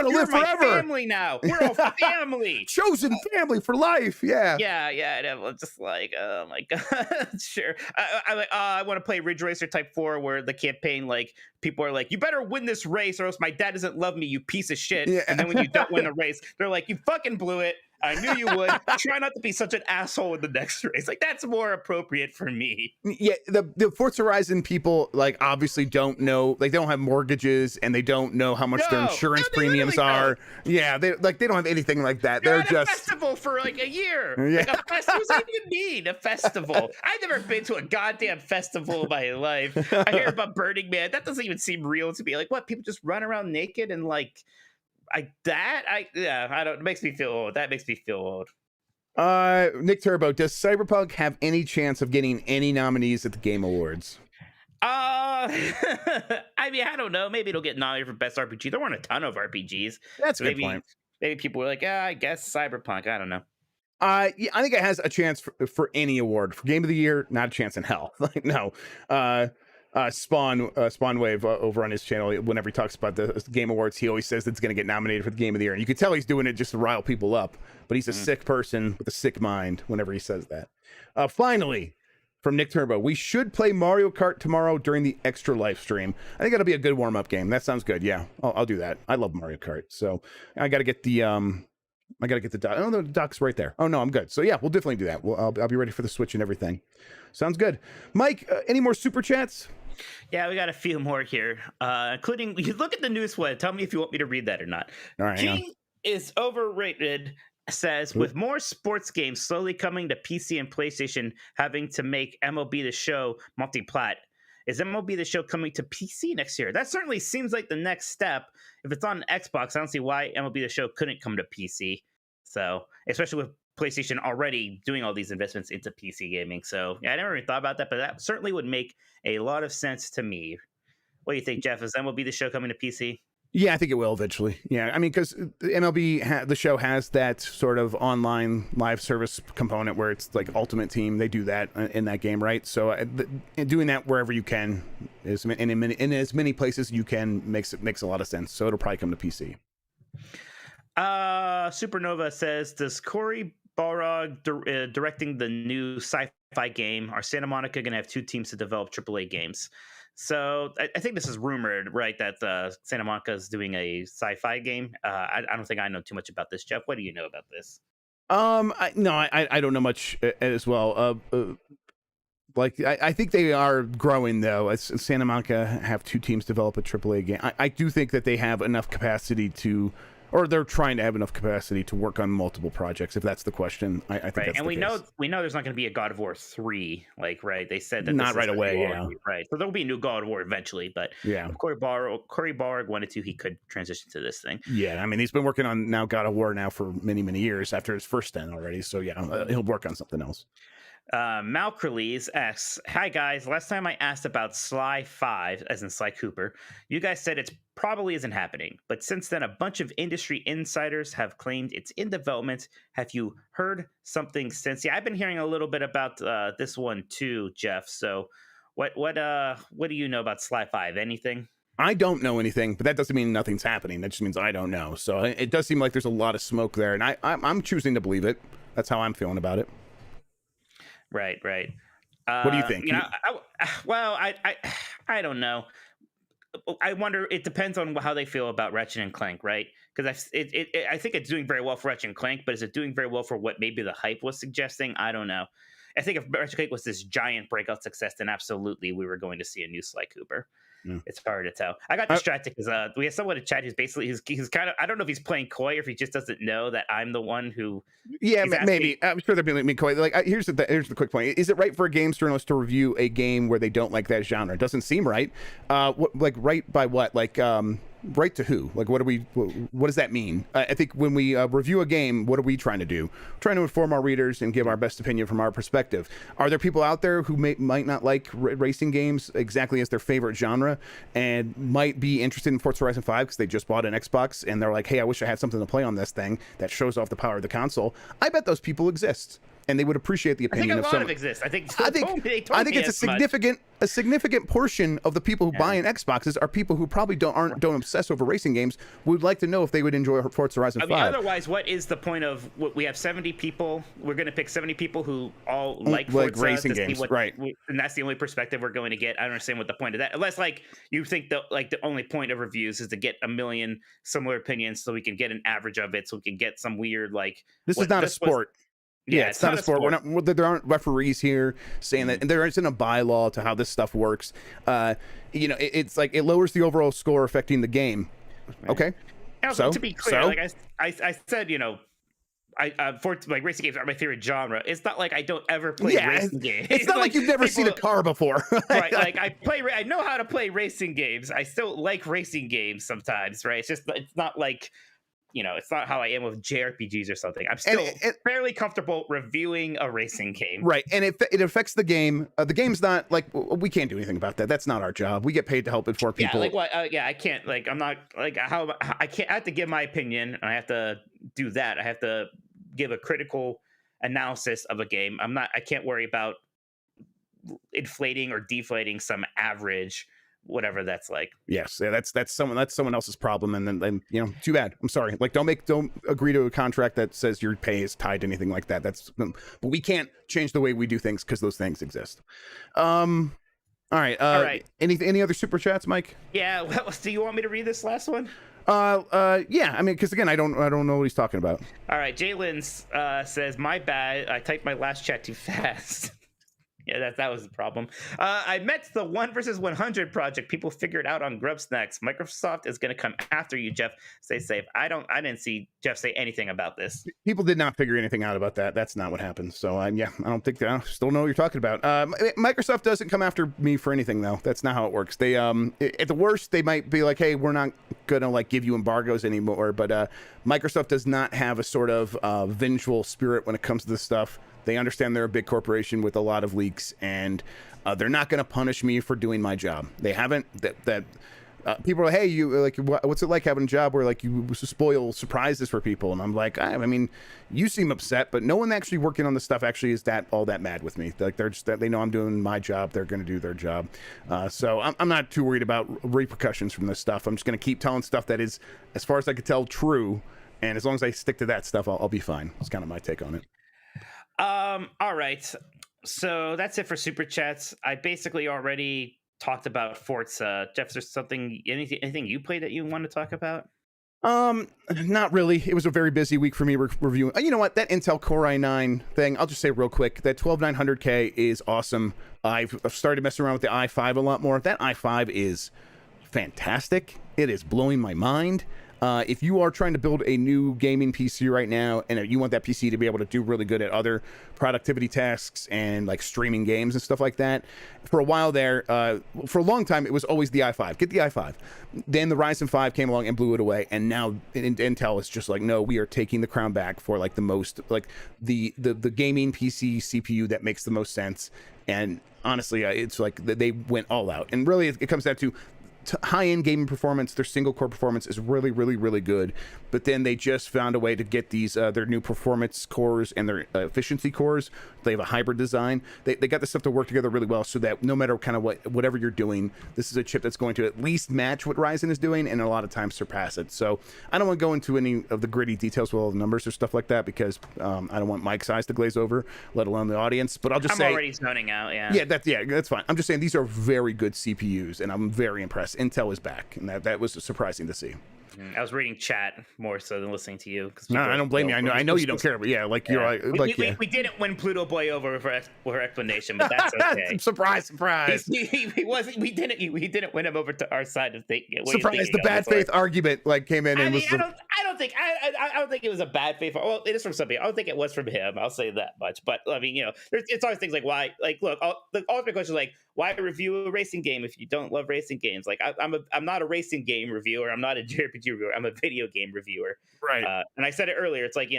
family now. We're all family. Chosen family for life. Yeah. And I'm just like, oh my god, sure. I want to play Ridge Racer Type 4, where the campaign, like, people are like, you better win this race, or else my dad doesn't love me, you piece of shit. Yeah. And then when you don't win the race, they're like, you fucking blew it. I knew you would. Try not to be such an asshole in the next race. Like, that's more appropriate for me. Yeah, the Forza Horizon people, like, obviously don't know, like, they don't have mortgages, and they don't know how much their insurance premiums are. Yeah, they don't have anything like that. They're just a festival for like a year. Yeah. Like a festival. What does that even mean? A festival? I've never been to a goddamn festival in my life. I hear about Burning Man. That doesn't even seem real to me. Like, what? People just run around naked and like. I don't. It makes me feel old. That makes me feel old. Nick Turbo, does Cyberpunk have any chance of getting any nominees at the Game Awards? I mean, I don't know. Maybe it'll get nominated for Best RPG. There weren't a ton of RPGs. That's a good point. Maybe people were like, I guess Cyberpunk. I don't know. Yeah, I think it has a chance for any award. For Game of the Year, not a chance in hell. Like, no. Spawn Wave over on his channel, whenever he talks about the Game Awards, he always says it's going to get nominated for the Game of the Year, and you can tell he's doing it just to rile people up, but he's a sick person with a sick mind whenever he says that. Finally, from Nick Turbo, we should play Mario Kart tomorrow during the extra live stream. I think that'll be a good warm-up game. That sounds good. Yeah, I'll do that. I love Mario Kart, so I got to get the dock. Oh, the dock's right there. Oh no, I'm good. So yeah, we'll definitely do that. I'll be ready for the Switch and everything. Sounds good. Mike, any more super chats? Yeah, we got a few more here, including, you look at the news one. Tell me if you want me to read that or not. All right, King is overrated, says, with more sports games slowly coming to PC and PlayStation having to make MLB The Show multi-plat. Is MLB The Show coming to PC next year? That certainly seems like the next step. If it's on Xbox, I don't see why MLB The Show couldn't come to PC. So, especially with PlayStation already doing all these investments into PC gaming. So yeah, I never even thought about that, but that certainly would make a lot of sense to me. What do you think, Jeff? Is MLB The Show coming to PC? Yeah, I think it will eventually. Yeah, I mean, because MLB The Show has that sort of online live service component where it's like Ultimate Team. They do that in that game, right? So doing that wherever you can is in as many places you can makes a lot of sense. So it'll probably come to PC. Supernova says, does Cory Barlog directing the new sci-fi game? Are Santa Monica going to have 2 teams to develop AAA games? So I think this is rumored, right? That Santa Monica is doing a sci-fi game. I don't think I know too much about this, Jeff. What do you know about this? I don't know much as well. I think they are growing though. As Santa Monica have 2 teams develop a AAA game. I do think that they have enough capacity to, or they're trying to have enough capacity to work on multiple projects. If that's the question, I think right. that's And we know there's not going to be a God of War 3. Like, right? They said that not right away. Yeah. Right. So there'll be a new God of War eventually. But yeah, if Cory Barlog wanted to, he could transition to this thing. Yeah, I mean, he's been working on now God of War now for many years after his first stint already. So yeah, he'll work on something else. Malcrelease asks, hi guys, last time I asked about Sly 5, as in Sly Cooper, you guys said it probably isn't happening, but since then a bunch of industry insiders have claimed it's in development. Have you heard something since? Yeah, I've been hearing a little bit about this one too, Jeff. So what do you know about Sly 5? Anything? I don't know anything, but that doesn't mean nothing's happening. That just means I don't know. So it does seem like there's a lot of smoke there, and I'm choosing to believe it. That's how I'm feeling about it. Right. What do you think? I don't know. I wonder. It depends on how they feel about Ratchet and Clank, right? Because I think it's doing very well for Ratchet and Clank, but is it doing very well for what maybe the hype was suggesting? I don't know. I think if Ratchet and Clank was this giant breakout success, then absolutely we were going to see a new Sly Cooper. It's hard to tell. I got distracted because we have someone in chat who's basically he's kind of, I don't know if he's playing coy or if he just doesn't know that I'm the one who. Yeah, maybe. I'm sure they're being coy. Like, here's the quick point. Is it right for a games journalist to review a game where they don't like that genre? It doesn't seem right. Right by what? Like, right to who? Like, what does that mean? I think when we review a game, what are we trying to do? We're trying to inform our readers and give our best opinion from our perspective. Are there people out there who might not like racing games exactly as their favorite genre and might be interested in Forza Horizon 5 because they just bought an Xbox and they're like, hey, I wish I had something to play on this thing that shows off the power of the console? I bet those people exist. And they would appreciate the opinion of someone. I think it's a significant portion of the people who buy in Xboxes are people who probably don't obsess over racing games. Would like to know if they would enjoy Forza Horizon 5. Otherwise, what is the point of? We have 70 people. We're going to pick 70 people who all like Forza, racing games, right? And that's the only perspective we're going to get. I don't understand what the point of that. Unless you think the only point of reviews is to get a million similar opinions, so we can get an average of it, so we can get some weird This is not a sport. Yeah, it's not a sport. There aren't referees here saying that, and there isn't a bylaw to how this stuff works. It's like it lowers the overall score, affecting the game. Okay. To be clear, I said, for racing games are my favorite genre. It's not like I don't ever play racing games. It's not like you've never seen a car before. Right. Like I know how to play racing games. I still like racing games sometimes. Right. It's not like. It's not how I am with JRPGs or something. I'm still fairly comfortable reviewing a racing game. Right, and it affects the game. The game's not like we can't do anything about that. That's not our job. We get paid to help inform people. I can't. I'm not how I can't. I have to give my opinion, and I have to do that. I have to give a critical analysis of a game. I can't worry about inflating or deflating some average. Whatever that's like. Yes, yeah, that's someone else's problem, and then too bad. I'm sorry. Like, don't agree to a contract that says your pay is tied to anything like that. But we can't change the way we do things because those things exist. All right. Any other super chats, Mike? Yeah. Well, do you want me to read this last one? Yeah. I mean, because again, I don't know what he's talking about. All right. Jalen says, "My bad. I typed my last chat too fast." Yeah, that was the problem. I met the 1 versus 100 project. People figured out on Grubb Snacks. Microsoft is going to come after you, Jeff. Stay safe. I didn't see Jeff say anything about this. People did not figure anything out about that. That's not what happened. So I don't think I still know what you're talking about. Microsoft doesn't come after me for anything though. That's not how it works. They at the worst they might be like, hey, we're not gonna give you embargoes anymore. But Microsoft does not have a sort of vengeful spirit when it comes to this stuff. They understand they're a big corporation with a lot of leaks, and they're not going to punish me for doing my job. They haven't. People are, hey, you what's it like having a job where you spoil surprises for people? And I'm like, I mean, you seem upset, but no one actually working on the stuff actually is all that mad with me. Like they know I'm doing my job. They're going to do their job. So I'm not too worried about repercussions from this stuff. I'm just going to keep telling stuff that is, as far as I can tell, true. And as long as I stick to that stuff, I'll be fine. It's kind of my take on it. All right. So that's it for super chats. I basically already talked about Forza. Jeff, is there something, anything you played that you want to talk about? Not really. It was a very busy week for me reviewing. You know what? That Intel Core i9 thing, I'll just say real quick, that 12900K is awesome. I've started messing around with the i5 a lot more. That i5 is fantastic. It is blowing my mind. If you are trying to build a new gaming PC right now, and you want that PC to be able to do really good at other productivity tasks and like streaming games and stuff like that, for a while there, for a long time, it was always the i5. Get the i5. Then the Ryzen 5 came along and blew it away, and now Intel is just like, no, we are taking the crown back for like the most, like the gaming PC CPU that makes the most sense. And honestly, it's like they went all out. And really, it comes down to high-end gaming performance. Their single core performance is really, really, really good, but then they just found a way to get these their new performance cores and their efficiency cores. They have a hybrid design. They got this stuff to work together really well, so that no matter kind of whatever you're doing, this is a chip that's going to at least match what Ryzen is doing, and a lot of times surpass it. So I don't want to go into any of the gritty details with all the numbers or stuff like that, because I don't want Mike's eyes to glaze over, let alone the audience. But I'll just say, I'm already zoning out. Yeah, that's fine. I'm just saying these are very good CPUs, and I'm very impressed. Intel is back, and that was surprising to see. I was reading chat more so than listening to you. No, I don't blame you. I know you don't care, but yeah, like you're like, we didn't win Pluto Boy over for her explanation, but that's okay. Surprise! He wasn't. We didn't win him over to our side of thinking. Surprise! The bad faith argument like came in and was. I don't think it was a bad faith. Well, it is from somebody. I don't think it was from him. I'll say that much. But I mean, it's always things like why. Like, look, the ultimate question is like, why review a racing game if you don't love racing games? Like, I'm not a racing game reviewer. I'm not a JRPG reviewer. I'm a video game reviewer. Right. And I said it earlier. It's like,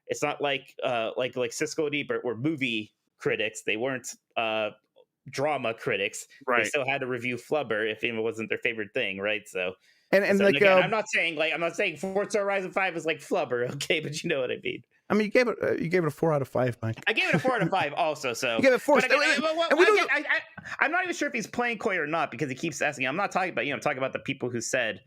it's not like Cisco and Ebert were movie critics. They weren't drama critics. Right. They still had to review Flubber if it wasn't their favorite thing. Right. So. And like, again, I'm not saying Forza Horizon 5 is like Flubber, okay, but you know what I mean. I mean, you gave it a 4 out of 5, Mike. I gave it a 4 out of 5 also. So you gave it 4. I'm not even sure if he's playing coy or not, because he keeps asking. I'm not talking about talking about the people who said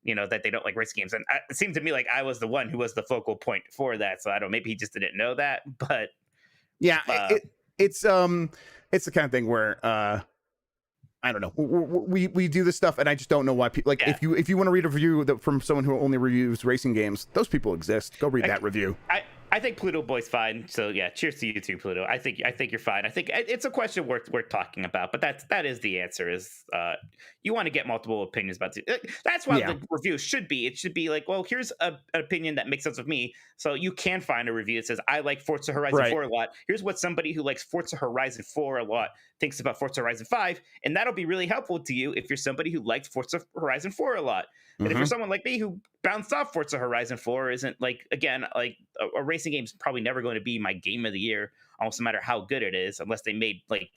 that they don't like racing games, and it seemed to me like I was the one who was the focal point for that. So I don't know, maybe he just didn't know that, but yeah, it's the kind of thing where. I don't know. We do this stuff, and I just don't know why people like. Yeah. If you want to read a review from someone who only reviews racing games, those people exist. Go read that review. I think Pluto Boy's fine. So yeah, cheers to you too, Pluto. I think you're fine. I think it's a question worth talking about. But that is the answer. Is you want to get multiple opinions about it. That's why the review should be. It should be like, well, here's an opinion that makes sense with me. So you can find a review that says I like Forza Horizon 4 a lot. Here's what somebody who likes Forza Horizon 4 a lot thinks about Forza Horizon 5, and that'll be really helpful to you if you're somebody who likes Forza Horizon 4 a lot. And if you're someone like me who bounced off Forza Horizon 4, isn't like, again, like a racing game is probably never going to be my game of the year, almost no matter how good it is, unless they made like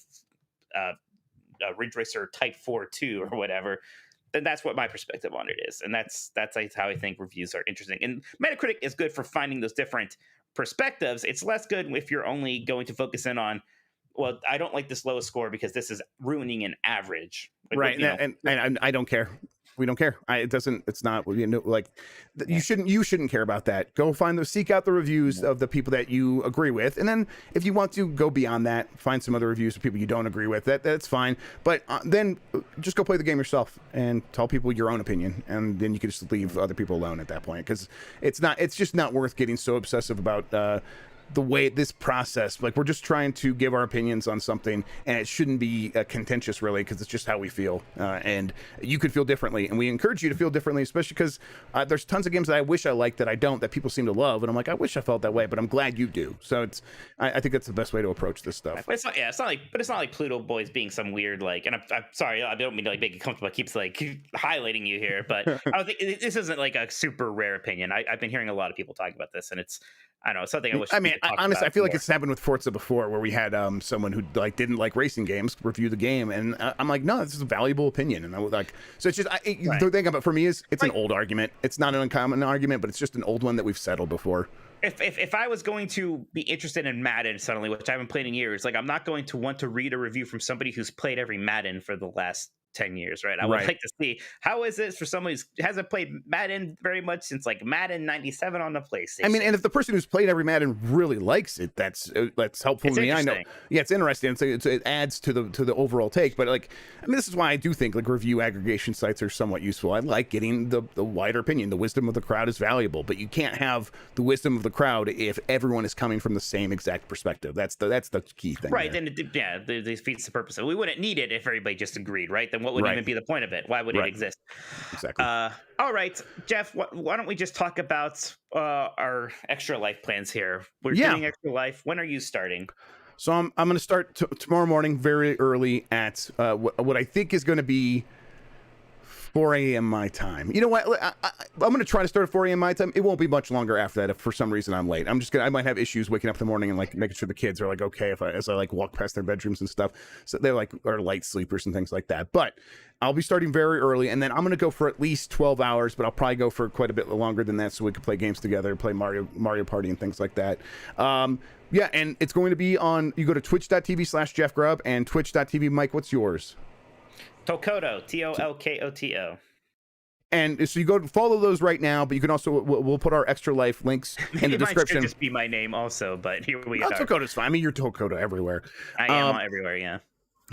Ridge Racer Type 4 2 or whatever, then that's what my perspective on it is. And that's how I think reviews are interesting. And Metacritic is good for finding those different perspectives. It's less good if you're only going to focus in on, well, I don't like this lowest score because this is ruining an average. Like, right. And I don't care. We don't care. It's not, like, you shouldn't care about that. Go seek out the reviews of the people that you agree with. And then if you want to go beyond that, find some other reviews of people you don't agree with. That's fine. But then just go play the game yourself and tell people your own opinion. And then you can just leave other people alone at that point. Because it's just not worth getting so obsessive about, the way this process, like, we're just trying to give our opinions on something, and it shouldn't be contentious, really, because it's just how we feel, and you could feel differently, and we encourage you to feel differently, especially because there's tons of games that I wish I liked that I don't, that people seem to love, and I'm like, I wish I felt that way, but I'm glad you do. So I think that's the best way to approach this stuff. But it's not like Pluto Boy's being some weird, like, and I'm sorry, I don't mean to like make it comfortable. It keeps like highlighting you here, but I don't think this isn't like a super rare opinion. I've been hearing a lot of people talk about this, and I don't know, something I wish. I mean, honestly, I feel like it's happened with Forza before, where we had someone who like didn't like racing games review the game, and I'm like, no, this is a valuable opinion, and I would like. So it's just the thing about, for me, is it's an old argument. It's not an uncommon argument, but it's just an old one that we've settled before. If I was going to be interested in Madden suddenly, which I haven't played in years, like, I'm not going to want to read a review from somebody who's played every Madden for the last 10 years, right? I would like to see how is it for someone who hasn't played Madden very much since like Madden 97 on the PlayStation. I mean, and if the person who's played every Madden really likes it, that's helpful to me. I know, yeah, it's interesting. It adds to the overall take. But like, I mean, this is why I do think like review aggregation sites are somewhat useful. I like getting the wider opinion. The wisdom of the crowd is valuable, but you can't have the wisdom of the crowd if everyone is coming from the same exact perspective. That's the key thing, right? Then it defeats the purpose. We wouldn't need it if everybody just agreed, right? Then what would even be the point of it? Why would it exist? Exactly. All right, Jeff, why don't we just talk about our Extra Life plans here? We're doing Extra Life. When are you starting? So I'm going to start tomorrow morning very early at what I think is going to be 4 a.m. my time. You know what? I'm going to try to start at 4 a.m. my time. It won't be much longer after that if for some reason I'm late. I might have issues waking up in the morning and like making sure the kids are like okay as I like walk past their bedrooms and stuff. So they're like are light sleepers and things like that. But I'll be starting very early, and then I'm going to go for at least 12 hours, but I'll probably go for quite a bit longer than that so we can play games together, play Mario Party and things like that. Yeah, and it's going to be on, you go to twitch.tv/Jeff Grubb and twitch.tv. Mike, what's yours? Tolkoto, Tolkoto. And so you go follow those right now, but you can also we'll put our Extra Life links in the description. It might just be my name also, but here we are. Tolkoto's fine. I mean, you're Tolkoto everywhere. I am everywhere, yeah.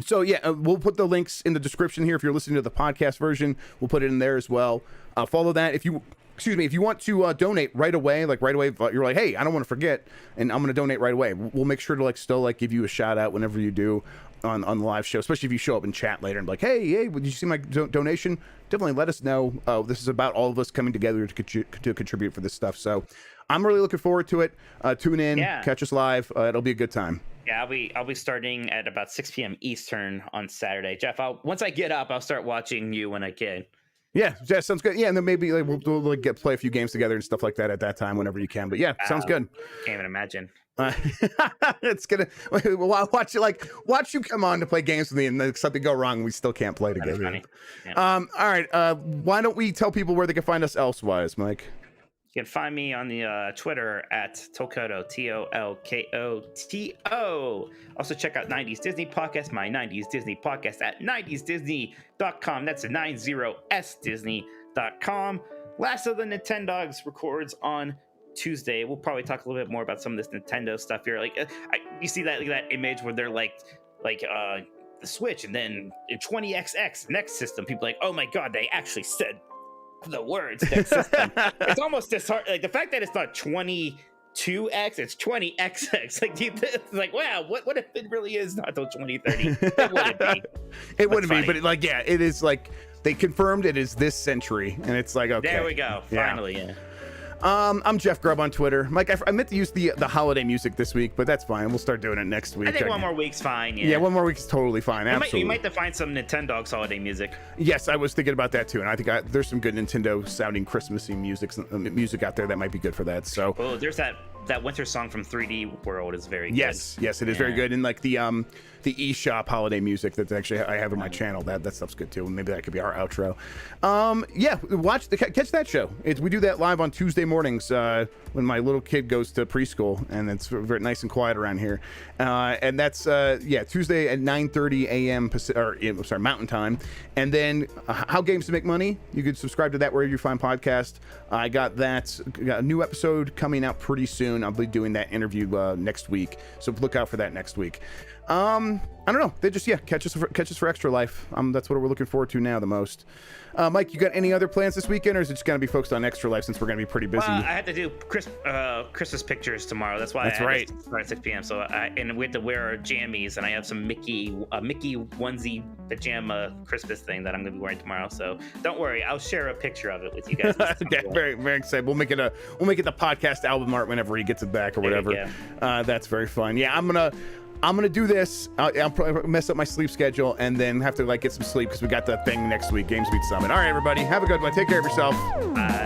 So yeah, we'll put the links in the description here. If you're listening to the podcast version, we'll put it in there as well. Follow that. If you want to donate right away, you're like, hey, I don't want to forget, and I'm going to donate right away. We'll make sure to still give you a shout out whenever you do on the live show, especially if you show up in chat later and be like, hey, did you see my donation? Definitely let us know. This is about all of us coming together to contribute for this stuff. So I'm really looking forward to it. Tune in, catch us live. It'll be a good time. Yeah, I'll be starting at about 6 p.m. Eastern on Saturday. Jeff, once I get up, I'll start watching you when I can. Yeah, sounds good. Yeah, and then maybe we'll play a few games together and stuff like that at that time whenever you can. But yeah, sounds good. Can't even imagine. It's gonna watch you come on to play games with me, and then something go wrong, and we still can't play together. Funny. Yeah. All right. Why don't we tell people where they can find us elsewise, Mike? You can find me on the Twitter at Tolkoto, Tolkoto. Also check out 90s Disney Podcast, my 90s Disney Podcast at 90sdisney.com. That's 90sdisney.com. Last of the Nintendogs records on Tuesday. We'll probably talk a little bit more about some of this Nintendo stuff here. You see that image where they're like the Switch, and then 20XX next system. People are like, oh my god, they actually said the words next system. It's almost disheartening. Like the fact that it's not 22X, it's 20XX. It's like, wow, what if it really is not till 2030? It wouldn't be. It wouldn't be, but it is like they confirmed it is this century, and it's like, okay, there we go. Finally, yeah. I'm Jeff Grubb on Twitter. Mike, I meant to use the holiday music this week, but that's fine. We'll start doing it next week. I think one more week's fine. Yeah, 1 more week is totally fine. Absolutely. You might find some Nintendogs holiday music. Yes, I was thinking about that too, and I think there's some good Nintendo sounding Christmassy music out there that might be good for that. So, there's that winter song from 3D World is very good. Yes, it is very good, and like the eShop holiday music that actually I have on my channel, that stuff's good too. Maybe that could be our outro. Catch that show. We do that live on Tuesday mornings when my little kid goes to preschool, and it's very nice and quiet around here. And that's Tuesday at 9:30 a.m. Mountain Time. And then How Games to Make Money. You could subscribe to that wherever you find podcast. I got a new episode coming out pretty soon. I'll be doing that interview next week, so look out for that next week. I don't know. They just catch us for Extra Life. That's what we're looking forward to now the most. Mike, you got any other plans this weekend, or is it just going to be focused on Extra Life since we're going to be pretty busy? I had to do Christmas pictures tomorrow. That's why I had to start at 6 p.m. So and we had to wear our jammies, and I have some Mickey onesie pajama Christmas thing that I'm going to be wearing tomorrow. So don't worry, I'll share a picture of it with you guys. Yeah, very very excited. We'll make it the podcast album art whenever he gets it back or whatever. That's very fun. Yeah, I'm gonna do this. I'll probably mess up my sleep schedule and then have to get some sleep because we got that thing next week, GamesBeat Summit. All right, everybody, have a good one. Take care of yourself. Bye.